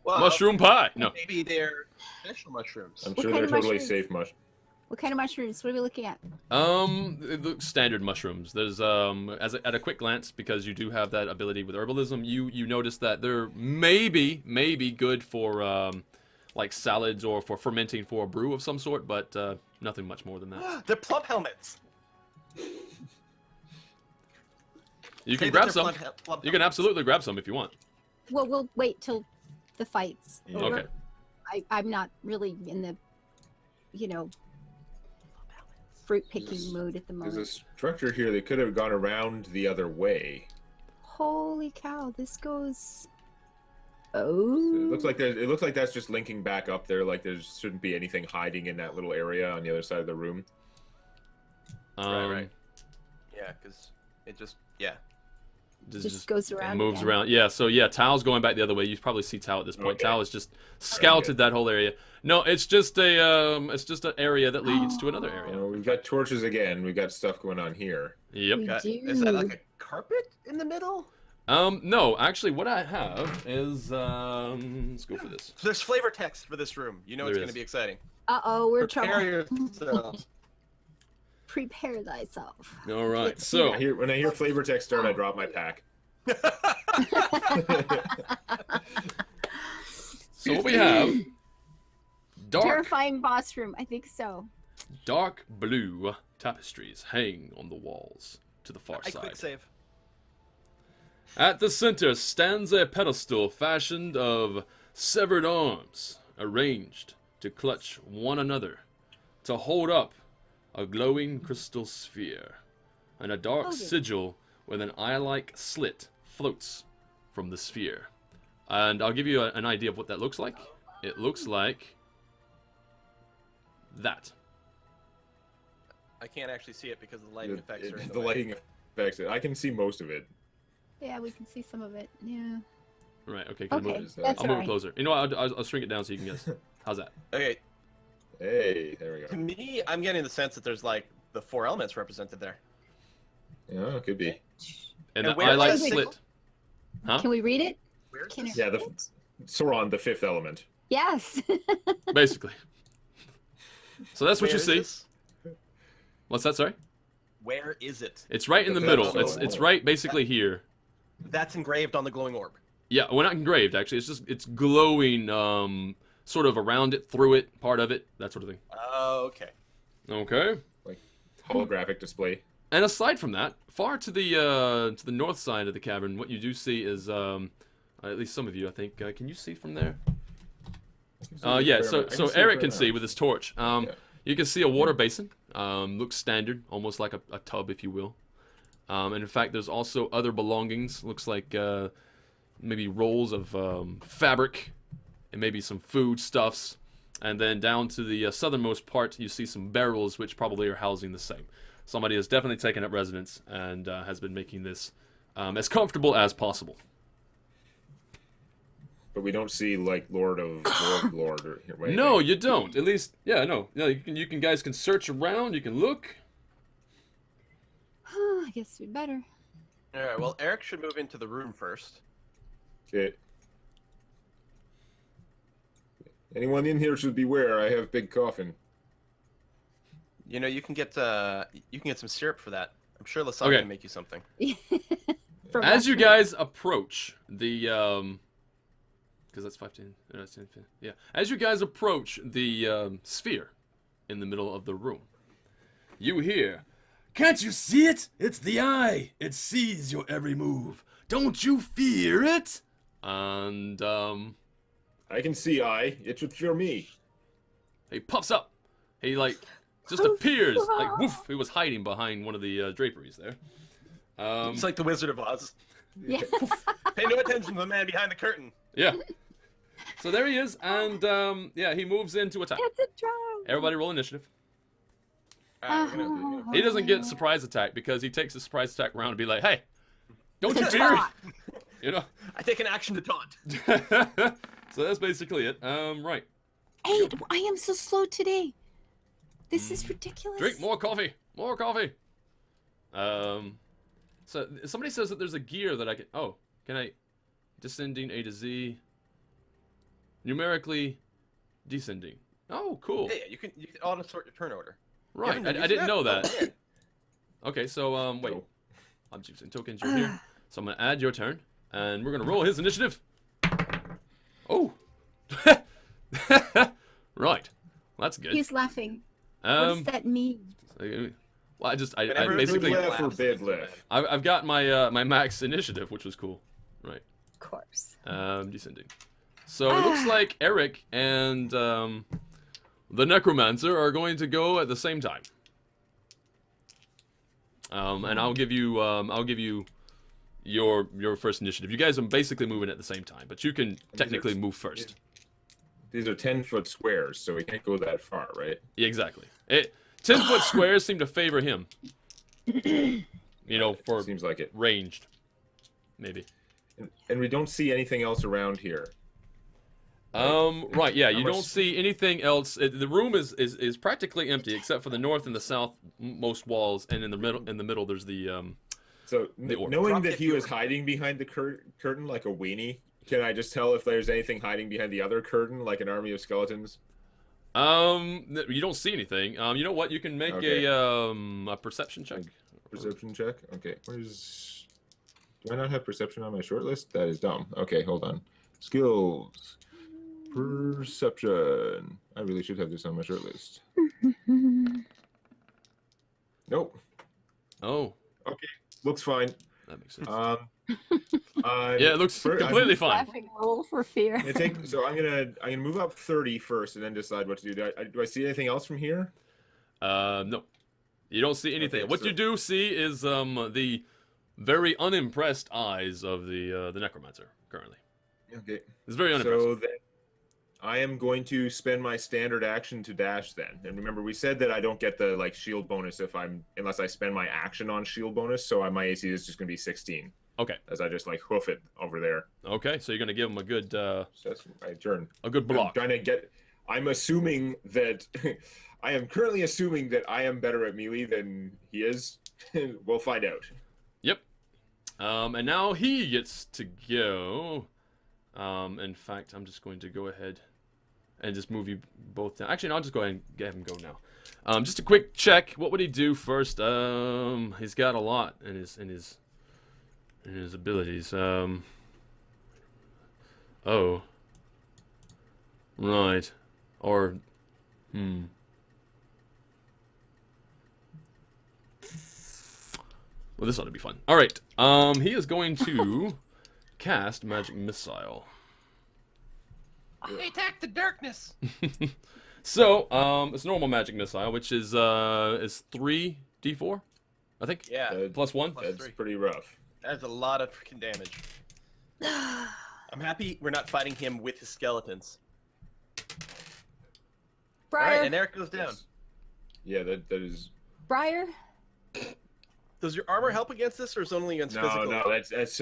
Well, Mushroom pie. No. Maybe they're special mushrooms. I'm What sure kind they're of totally mushrooms? safe What kind of mushrooms? What are we looking at? It looks standard mushrooms. There's at a quick glance, because you do have that ability with herbalism, you notice that they're maybe good for like salads or for fermenting for a brew of some sort, but nothing much more than that. They're plump helmets. You Say can that grab they're some. flub You can absolutely grab some if you want. Well, we'll wait till the fight's Yeah. over. Okay. I'm not really in the, you know, fruit picking mood at the There's a moment. structure here that could have gone around the other way. Holy cow! This goes. So Oh. it looks like that's just linking back up there. Like there shouldn't be anything hiding in that little area on the other side of the room. Right. Yeah, because it just Just goes around. moves again. around. Yeah, so yeah, Tao's going back the other way. You probably see Tao at this point. Okay. Tao has just scouted good. that whole area. No, it's just an area that leads to another area. We've got torches again. We've got stuff going on here. Yep. We do. is that like a carpet in the middle? No, actually, what I have is let's go for this. So there's flavor text for this room. You know it's There going is. to be exciting. Uh-oh, we're Prepare trouble. yourselves. Prepare thyself. All right, Let's so When I hear flavor text start, I drop my pack. what we have, Terrifying boss room. I think so. dark blue tapestries hang on the walls to the far I side. quick save. At the center stands a pedestal fashioned of severed arms, arranged to clutch one another, to hold up a glowing crystal sphere, and a dark Okay. sigil with an eye-like slit floats from the sphere. And I'll give you an idea of what that looks like. It looks like that. I can't actually see it because the lighting effects are in the The way. lighting effects. I can see most of it. Yeah, we can see some of it. Yeah. Right, okay, can I Okay, move it? that's I'll move it alright. closer. You know what, I'll shrink it down so you can guess. How's that? Okay, Hey, there we to go. me, I'm getting the sense that there's like the 4 elements represented there. Yeah, it could be. And And the where eye-like is it? slit. Huh? Can we read it? Where's Can this? it Yeah, read it? Sauron, the fifth element. Yes. Basically. So that's what Where you is see. this? What's that, sorry? Where is it? It's right in the The middle. pedestal. It's right basically here. That's engraved on the glowing orb. Yeah, well, not engraved actually. It's glowing sort of around it, through it, part of it, that sort of thing. Oh, okay. Okay. Holographic display. And aside from that, far to the north side of the cavern, what you do see is at least some of you, I think. Can you see from there? Yeah. So Eric can see with his torch. Yeah. You can see a water basin. Looks standard, almost like a tub, if you will. And in fact, there's also other belongings. Looks like maybe rolls of fabric and maybe some food stuffs. And then down to the southernmost part, you see some barrels, which probably are housing the same. Somebody has definitely taken up residence and has been making this as comfortable as possible. But we don't see like Lord or here. Wait, No, wait. you don't. At least, yeah, no. You can guys can search around. You can look. I guess we better. All right. Well, Eric should move into the room first. Okay. Anyone in here should beware. I have big coffin. You know, you can get some syrup for that. I'm sure Lasan Okay. can make you something. From As you last guys approach the, because that's 15, that's 10, 15, yeah. As you guys approach the sphere in the middle of the room, you hear, "Can't you see it? It's the eye. It sees your every move. Don't you fear it?" And I can see I. It should fear me. he pops up. He like just appears like woof. He was hiding behind one of the draperies there. It's like the Wizard of Oz. Yeah. Pay no attention to the man behind the curtain. Yeah. So there he is, and yeah, he moves in to attack. It's a drone. Everybody roll initiative. All right, we're gonna- He doesn't get surprise attack because he takes a surprise attack round and be like, "Hey, don't you fear it?" You know. I take an action to taunt. So that's basically it. Right. Hey, I am so slow today. This is ridiculous. Drink more coffee. More coffee. So somebody says that there's a gear that I can. Oh, can I? Descending A to Z. Numerically, descending. Oh, cool. Yeah, you can auto sort your turn order. Right. haven't I didn't know used that. that. Okay, so wait. No. Objects and tokens, you're here. So I'm gonna add your turn, and we're gonna roll his initiative. Oh. Right. That's good. He's laughing. What does that mean? Well, I Whenever it basically Good laughs, laugh or it's bad so laugh? bad. I've got my my max initiative, which was cool. Right. Of course. Descending. So it looks like Eric and the Necromancer are going to go at the same time. And I'll give you your first initiative. You guys are basically moving at the same time, but you can technically move first. These are 10-foot squares, so we can't go that far, right? Yeah, exactly. 10-foot squares seem to favor him. You know, for Seems like it. ranged, maybe. And we don't see anything else around here. Right, yeah, you much- don't see anything else. The room is practically empty except for the north and the south most walls, and in the middle there's the So orc. knowing Drop that kick he the was orc. hiding behind the curtain like a weenie, can I just tell if there's anything hiding behind the other curtain, like an army of skeletons? you don't see anything. You know what? You can make Okay. a perception check. Perception check? Okay. Where's... Do I not have perception on my short list? That is dumb. Okay, hold on. Skills. Perception. I really should have this on my short list. Nope. Oh, Okay. Looks fine. that makes sense. Yeah, It looks completely fine. Laughing roll for fear. So I'm gonna move up 30 first and then decide what to do. Do I see anything else from here? No, you don't see anything. Okay, What so- you do see is the very unimpressed eyes of the Necromancer currently. Okay. It's very unimpressed. So then I am going to spend my standard action to dash then. And remember, we said that I don't get the shield bonus unless I spend my action on shield bonus. So my AC is just gonna be 16 Okay. as I just hoof it over there. Okay, so you're gonna give him a good So that's my turn. block. I'm assuming that I am currently assuming that I am better at melee than he is. We'll find out. Yep. And now he gets to go. In fact, I'm just going to go ahead and just move you both down. Actually, no, I'll just go ahead and get him go now. Just a quick check. What would he do first? He's got a lot in his abilities. Oh. Right. Or Well, this ought to be fun. All right. He is going to cast Magic Missile. I attack the darkness. So, it's normal Magic Missile, which is 3d4, I think. Yeah, Plus 1. Plus That's 3. pretty rough. That's a lot of freaking damage. I'm happy we're not fighting him with his skeletons. All Briar, right, and Eric goes down. Yeah, that is. Briar, Does your armor help against this, or is it only against No, physical? no, that's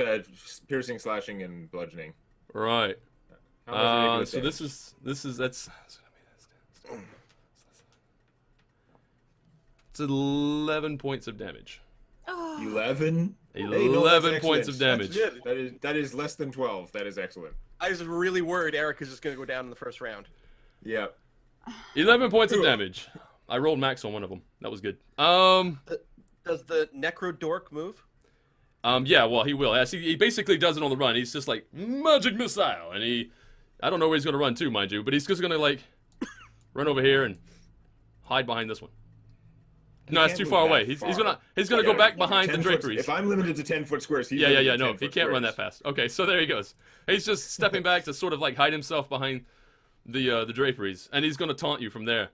piercing, slashing, and bludgeoning. Right. How much So ridiculous that's it's 11 points of damage. oh, 11? 11 points of damage. That is less than 12. That is excellent. I was really worried Eric is just going to go down in the first round. Yeah. 11 points of Cool. damage. I rolled max on one of them. That was good. Does the Necro Dork move? Yeah, well, he will. He basically does it on the run. He's just like, Magic Missile! And I don't know where he's going to run to, mind you, but he's just going to, run over here and hide behind this one. No, it's can't too move far that away. He's far. gonna go back behind the 10 foot- draperies. If I'm limited to 10-foot squares, he's Yeah, limited to no, 10 he foot can't run that squares. fast. Okay, so there he goes. He's just stepping back to sort of hide himself behind the draperies, and he's gonna taunt you from there.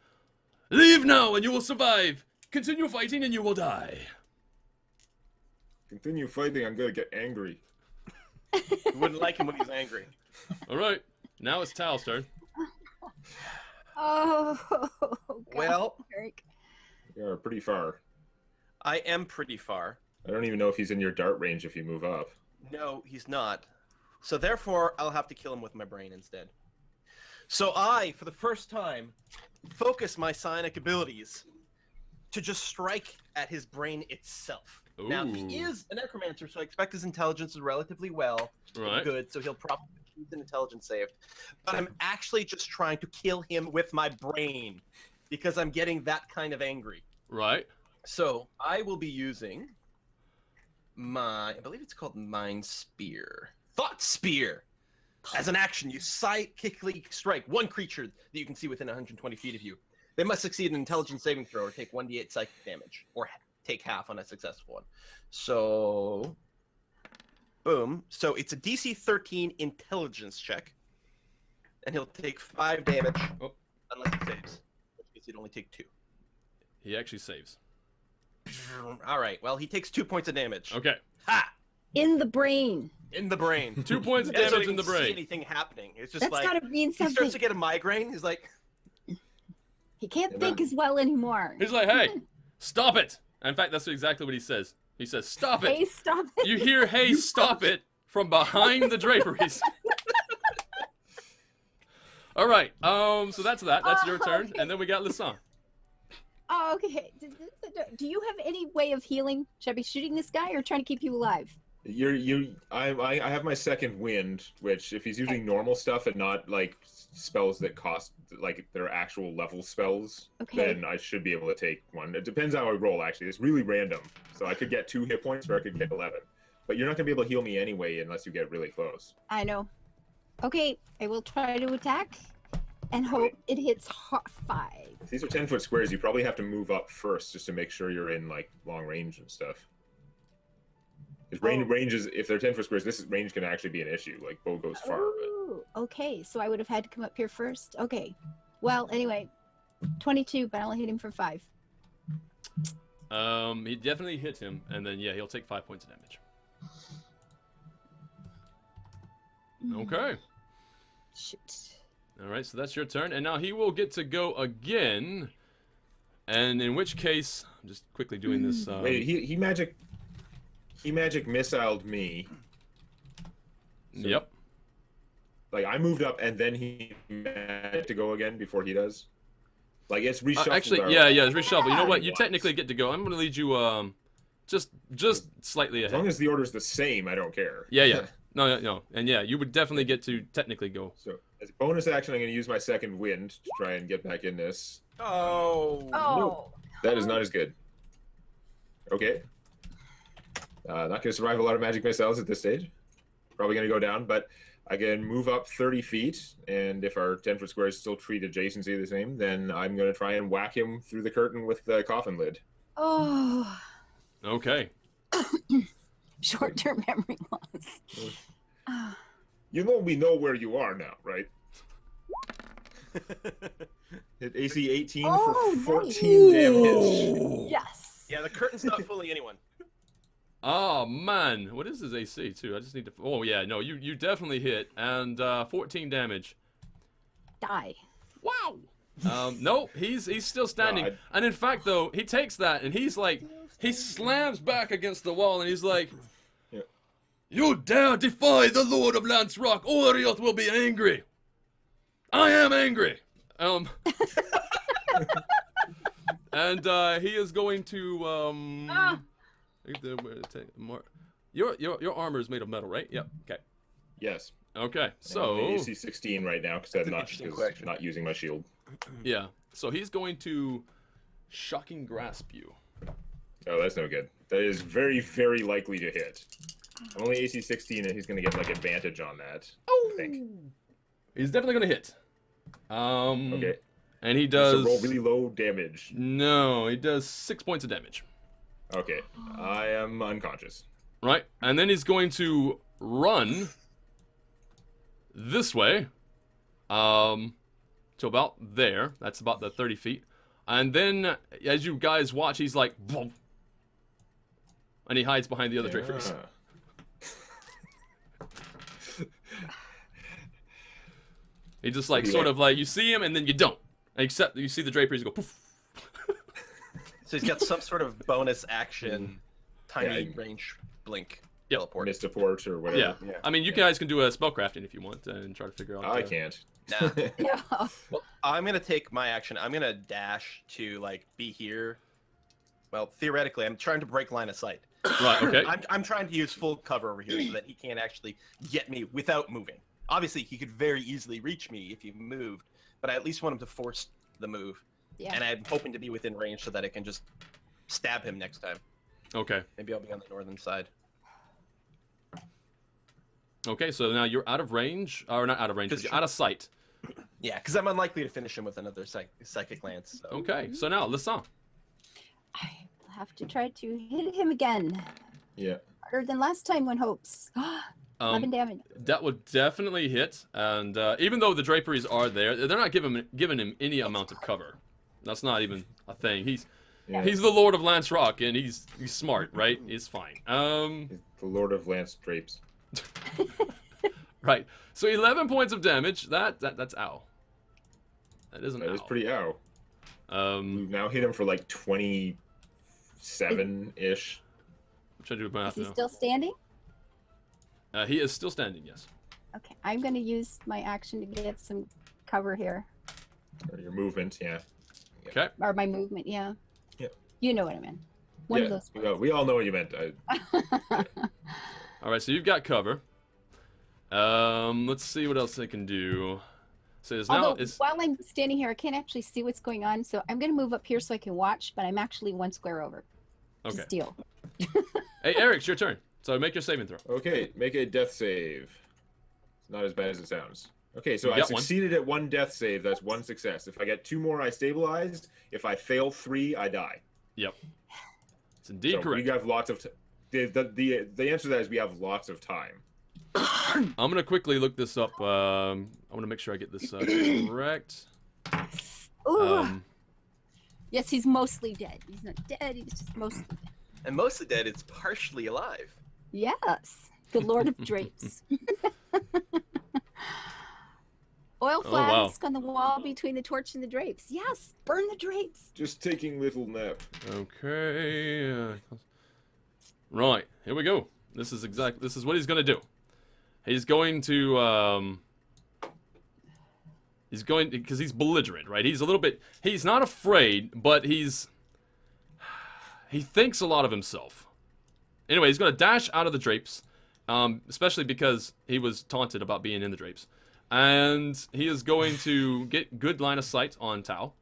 Leave now, and you will survive. Continue fighting, and you will die. Continue fighting, I'm gonna get angry. You wouldn't like him when he's angry. All right, now it's Tal's turn. oh, God, Well, Eric. You're pretty far. I am pretty far. I don't even know if he's in your dart range if you move up. No, he's not. So therefore, I'll have to kill him with my brain instead. So I, for the first time, focus my psionic abilities to just strike at his brain itself. Now, he Ooh. is a necromancer, so I expect his intelligence is relatively Right. good, so he'll probably keep an intelligence saved. But I'm actually just trying to kill him with my brain because I'm getting that kind of angry. Right. So I will be using my, I believe it's called Mind Spear. Thought Spear! As an action, you psychically strike one creature that you can see within 120 feet of you. They must succeed an intelligence saving throw or take 1d8 psychic damage, or take half on a successful one. So, boom. So it's a DC 13 intelligence check, and he'll take 5 damage unless he saves. Which means he'd only take 2. He actually saves. All right. Well, he takes 2 points of damage. Okay. Ha! In the brain. In the brain. 2 points of He doesn't damage in the even see brain. anything happening. It's just That's like gotta mean he something. starts to get a migraine. He's like, He can't And think then- as well anymore. He's like, hey, stop it. In fact, that's exactly what he says. He says, stop it. Hey, stop it. You hear, hey, stop it, from behind the draperies. All right, so that's that. That's your turn. Okay. And then we got Lisanne. Oh, okay. Do you have any way of healing? Should I be shooting this guy or trying to keep you alive? I have my second wind, which if he's using normal stuff and not like spells that cost like their actual level spells, Okay. then I should be able to take one. It depends how I roll. Actually, it's really random. So I could get 2 hit points or I could get 11. But you're not gonna be able to heal me anyway unless you get really close. I know. Okay, I will try to attack and hope it hits 5. If these are 10-foot squares, you probably have to move up first just to make sure you're in like long range and stuff. Because range is, if they're 10-foot squares, this range can actually be an issue. Like bow goes far, but Oh, okay. So I would have had to come up here first. Okay. Well, anyway, 22, but I only hit him for 5. He definitely hit him, and then, yeah, he'll take 5 points of damage. Okay. Shoot. All right, so that's your turn, and now he will get to go again. And in which case, I'm just quickly doing this. wait, he magic missiled me. Yep. Like I moved up and then he had to go again before he does. Like it's reshuffled. Actually, our- yeah, it's reshuffle. You know what? You Once. technically get to go. I'm gonna lead you just slightly As ahead. long as the order's the same, I don't care. Yeah. No, and yeah, you would definitely get to technically go. So as a bonus action, I'm going to use my second wind to try and get back in this. oh. Oh. That is not as good. Okay. Not going to survive a lot of magic missiles at this stage. Probably going to go down, but I can move up 30 feet, and if our 10-foot squares still treat adjacency the same, then I'm going to try and whack him through the curtain with the coffin lid. Oh. Okay. Short-term memory loss. Ah. You know we know where you are now, right? Hit AC 18 Oh, for nice. 14 damage. Yes. Yeah, the curtain's not fooling anyone. Oh man, what is his AC too? I just need to. Oh yeah, no, you definitely hit, and 14 damage. Die. Wow. No, he's still standing, No, and in fact though, he takes that and he's like, he slams back against the wall and he's like, Yeah. "You dare defy the Lord of Lance Rock, Orioth will be angry. I am angry." And he is going to Ah. Your armor is made of metal, right? Yep. Okay. Yes. Okay. I'm So AC 16 right now because I'm an not, interesting 'cause question. not using my shield. yeah. So he's going to shocking grasp you. Oh, that's no good. That is very, very likely to hit. I'm only AC 16 and he's going to get like advantage on that. I think. He's definitely gonna hit. Okay. And he So does. roll really low damage. No, he does 6 points of damage. Okay. I am unconscious. Right, and then he's going to run this way, to about there. That's about the 30 feet. And then, as you guys watch, he's like, "Vroom," and he hides behind the other draperies. Yeah. He just like Yeah. sort of like you see him and then you don't, except you see the draperies go poof. So he's got some sort of bonus action, tiny Yeah. range blink Yep. teleport. Missed a port or whatever. Yeah. I mean, you guys can do a spellcrafting if you want and try to figure out. I can't. Nah. Yeah. Well, I'm gonna take my action. I'm gonna dash to like be here. Well, theoretically, I'm trying to break line of sight. Right. Okay. I'm trying to use full cover over here so that he can't actually get me without moving. Obviously, he could very easily reach me if he moved, but I at least want him to force the move. Yeah. And I'm hoping to be within range so that I can just stab him next time. Okay. Maybe I'll be on the northern side. Okay. So now you're out of range, or not out of range, but you're out of sight. Yeah, because I'm unlikely to finish him with another psychic lance. So. Okay. So now Lisanne. I have to try to hit him again. Yeah. Harder than last time when hopes. 11 damage. That would definitely hit, and even though the draperies are there, they're not giving him any amount of cover. That's not even a thing. He's the Lord of Lance Rock, and he's smart, right? He's fine. He's the Lord of Lance Drapes. Right. So 11 points of damage. That's ow. That is an That ow. is pretty ow. We've now hit him for like 27-ish. I'm trying to do math Is he now. still standing? He is still standing, yes. Okay, I'm going to use my action to get some cover here. Or your movement, yeah. Okay. Or my movement, yeah. Yeah. You know what I meant. One of those. We all know what you meant. All right, so you've got cover. Let's see what else I can do. So it's now Although, while I'm standing here, I can't actually see what's going on, so I'm going to move up here so I can watch, but I'm actually one square over. okay. Just deal. Hey, Eric, it's your turn. So make your saving throw. Okay, make a death save. It's not as bad as it sounds. Okay, so You I got one. succeeded at 1 death save. That's 1 success. If I get 2 more, I stabilized. If I fail 3, I die. Yep. It's indeed So correct. we have lots of. The answer to that is we have lots of time. I'm gonna quickly look this up. I want to make sure I get this correct. Ooh. Yes, he's mostly dead. He's not dead, he's just mostly dead. And mostly dead, it's partially alive. Yes, the Lord of Drapes. Oil Oh, wow. flask on the wall between the torch and the drapes. Yes, burn the drapes. Just taking little nap. Okay. Right, here we go. This is what he's gonna do. He's going to because he's belligerent, right? He's a little bit. He's not afraid, but he thinks a lot of himself. Anyway, he's gonna dash out of the drapes, especially because he was taunted about being in the drapes, and he is going to get good line of sight on Tao.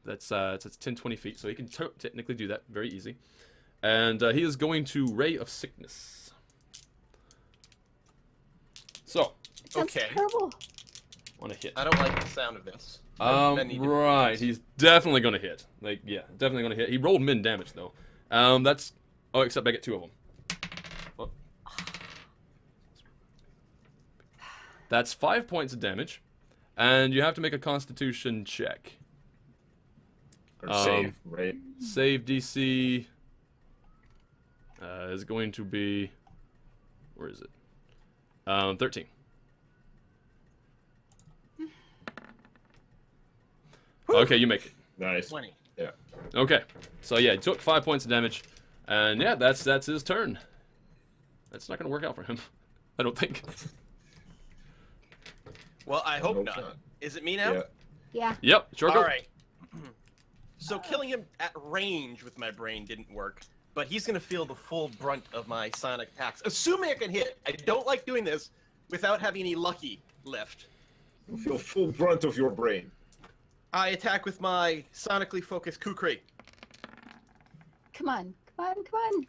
That's 10, 20 feet, so he can technically do that very easy. And he is going to Ray of Sickness. So, It sounds Okay. terrible. want to hit. I don't like the sound of this. Many different Right, things. he's definitely gonna hit. Like, yeah, definitely gonna hit. He rolled min damage though. That's except I get 2 of them. Oh. That's 5 points of damage, and you have to make a Constitution check. Or save, right? Save DC is going to be, where is it? 13. Okay, you make it. Nice. 20. Yeah. Okay, so yeah, he took 5 points of damage, and yeah, that's his turn. That's not gonna work out for him, I don't think. Well, I hope Hope not. not. Is it me now? Yeah. Yeah. Yep, sure. All right. So killing him at range with my brain didn't work, but he's gonna feel the full brunt of my sonic attacks, assuming I can hit. I don't like doing this without having any lucky left. You feel full brunt of your brain. I attack with my sonically focused kukri. Come on. Come on. Come on.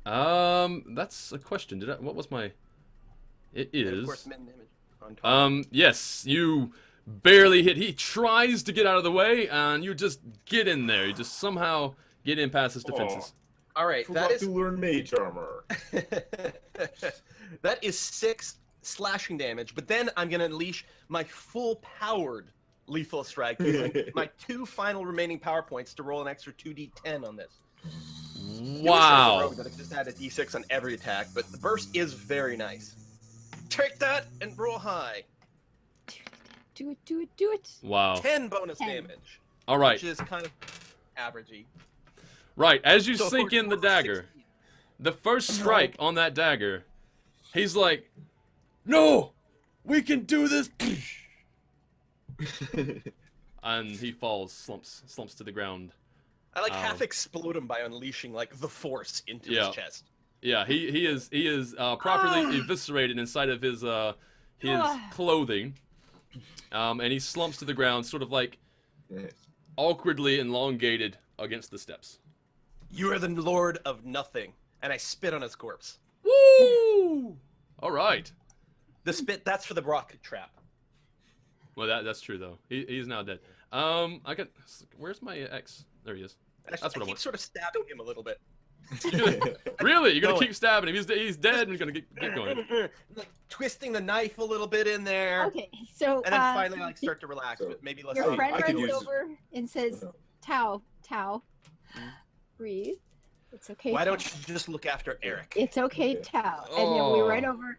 An 11. That's a question. What was my? It And is. of course, min damage on target. Yes, you barely hit. He tries to get out of the way, and you just get in there. You just somehow get in past his defenses. All right, Forgot that is to learn mage armor. that is 6 slashing damage. But then I'm gonna unleash my full-powered lethal strike, using my 2 final remaining power points to roll an extra 2d10 on this. Wow. That I just add a d6 on every attack, but the burst is very nice. Take that and roll high. Do it. Do it. Do it. Wow. 10 bonus 10. damage, All right. which is kind of averagey. Right. As you So sink in the dagger, 16. the first strike on that dagger, he's like, "No, we can do this." And he falls, slumps to the ground. I like half explode him by unleashing like the force into Yeah. his chest. Yeah, he is properly eviscerated inside of his clothing, and he slumps to the ground, sort of like Nice. awkwardly elongated against the steps. You are the lord of nothing, and I spit on his corpse. Woo! All right. The spit, that's for the rock trap. Well, that's true though. He's now dead. Where's my X? There he is. That's what I keep want. sort of stabbing him a little bit. Really? You're gonna Going. keep stabbing him? He's dead. And you're gonna keep going. Like, twisting the knife a little bit in there. Okay, so And then finally, like, start to relax, So- but maybe less. your I friend could runs use- over and says, Tao, breathe. It's okay. Why Tao. don't you just look after Eric? It's okay, Okay. Tao. And then we Oh. right over,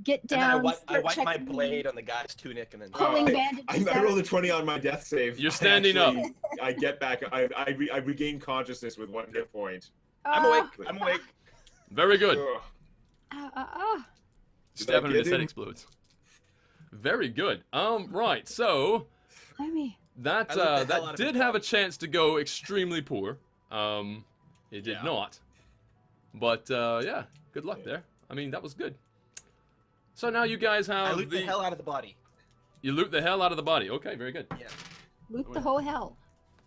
get And then down, I start wipe my checking, blade on the guy's tunic, and then pulling I- bandages I out. rolled a 20 on my death save. You're standing up. I get back. I regain consciousness with 1 hit point. I'm Ah, awake. I'm awake. Very good. Ugh. Stab him and get his head him? explodes. Very good. Right. So I mean, that I lit the hell out that of did his have a body. chance to go extremely poor. It did Yeah. not. But yeah, good luck there. I mean, that was good. So now you guys I have loot the hell out of the body. You loot the hell out of the body. Okay, very good. Yeah. loot the whole hell.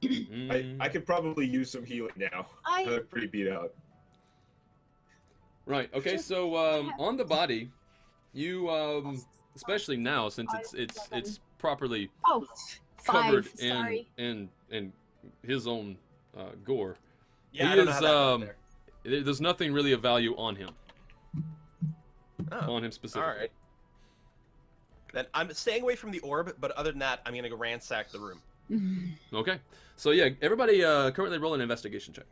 Mm, I could probably use some healing now. I look pretty beat out. Right. Okay. Just- So on the body, you especially now since it's properly Oh, covered 5, sorry. in his own gore. Yeah, He I don't know is, how that got there. There's nothing really of value on him. Oh, On him specifically. all right. Then I'm staying away from the orb, but other than that, I'm gonna go ransack the room. Okay. So yeah, everybody currently roll an investigation check.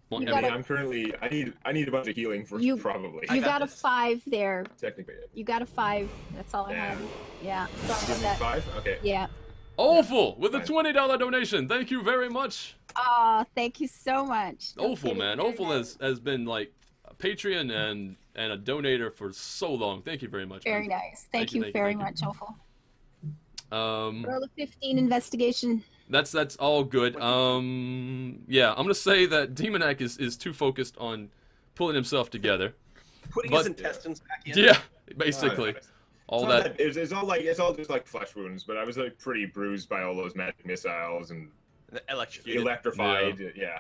Well, You I mean, gotta- I'm currently. I need a bunch of healing first, You- probably. I You got got a this. 5 there. Technically. You got a 5. That's all I Yeah. have. Yeah. Sorry Give about me that. 5. Okay. Yeah. Awful with a Fine. $20 donation. Thank you very much. Oh, thank you so much. No Awful, kidding, man. very Awful nice. has been like a Patreon and a donator for so long. Thank you very much. Very man. nice. Thank you thank you, very thank much, Awful. Um, Roll a 15 investigation. that's all good. Yeah, I'm gonna say that Demonac is too focused on pulling himself together. Putting But- his intestines back in. Yeah, basically. All It's not that. it's all just like flesh wounds, but I was like pretty bruised by all those magic missiles and Electrocuted. electrified. Yeah.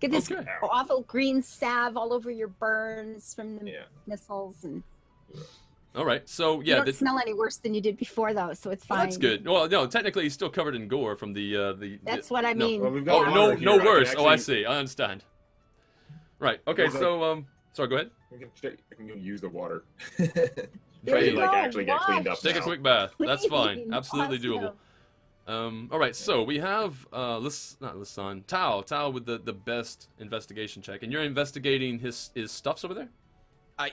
Get this Okay. awful green salve all over your burns from the Yeah. missiles, and All right. So you yeah, don't smell any worse than you did before, though, so it's well, fine. that's good. Well, no, technically he's still covered in gore from the. That's what I no. mean. Well, we've Oh got no, water no here. worse. Oh, I actually- see. I understand. Right. Okay. There's, So sorry. Go ahead. I can go use the water. There Try you to like go, actually get cleaned up. Take a now. quick bath. That's fine. Clean. Absolutely doable. Awesome. All right, so we have Tao with the best investigation check, and you're investigating his stuffs over there.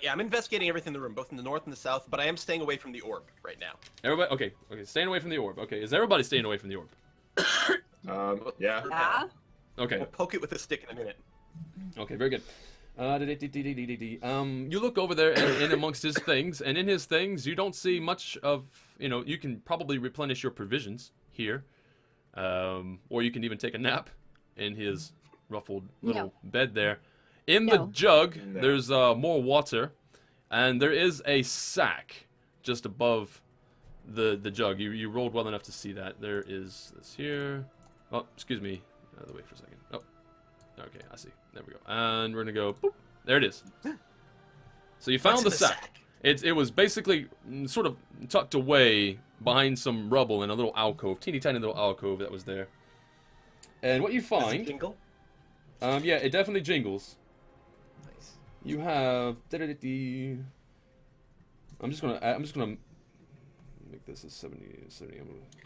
Yeah, I'm investigating everything in the room, both in the north and the south, but I am staying away from the orb right now. Everybody, okay, staying away from the orb. Okay, is everybody staying away from the orb? Yeah. Yeah. Okay, We'll poke it with a stick in a minute. okay, very good. You look over there and in amongst his things, and in his things you don't see much of. You can probably replenish your provisions here, or you can even take a nap in his ruffled little No. bed there. In the No. jug, No. there's more water, and there is a sack just above the jug. You rolled well enough to see that. There is this here. Oh, excuse me. Out of the way for a second. Oh, okay, I see. There we go. And we're gonna go. Boop. There it is. So you found What's the in sack. It was basically sort of tucked away behind some rubble in a little alcove, teeny tiny little alcove that was there. And what you Does it find, jingle? yeah, it definitely jingles. Nice. You have. I'm just gonna make this a 70.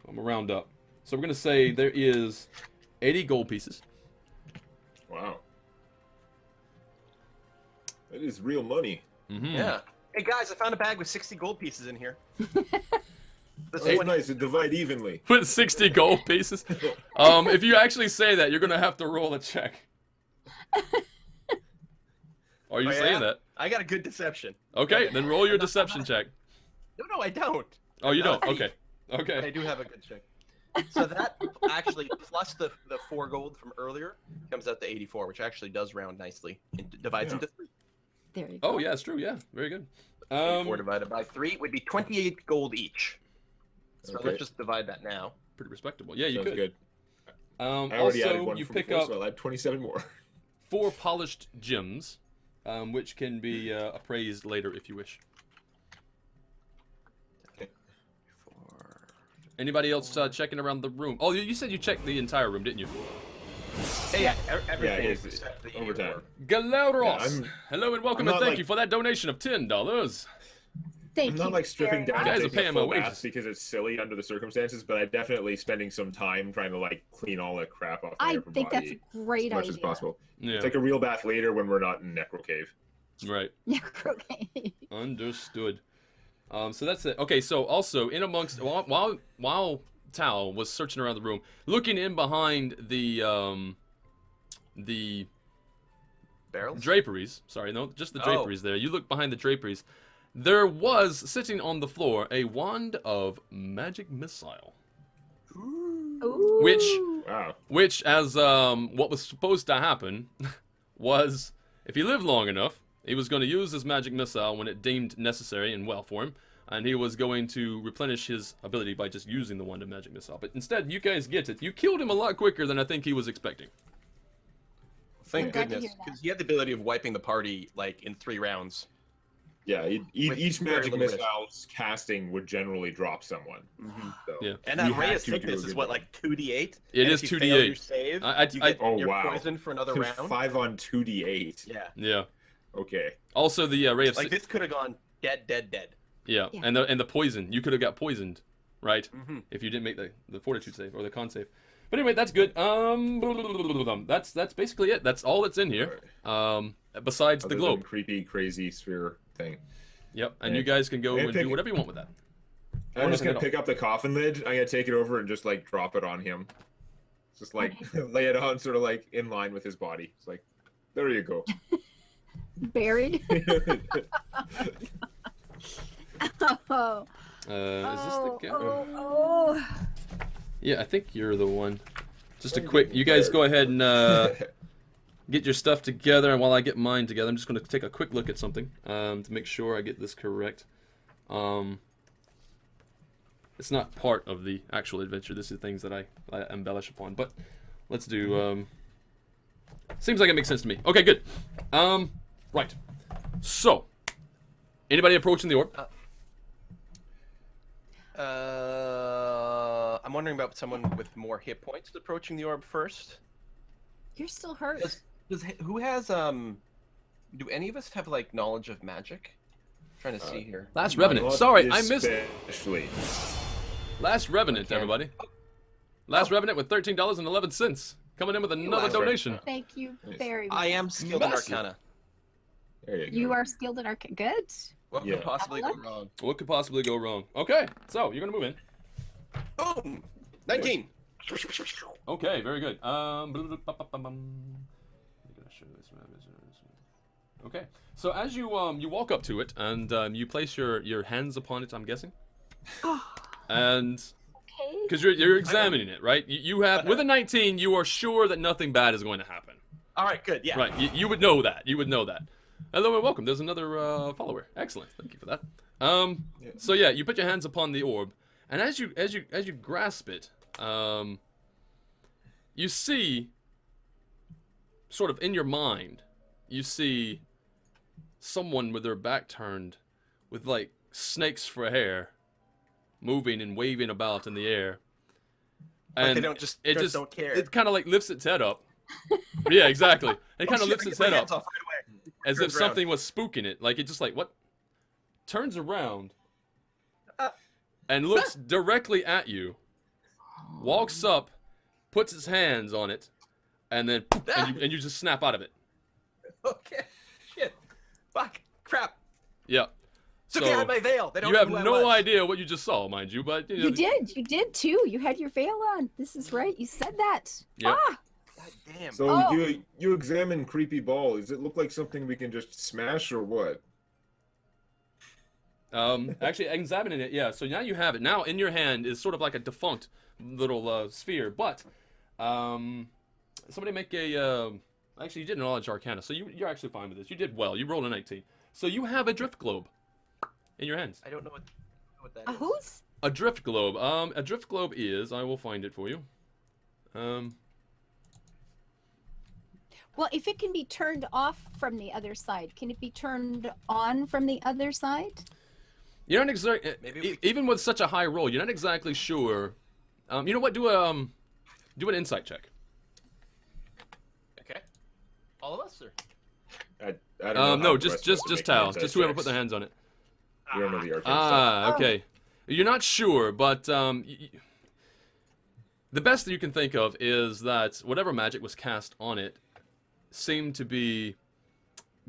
I'm gonna round up. So we're gonna say there is 80 gold pieces. Wow. That is real money. Mm-hmm. Yeah. Hey guys, I found a bag with 60 gold pieces in here. This is It's what- nice to divide evenly. With 60 gold pieces. If you actually say that, you're gonna have to roll a check. Are you Oh, saying yeah? that? I got a good deception. Okay, then roll your deception check. No, I don't. Oh, you don't? No. Okay. I Okay. do have a good check. So that actually, plus the 4 gold from earlier, comes out to 84, which actually does round nicely. It divides Yeah. into 3. There you go. Oh, yeah, it's true. Yeah, very good. 84 divided by 3 would be 28 gold each. So Okay. let's just divide that now. Pretty respectable. Yeah, you Sounds could. good. I already added Also, one you from pick before, up so I'll add 27 more. 4 polished gems, which can be appraised later if you wish. Four. Anybody else checking around the room? Oh, you said you checked the entire room, didn't you? Yeah, Yeah, everything it's except the overtime. orb. Galeros, Yeah, hello and welcome, I'm and not, thank like- you for that donation of $10. Thank I'm you. not like stripping very down You much. guys and are taking a paying my full wages. bath because it's silly under the circumstances, but I'm definitely spending some time trying to like clean all the crap off my I upper think that's body a great as much idea. as possible. Yeah, Take a real bath later when we're not in Necro Cave. right. Okay. Understood. So that's it. Okay, so also in amongst while Tao was searching around the room, looking in behind the Barrels? draperies. Sorry, no, just the Oh. draperies there. You look behind the draperies. There was sitting on the floor a wand of magic missile, Ooh. Wow. which, as what was supposed to happen, was if he lived long enough, he was going to use his magic missile when it deemed necessary and well for him, and he was going to replenish his ability by just using the wand of magic missile. But instead, you guys get it. You killed him a lot quicker than I think he was expecting. Thank I'm glad to goodness, hear that. because he had the ability of wiping the party like in 3 rounds. Yeah, With each very magic little risk. missile's casting would generally drop someone. So Yeah. And we that ray had of to do sickness a is good what, job. like 2d8? It And is if you fail 2d8. your save, I- you I- get Oh, you're wow. poisoned for another There's round. 5 on 2d8. Yeah. Yeah. Okay. Also, the ray of Like this could have gone dead. yeah, Yeah. and the poison. You could have got poisoned, right? Mm-hmm. If you didn't make the fortitude save or the con save. But anyway, that's good. That's basically it. That's all that's in here. Besides the Other globe. than creepy, crazy sphere thing. Yep. And Yeah. you guys can go Yeah, and pick do it. whatever you want with that. I'm just nothing gonna at pick up the coffin lid. I'm gonna take it over and just like drop it on him. Just like lay it on, sort of like in line with his body. It's like, there you go. Buried. Oh. Is this the guy? Oh. Yeah, I think you're the one. Just a quick. You guys go ahead and get your stuff together, and while I get mine together, I'm just going to take a quick look at something to make sure I get this correct. It's not part of the actual adventure. This is things that I embellish upon. But let's do. Seems like it makes sense to me. Okay, good. Right. So, anybody approaching the orb? I'm wondering about someone with more hit points approaching the orb first. You're still hurt. Who has do any of us have like knowledge of magic? trying to see here. Last Revenant. Sorry, I missed. Especially. Last Revenant, Okay. everybody. Last Revenant with $13.11. Coming in with another Last donation. Thank you Nice. very much. I am skilled in Massive. Arcana. There you go. You are skilled in arcane. Good. What Yeah. could possibly go Have a wrong? What could possibly go wrong? Okay, so you're gonna move in. Boom! 19. Okay, very good. Okay, so as you you walk up to it and you place your hands upon it, I'm guessing, and Okay. because you're examining it, right? You have with a 19, you are sure that nothing bad is going to happen. All right, good. Yeah. Right, you would know that. You would know that. Hello and welcome. There's another follower. Excellent. Thank you for that. So yeah, you put your hands upon the orb, and as you grasp it, you see, sort of in your mind, you see someone with their back turned, with like snakes for hair, moving and waving about in the air. Like they don't just don't care. It kind of like lifts its head up. Yeah, exactly. It kind Oh, of shit, lifts I its get my head hands up off right away. as if Turns around. something was spooking it. Like it just like what? Turns around and looks directly at you. Walks up, puts his hands on it, and then and you just snap out of it. Okay. Shit. Fuck. Crap. Yeah. It's okay, I had my veil. They don't You know have who I no was. idea what you just saw, mind you, but you know, You did too. You had your veil on. This is right. You said that. Yep. Ah, God damn. So Oh. you examine creepy ball. Does it look like something we can just smash or what? Actually, examining it, yeah. So now you have it. Now in your hand is sort of like a defunct little sphere, but somebody make a. Actually, you did knowledge arcana, so you're actually fine with this. You did well. You rolled a 19, so you have a drift globe in your hands. I don't know what that a is. who's? A drift globe. A drift globe is. I will find it for you. Well, if it can be turned off from the other side, can it be turned on from the other side? You're not exactly. Maybe we- Even with such a high roll, you're not exactly sure. You know what? Do an insight check. All of us, or? I don't know. No, how the just rest of us would make Tal. hands Just eye whoever checks. put their hands on it. We don't know the arcane stuff. Ah, okay. You're not sure, but the best that you can think of is that whatever magic was cast on it seemed to be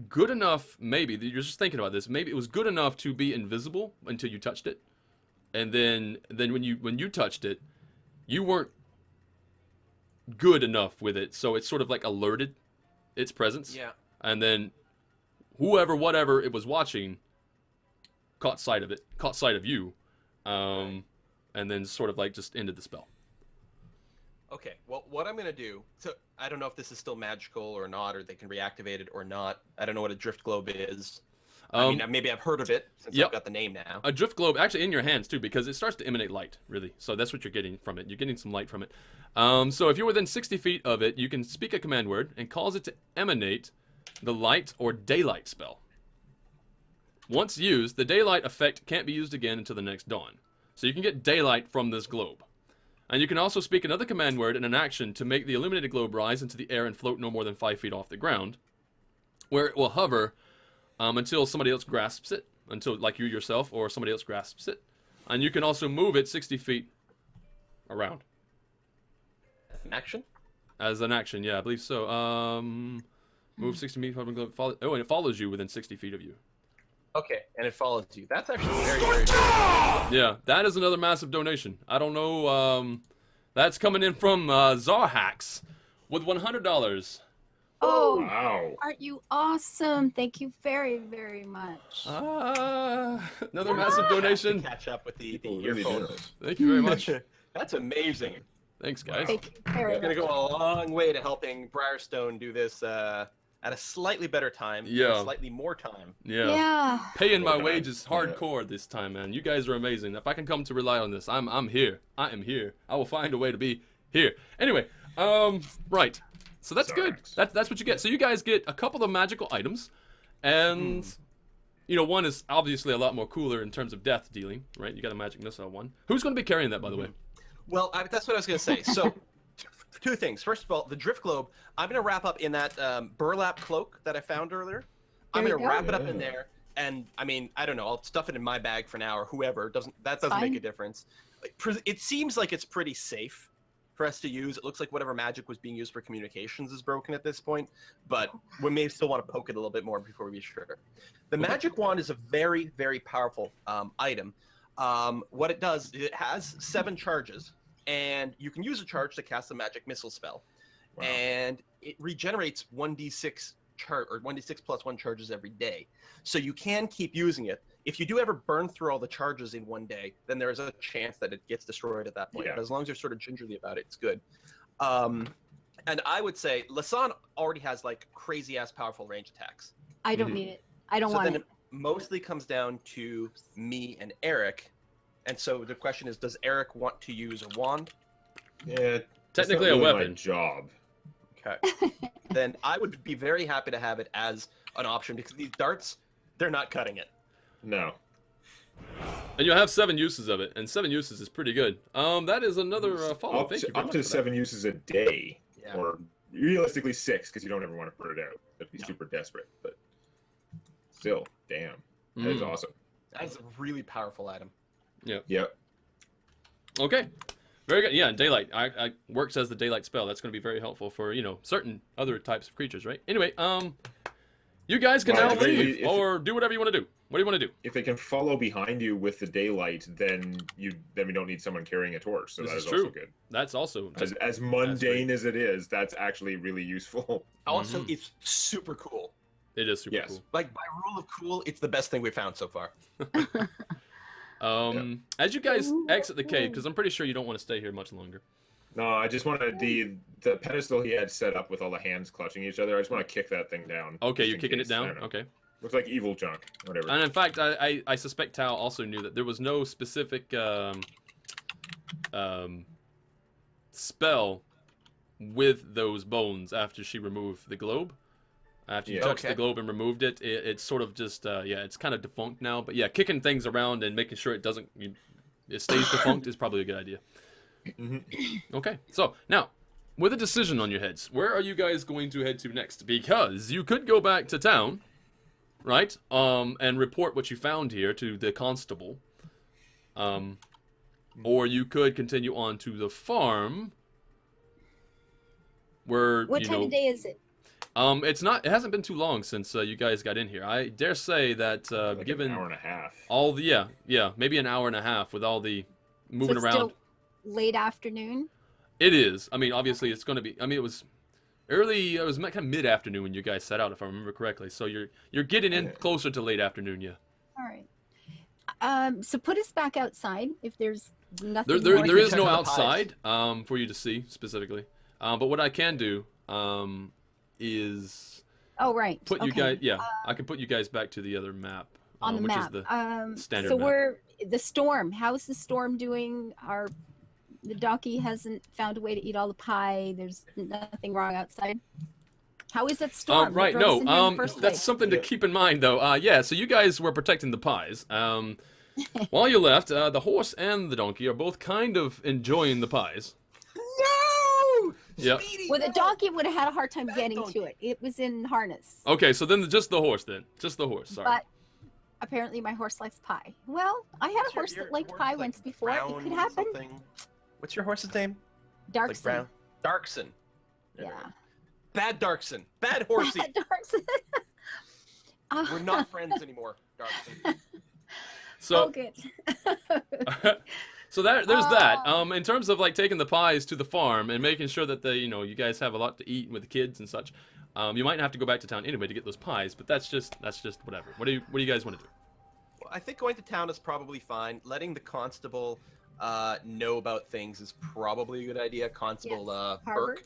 good enough. Maybe you're just thinking about this. Maybe it was good enough to be invisible until you touched it, and then when you touched it, you weren't good enough with it, so it sort of like alerted its presence. Yeah. And then whatever it was watching caught sight of it, caught sight of you, and then sort of like just ended the spell. Okay, well, what I'm going to do, so I don't know if this is still magical or not, or they can reactivate it or not. I don't know what a drift globe is. I mean, maybe I've heard of it since yep. I've got the name now. A drift globe, actually in your hands too, because it starts to emanate light, really. So that's what you're getting from it. You're getting some light from it. So if you're within 60 feet of it, you can speak a command word and cause it to emanate the light or daylight spell. Once used, the daylight effect can't be used again until the next dawn. So you can get daylight from this globe. And you can also speak another command word and an action to make the illuminated globe rise into the air and float no more than 5 feet off the ground, where it will hover until somebody else grasps it, until like you yourself or somebody else grasps it. And you can also move it 60 feet around. An action? As an action, yeah, I believe so. Move 60 feet, and it follows you within 60 feet of you. Okay, and it follows you. That's actually very, very good. Yeah, that is another massive donation. I don't know, that's coming in from Zarhax with $100. Oh, Wow. aren't you awesome? Thank you very, very much. Another massive donation. Catch up with the People really earphone. generous. Thank you very much. That's amazing. Thanks, guys. Thank you very It's going to much. go a long way to helping Briarstone do this at a slightly better time. Yeah. Slightly more time. Yeah. Yeah. Paying my Okay. wages hardcore this time, man. You guys are amazing. If I can come to rely on this, I'm here. I am here. I will find a way to be here. Anyway, right. So that's good. That's what you get. So you guys get a couple of magical items, and you know, one is obviously a lot more cooler in terms of death dealing, right? You got a magic missile one. Who's going to be carrying that, by the way? Well, that's what I was going to say. So, two things. First of all, the drift globe, I'm going to wrap up in that burlap cloak that I found earlier. I'm There going you to go. wrap it up in there. And, I mean, I don't know. I'll stuff it in my bag for now or whoever. That doesn't Fine. make a difference. It seems like it's pretty safe for us to use. It looks like whatever magic was being used for communications is broken at this point. But we may still want to poke it a little bit more before we be sure. The magic wand is a very, very powerful item. What it does, it has 7 charges, and you can use a charge to cast a magic missile spell, Wow. and it regenerates 1d6 or 1d6 plus 1 charges every day. So you can keep using it. If you do ever burn through all the charges in one day, then there is a chance that it gets destroyed at that point. Yeah. But as long as you're sort of gingerly about it, it's good. And I would say Lasan already has like crazy ass powerful range attacks. I don't need it. I don't So want then it. it mostly comes down to me and Eric. And so the question is, does Eric want to use a wand? Yeah. Technically that's a not really my weapon. job. Okay. Then I would be very happy to have it as an option because these darts, they're not cutting it. No. And you'll have 7 uses of it, and 7 uses is pretty good. That is another follow. Up Thank you to, very up much to for that. 7 uses a day. Yeah. Or realistically 6, because you don't ever want to put it out. That'd be No. super desperate. But still, damn. That is Mm. awesome. That's a really powerful item. Yep. Okay. Very good. Yeah, daylight. I works as the daylight spell. That's going to be very helpful for, you know, certain other types of creatures, right? Anyway, you guys can Well, now if- leave if- or do whatever you want to do. What do you want to do? If they can follow behind you with the daylight, then we don't need someone carrying a torch. So This that is is also true. good. That's also As mundane as it is, that's actually really useful. Also, it's super cool. it is super Yes. cool. Like, by rule of cool, it's the best thing we've found so far. As you guys exit the cave, because I'm pretty sure you don't want to stay here much longer. No, I just wanted the pedestal he had set up with all the hands clutching each other. I just want to kick that thing down. Okay, just you're in kicking it case. I down. don't know. Okay. Looks like evil junk. Whatever. And in fact, I suspect Tao also knew that there was no specific spell with those bones after she removed the globe. After you Yeah. touched the Okay. globe and removed it, it's sort of just yeah, it's kind of defunct now. But yeah, kicking things around and making sure it doesn't it stays defunct is probably a good idea. Mhm. Okay, so now with a decision on your heads, where are you guys going to head to next? Because you could go back to town, right? And report what you found here to the constable. Or you could continue on to the farm, where What time of day is it? it hasn't been too long since you guys got in here. I dare say that Like given an hour and a half. all the maybe an hour and a half with all the moving So it's around. still late afternoon. It is. I mean, obviously it's going to be. I mean, it was early. It was kind of mid-afternoon when you guys set out, if I remember correctly. So you're getting in closer to late afternoon, yeah. All right. So put us back outside if there's nothing. There more there you is can- no check the pies. outside for you to see specifically. But what I can do is Oh right. put you Okay. guys. Yeah, I can put you guys back to the other map. On the which map. is the standard so map. we're the storm. How's the storm doing? The donkey hasn't found a way to eat all the pie. There's nothing wrong outside. How is that storm? What Right, drove us no, in here in the first that's place? something to Yeah. keep in mind, though. Yeah, so you guys were protecting the pies. While you left, the horse and the donkey are both kind of enjoying the pies. No! Yep. Speedy, Well, the no! donkey would have had a hard time Bad getting donkey. to it. It was in harness. Okay, so then just the horse, then. Just the horse, sorry. But apparently my horse likes pie. Well, I had a horse that liked horse pie like once before. It brown could happen. something? What's your horse's name? Darkson. Like brown. Darkson. Yeah. Bad Darkson. Bad horsey. Darkson. We're not friends anymore, Darkson. So, Oh, good. so there's that. In terms of like taking the pies to the farm and making sure that you guys have a lot to eat with the kids and such. You might have to go back to town anyway to get those pies, but that's just whatever. What do you guys want to do? Well, I think going to town is probably fine. Letting the constable know about things is probably a good idea. Constable Yes, Burke. Harvard.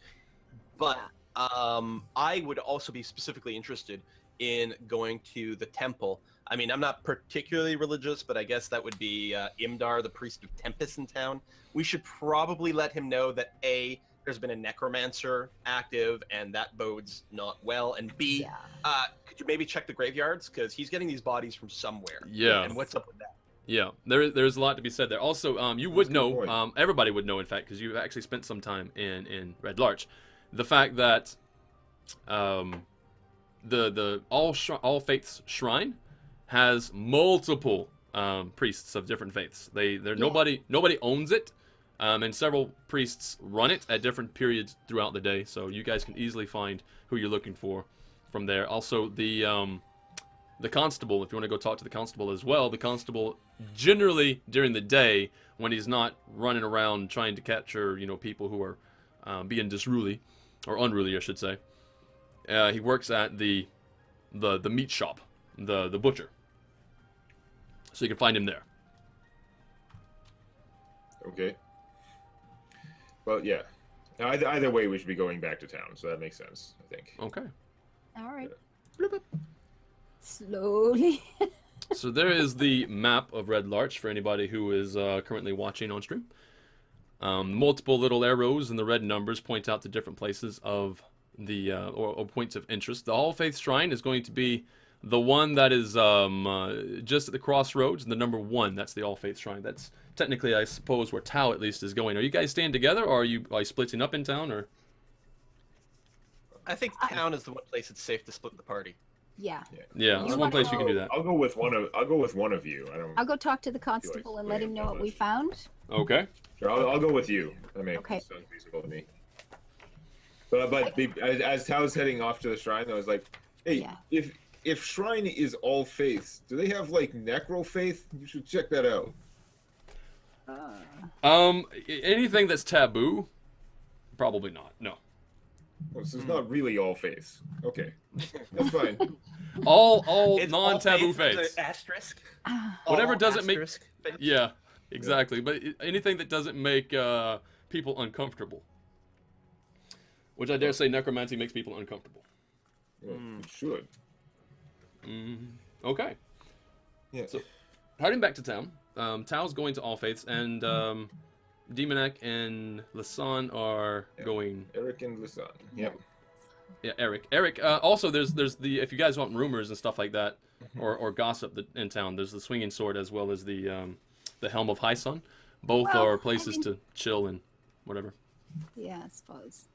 But I would also be specifically interested in going to the temple. I mean, I'm not particularly religious, but I guess that would be Imdar, the priest of Tempest in town. We should probably let him know that A, there's been a necromancer active, and that bodes not well, and B, Yeah. could you maybe check the graveyards? Because he's getting these bodies from somewhere. Yeah. And what's up with that? Yeah, there's a lot to be said there. Also, you would That's a good know, point. everybody would know, in fact, because you actually spent some time in Red Larch, the fact that the All Faiths Shrine has multiple priests of different faiths. Nobody owns it, and several priests run it at different periods throughout the day. So you guys can easily find who you're looking for from there. Also, the constable, if you want to go talk to the constable as well, the constable generally during the day when he's not running around trying to capture people who are being disruly or unruly, I should say. He works at the meat shop, the butcher. So you can find him there. Okay. Well, yeah. Either way, we should be going back to town, so that makes sense, I think. Okay. All right. Slowly. So there is the map of Red Larch for anybody who is currently watching on stream. Multiple little arrows and the red numbers point out to different places of the or points of interest. The All Faith Shrine is going to be the one that is just at the crossroads, and the number 1, that's the All Faith Shrine. That's technically, I suppose, where Tau at least is going. Are you guys staying together, or are you splitting up in town, or? I think town is the one place it's safe to split the party. Yeah. Yeah, You that's one wanna place you can do go- that. I'll go with one of you. I don't. I'll go talk to the constable and let him know what we found. Okay. Sure, I'll go with you. I mean, Okay. sounds reasonable to me. But as Tao's heading off to the shrine, I was like, hey, Yeah. if shrine is all faiths, do they have like necro faith? You should check that out. Anything that's taboo, probably not. No. Well, so it's not really all faiths. Okay, that's fine. All It's non-taboo all faith with faiths. an asterisk. Whatever All doesn't make- asterisk faith. Yeah, exactly. But anything that doesn't make people uncomfortable, which I dare say necromancy makes people uncomfortable. Well, it should. Okay. Yeah. So, heading back to town. Tao's going to All Faiths, and Demonac and Lasan are going. Eric and Lisan. Yep. Yeah, Eric. Also, there's the, if you guys want rumors and stuff like that, or gossip in town, there's the Swinging Sword as well as the Helm of High Sun. Both Well, are places to chill and whatever. Yeah, I suppose.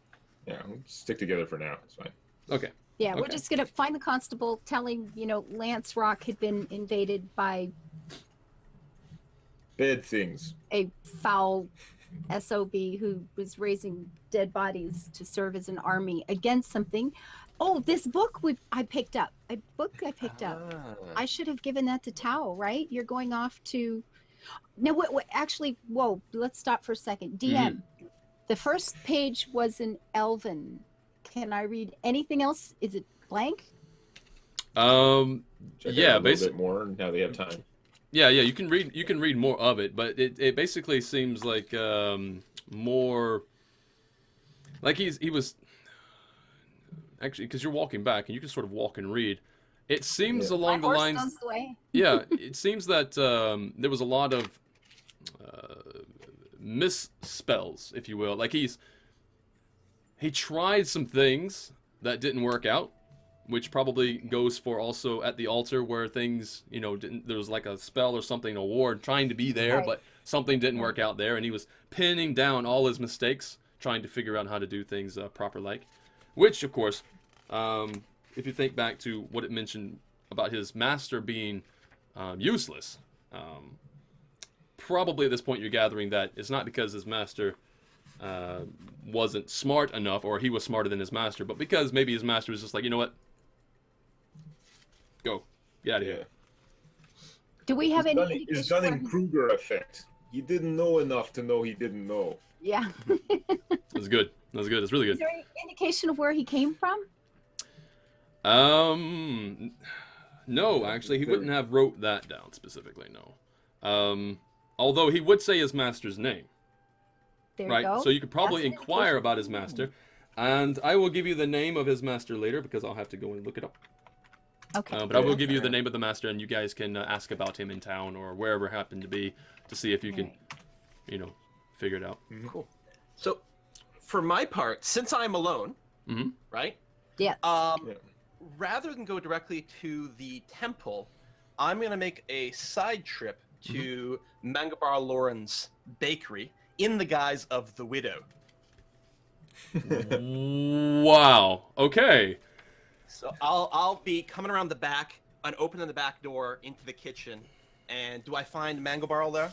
Yeah, we'll stick together for now. It's fine. Okay. Yeah, we're Okay. just gonna find the constable, tell him, Lance Rock had been invaded by Bad things. a foul SOB who was raising dead bodies to serve as an army against something. Oh, this book I picked up. A book I picked up. I should have given that to Tao, right? You're going off to. No, what actually, whoa, let's stop for a second. DM. The first page was in Elven. Can I read anything else? Is it blank? Check it out Yeah, a little bit more now that you have time. Yeah, you can read more of it, but it basically seems like more like he was actually, because you're walking back and you can sort of walk and read. It seems along the My horse lines. knows the way. Yeah, it seems that there was a lot of misspells, if you will. Like he tried some things that didn't work out, which probably goes for also at the altar where things, there was like a spell or something, a ward trying to be there, Right. but something didn't work out there, and he was pinning down all his mistakes, trying to figure out how to do things proper like. Which, of course, if you think back to what it mentioned about his master being useless, probably at this point you're gathering that it's not because his master wasn't smart enough, or he was smarter than his master, but because maybe his master was just like, you know what? Go. Get out of here. Do we have any indication It's where Dunning-Kruger effect. He didn't know enough to know he didn't know. Yeah. That's good. That's good. It's really Is good. there any indication of where he came from? No, actually, he wouldn't have wrote that down specifically, no. Although he would say his master's name, There right? you go. So you could probably That's an inquire indication. about his master, and I will give you the name of his master later because I'll have to go and look it up. Okay. But I will give you the name of the master, and you guys can ask about him in town or wherever happen to be to see if you can, figure it out. Cool. So, for my part, since I'm alone, Mhm. right? Yes. Rather than go directly to the temple, I'm gonna make a side trip to Mangabar Lauren's bakery in the guise of the widow. Wow. Okay. So I'll be coming around the back and opening the back door into the kitchen. And do I find Mangabar there?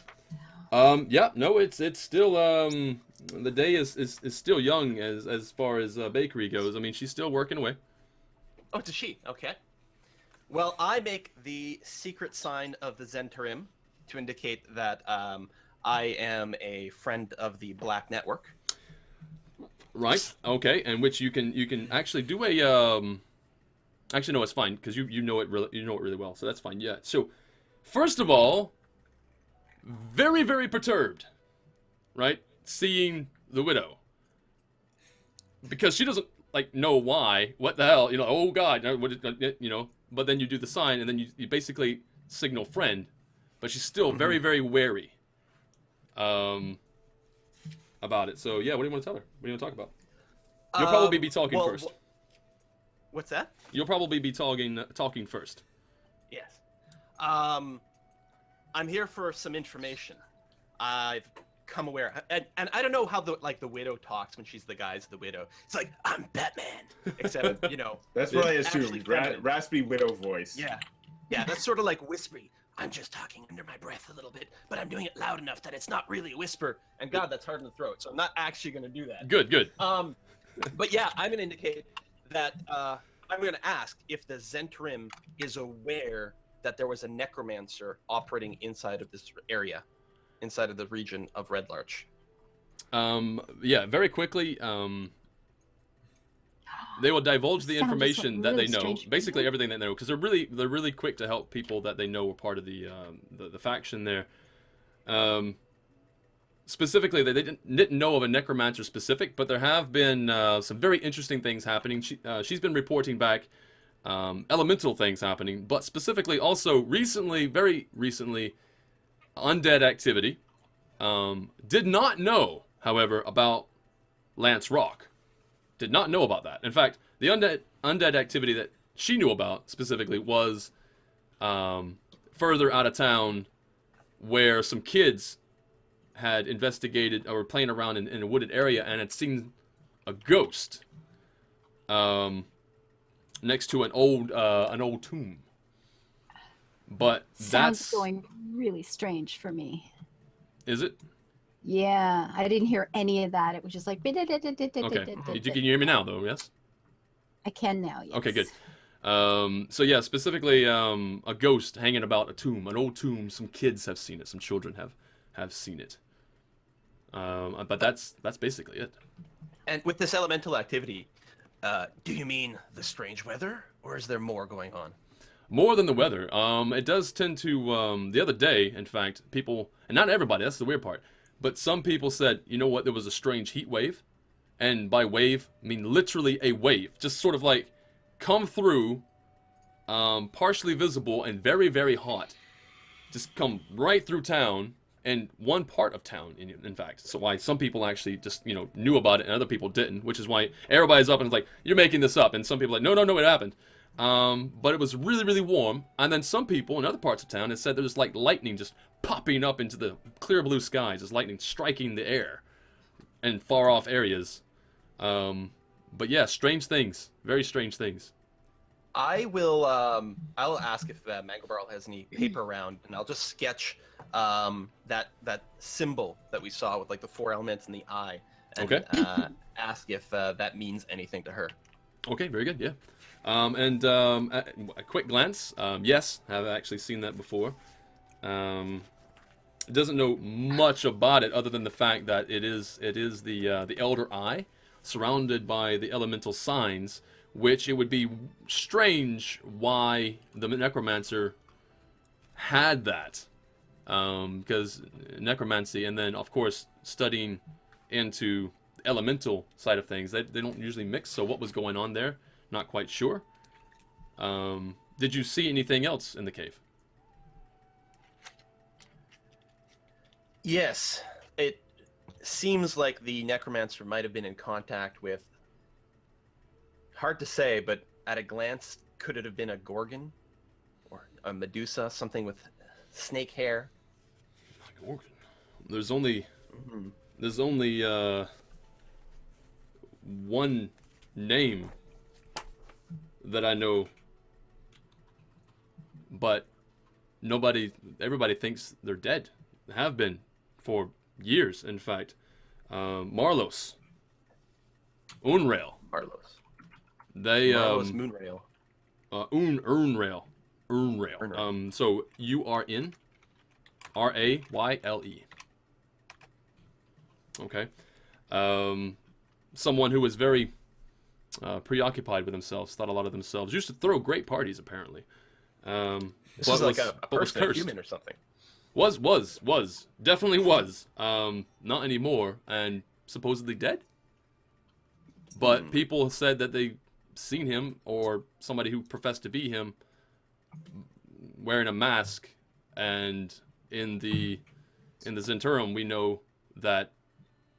Yeah. No. It's still the day is still young as far as bakery goes. I mean, she's still working away. Oh, it's a she. Okay. Well, I make the secret sign of the Zentarim to indicate that I am a friend of the Black Network. Right. Okay. And which you can actually do a Actually, no, it's fine because you know it really well, so that's fine. Yeah. So, first of all, very very perturbed, right? Seeing the widow because she doesn't know why. What the hell? Oh God. But then you do the sign, and then you basically signal friend, but she's still very very wary. About it. So yeah, what do you want to tell her? What do you want to talk about? You'll probably be talking first. What's that? You'll probably be talking first. Yes. I'm here for some information. I've come aware, and I don't know how the widow talks when she's the guy's the widow. It's like, I'm Batman, except That's what I it's actually assumed. feminine. Raspy widow voice. Yeah, that's sort of like whispery. I'm just talking under my breath a little bit, but I'm doing it loud enough that it's not really a whisper. And God, that's hard in the throat, so I'm not actually going to do that. Good. But yeah, I'm going to indicate that I'm going to ask if the Zentrim is aware that there was a necromancer operating inside of this area, inside of the region of Red Larch. Yeah, very quickly. They will divulge the Sound just information like that they really know, strange basically everything they know, because they're really quick to help people that they know are part of the faction there. Specifically, they didn't know of a necromancer specific, but there have been some very interesting things happening. She's been reporting back elemental things happening, but specifically also very recently, undead activity. Did not know, however, about Lance Rock. Did not know about that. In fact, the undead activity that she knew about specifically was further out of town, where some kids had investigated or were playing around in a wooded area and had seen a ghost next to an old tomb. But Sounds that's going really strange for me. Is it? Yeah, I didn't hear any of that. It was just like. Okay. You can hear me now, though. Yes. I can now. Yes. Okay, good. So yeah, specifically a ghost hanging about a tomb, an old tomb. Some kids have seen it. Some children have seen it. But that's basically it. And with this elemental activity, do you mean the strange weather, or is there more going on? More than the weather. It does tend to. The other day, in fact, people, and not everybody. That's the weird part. But some people said, you know what? There was a strange heat wave, and by wave, I mean literally a wave, just sort of like come through, partially visible and very, very hot, just come right through town. And one part of town, in fact. So why some people actually just, knew about it and other people didn't, which is why everybody's up and it's like, you're making this up. And some people are like, no, it happened. But it was really, really warm. And then some people in other parts of town had said there was like lightning just popping up into the clear blue skies as lightning striking the air in far off areas. But yeah, strange things. Very strange things. I'll ask if Mango Barrel has any paper around, and I'll just sketch that symbol that we saw with like the 4 elements and the eye, and Okay. ask if that means anything to her. Okay, very good, yeah. A quick glance, yes, I've actually seen that before. Doesn't know much about it other than the fact that it is the Elder Eye, surrounded by the elemental signs, which it would be strange why the Necromancer had that. Because necromancy and then, of course, studying into the elemental side of things, they don't usually mix, so what was going on there? Not quite sure. Did you see anything else in the cave? Yes, it seems like the Necromancer might have been in contact with, hard to say, but at a glance, could it have been a Gorgon? Or a Medusa, something with snake hair? A Gorgon. There's only one name that I know, but everybody thinks they're dead. They have been for years, in fact. Marlos. Unrail. Marlos. Marlos Moonrail. Urnrail. Urnrail. So URN RAYLE. Okay. Someone who was very preoccupied with themselves, thought a lot of themselves. Used to throw great parties, apparently. This is like a person, a human or something. Was. Definitely was. Not anymore, and supposedly dead. But people said that they seen him, or somebody who professed to be him, wearing a mask, and in the Zentrum we know that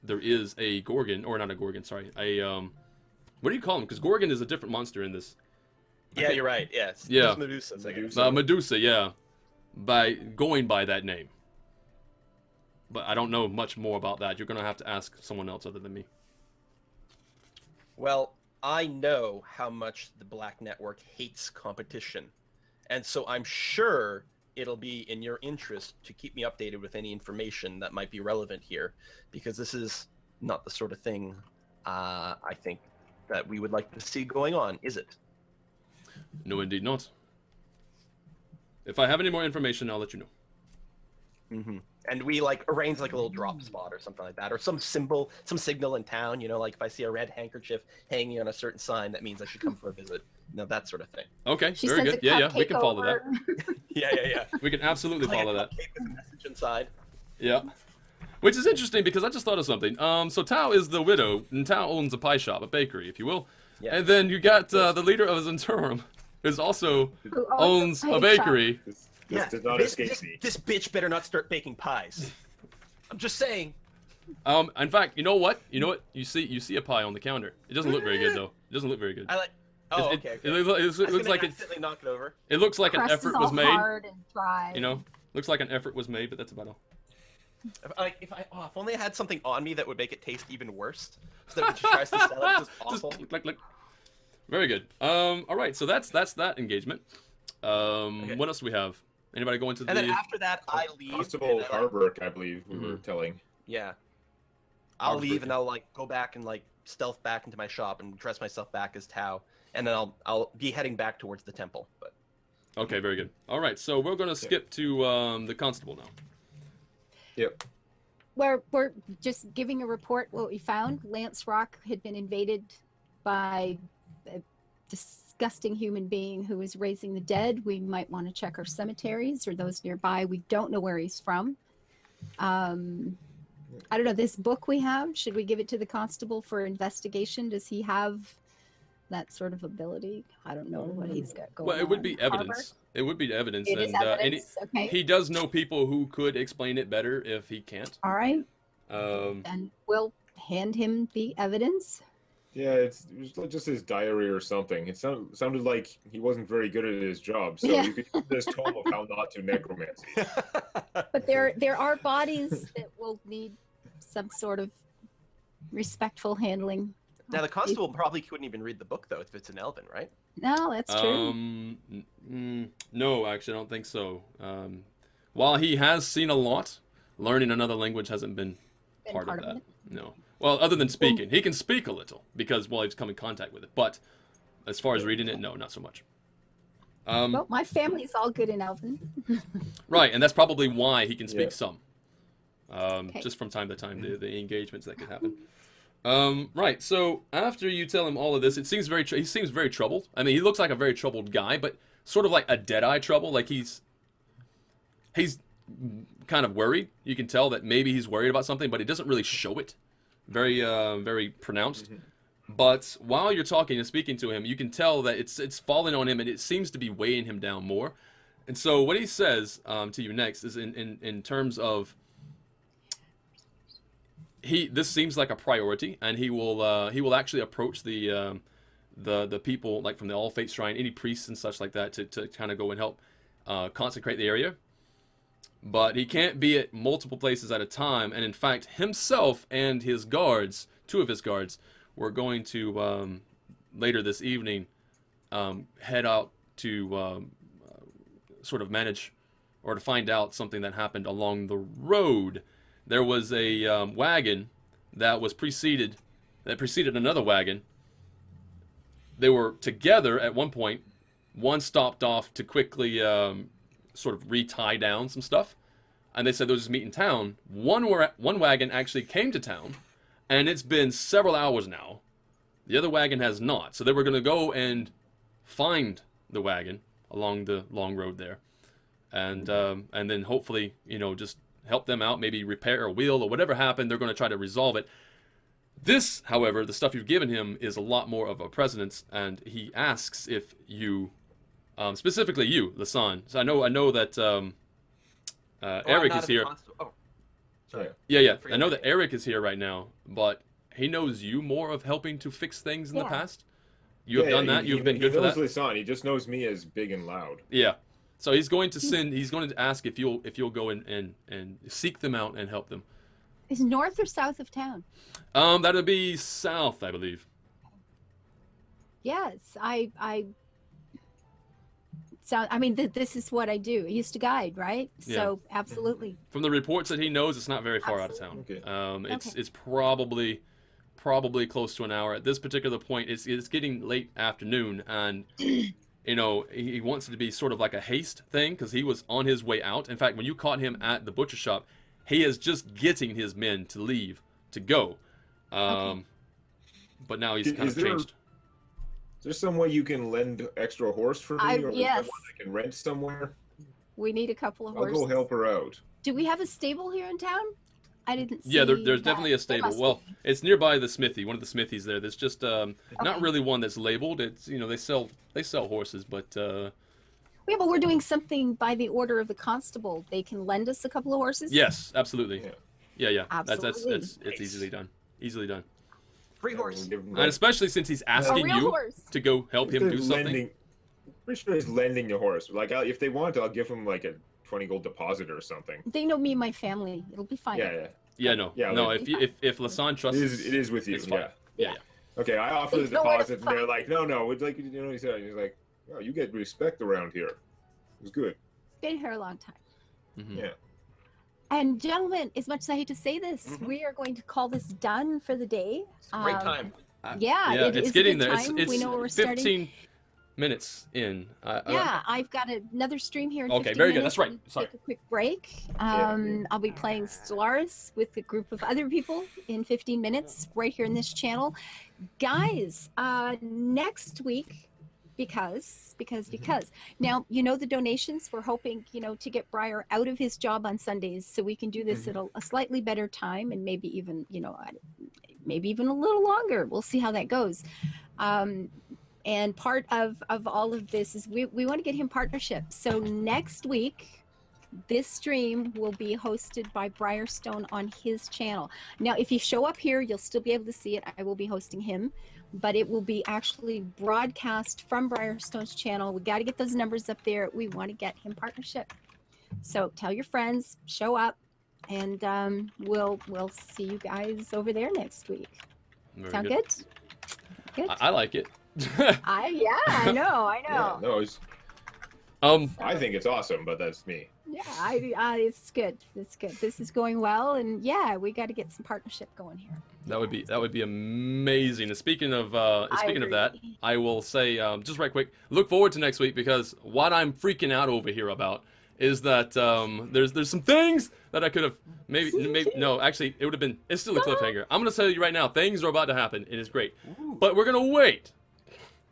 there is a Gorgon, or not a Gorgon, sorry, what do you call him? Because Gorgon is a different monster in this. Yeah, you're right. Yes. Yeah. Medusa. Medusa, yeah. By going by that name. But I don't know much more about that. You're gonna have to ask someone else other than me. Well, I know how much the Black Network hates competition, and so I'm sure it'll be in your interest to keep me updated with any information that might be relevant here, because this is not the sort of thing I think that we would like to see going on, is it? No, indeed not. If I have any more information, I'll let you know. Mm-hmm. And we arrange a little drop spot or something like that, or some symbol, some signal in town. Like if I see a red handkerchief hanging on a certain sign, that means I should come for a visit. That sort of thing. Okay, She very sends good. a Yeah, we can follow cupcake that. Yeah. We can absolutely follow that. Cupcake with a message inside. Yeah. Which is interesting because I just thought of something. So Tao is the widow, and Tao owns a pie shop, a bakery, if you will. Yeah. And then you got the leader of Zentrum, who also owns a bakery. This does not escape me. This bitch better not start baking pies. I'm just saying. In fact, you know what? You see a pie on the counter. It doesn't look very good though. It doesn't look very good. Okay. It looks like accidentally knock it over. It looks like an Crust effort is all was made. hard and dry. Looks like an effort was made, but that's about all. If only I had something on me that would make it taste even worse. So that when she tries to sell it, it's just awful. Click. Very good. All right, so that's that engagement. What else do we have? Anybody go into And the? then after that, I leave. Constable and then Harburg, I believe we were telling. Yeah. I'll Harburg. leave and I'll like go back and like stealth back into my shop and dress myself back as Tao, and then I'll be heading back towards the temple. But Okay, very good. All right, so we're gonna skip to the constable now. Yep. We're just giving a report what we found. Lance Rock had been invaded by a disgusting human being who was raising the dead. We might want to check our cemeteries or those nearby. We don't know where he's from. I don't know, this book we have, should we give it to the constable for investigation? Does he have that sort of ability? I don't know what he's got going on. Well, it would be Harbor? evidence. It would be evidence, It is and evidence. Okay. he does know people who could explain it better if he can't. All right. Um, And we'll hand him the evidence. Yeah, it was just his diary or something. It sounded like he wasn't very good at his job, so Yeah. you could use this tome of how not to necromancy. But there are bodies that will need some sort of respectful handling. now the constable probably couldn't even read the book though if it's in Elven, right? No, that's true. No, actually, I don't think so. While he has seen a lot, learning another language hasn't been Been part of that. it. No. Well, other than speaking, he can speak a little because he's come in contact with it. But as far as reading it, no, not so much. Well, my family's all good in Elven. Right, and that's probably why he can speak Yeah. some. Okay. Just from time to time, the engagements that can happen. Right, so after you tell him all of this, it seems he seems very troubled. I mean, he looks like a very troubled guy, but sort of like a dead-eye trouble. Like he's kind of worried. You can tell that maybe he's worried about something, but he doesn't really show it very pronounced. But while you're talking and speaking to him, you can tell that it's falling on him, and it seems to be weighing him down more. And so what he says to you next is in terms of this seems like a priority, and he will actually approach the people like from the All Fates Shrine, any priests and such like that, to kind of go and help consecrate the area. But he can't be at multiple places at a time, and in fact, himself and his guards, two of his guards, were going to later this evening head out to sort of manage or to find out something that happened along the road. There was a wagon that preceded another wagon. They were together at one point. One stopped off to quickly sort of re-tie down some stuff, and they said they'll just meet in town. One wagon actually came to town, and it's been several hours now. The other wagon has not. So they were going to go and find the wagon along the long road there, and then hopefully, just help them out, maybe repair a wheel or whatever happened. They're going to try to resolve it. This, however, the stuff you've given him is a lot more of a precedence, and he asks if you, specifically you, Lasan. So I know that Eric is here. Oh, sorry. Yeah. I know that Eric is here right now, but he knows you more of helping to fix things in the Yeah. past. You have done that. You've been good for that. He knows Lisan. He just knows me as big and loud. Yeah. So he's going to ask if you'll go and seek them out and help them. Is north or south of town? That'll be south, I believe. Yes, I mean, this is what I do. I used to guide, right? Yeah. So absolutely. From the reports that he knows, it's not very far out of town. Okay. It's probably close to an hour. At this particular point, it's getting late afternoon, and he wants it to be sort of like a haste thing because he was on his way out. In fact, when you caught him at the butcher shop, he is just getting his men to leave to go. Okay. But now he's kind of changed. Is there some way you can lend extra horse for me, or is there yes. one I can rent somewhere? We need a couple of I'll horses. go help her out. Do we have a stable here in town? I didn't see. Yeah, there's that. definitely a There stable. must Well, be. it's nearby the smithy, one of the smithies there. There's just not Okay. really one that's labeled. It's they sell horses, but Yeah, but we're doing something by the order of the constable. They can lend us a couple of horses. yes, absolutely. Yeah. Absolutely. It's easily done. Easily done. Free horse. We'll give him And especially since he's A asking real you horse. to go help him do something. lending, Pretty sure he's lending the horse. Like, if they want, I'll give him like a 20 gold deposit or something. They know me and my family. It'll be fine. Yeah. Yeah, no. Yeah, no, like- if Lasan trusts... It is with you. it's fine. Yeah. Yeah. Okay, I offer the They know where to deposit, and they're find like, no, it's like, he said, he's like, oh, you get respect around here. It was good. Been here a long time. Mhm. Yeah. And gentlemen, as much as I hate to say this, Mhm. we are going to call this done for the day. It's a great time. Yeah, Yeah, it it's is a getting good there. time. It's We know where we're starting. 15 minutes in. Yeah, I've got another stream here in Okay, 15 very good. minutes. That's right. We'll Sorry. Take a quick break. I'll be playing Stellaris with a group of other people in 15 minutes right here in this channel. Guys, next week, because now, the donations, we're hoping, to get Briar out of his job on Sundays so we can do this at a slightly better time and maybe even, maybe even a little longer. We'll see how that goes. And part of all of this is we want to get him partnership. So next week, this stream will be hosted by Briarstone on his channel. Now, if you show up here, you'll still be able to see it. I will be hosting him, but it will be actually broadcast from Briarstone's channel. We got to get those numbers up there. We want to get him partnership. So tell your friends, show up, and we'll see you guys over there next week. Very Sound good? Good. I like it. I know. Yeah, no, I think it's awesome, but that's me. Yeah, it's good. It's good. This is going well, and yeah, we got to get some partnership going here. That would be amazing. And speaking of that, agree. I will say just right quick, look forward to next week, because what I'm freaking out over here about is that there's some things that I could have maybe no, actually it would have been, it's still a cliffhanger. I'm gonna tell you right now, things are about to happen. It is great, but we're gonna wait.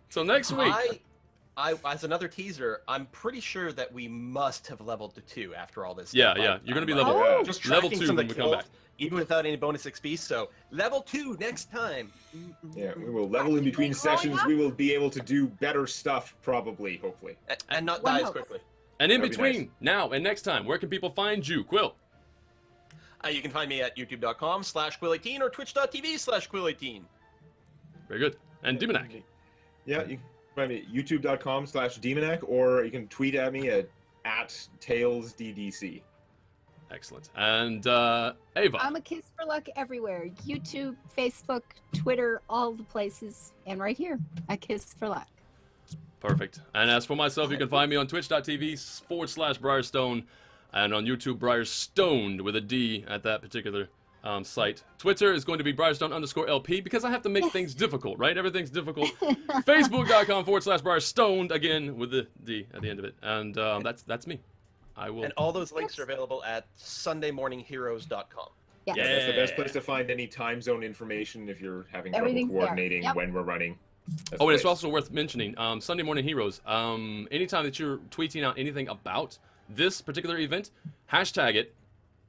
So next week. I as another teaser, I'm pretty sure that we must have leveled to 2 after all this. Yeah, stuff. yeah, you're gonna be level Oh. Just level tracking 2 some when of we the come kills, back. even without any bonus XP. So level 2 next time. Yeah, we will level in between sessions. We will be able to do better stuff, probably, hopefully. And not One die as hope. quickly. And in That'd be between nice. now and next time, where can people find you, Quill? You can find me at youtube.com/Quill18 or twitch.tv/Quill18. Very good. And Demonac. Yeah, you can find me at youtube.com/Demonac, or you can tweet at me at @TailsDDC. Excellent. And Ava. I'm a kiss for luck everywhere. YouTube, Facebook, Twitter, all the places, and right here, a kiss for luck. Perfect. And as for myself, you can find me on twitch.tv/Briarstone and on YouTube, Briarstoned with a D at that particular site. Twitter is going to be Briarstone_LP because I have to make things difficult, right? Everything's difficult. Facebook.com/Briarstoned, again with the D at the end of it. And that's me. I will. And all those links are available at SundayMorningHeroes.com. Yes. Yeah. That's the best place to find any time zone information if you're having trouble Everything's there. coordinating Yep. when we're running. That's Oh, the and it's place. also worth mentioning, Sunday Morning Heroes, anytime that you're tweeting out anything about this particular event, hashtag it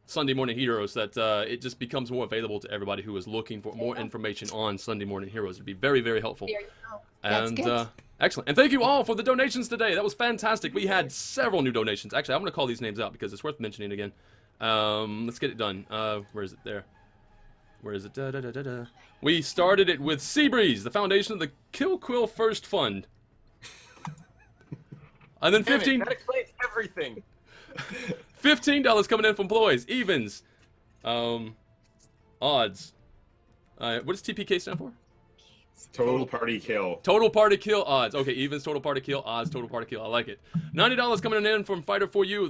Sunday Morning Heroes, that it just becomes more available to everybody who is looking for more information on Sunday Morning Heroes. It'd be very, very helpful. There you go. That's And good. excellent. And thank you all for the donations today. That was fantastic. We had several new donations. Actually, I'm going to call these names out because it's worth mentioning again. Let's get it done. Where is it? There. Where is it? Da, da, da, da, da. We started it with Seabreeze, the foundation of the Kill Quill First Fund. And then Damn it, 15 that explains everything. $15 coming in from employees. Evens. Odds. What does TPK stand for? Total party kill. Total party kill odds. Okay, evens, total party kill, odds, total party kill. I like it. $90 coming in from Fighter for You.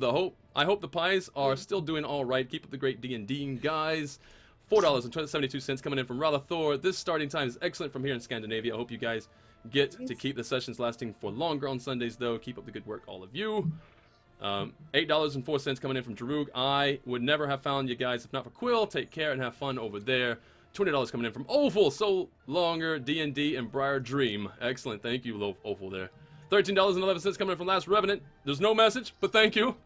I hope the pies are still doing all right. Keep up the great D&D, guys. $4.72 coming in from Ralathor. This starting time is excellent from here in Scandinavia. I hope you guys get to keep the sessions lasting for longer on Sundays, though. Keep up the good work, all of you. $8.04 coming in from Jarug. I would never have found you guys if not for Quill. Take care and have fun over there. $20 coming in from Oval, So Longer, D&D, and Briar Dream. Excellent. Thank you, Oval there. $13.11 coming in from Last Revenant. There's no message, but thank you.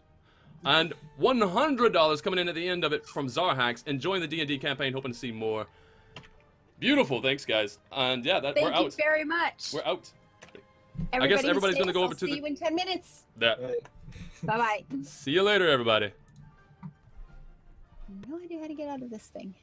And $100 coming in at the end of it from Zarhax. Enjoying the D&D campaign, hoping to see more. Beautiful. Thanks, guys. And yeah, we're Thank you out. very much. We're out. Everybody everybody's stay gonna go safe. over I'll to see the- you in 10 minutes. That. Bye-bye. See you later, everybody. No idea how to get out of this thing.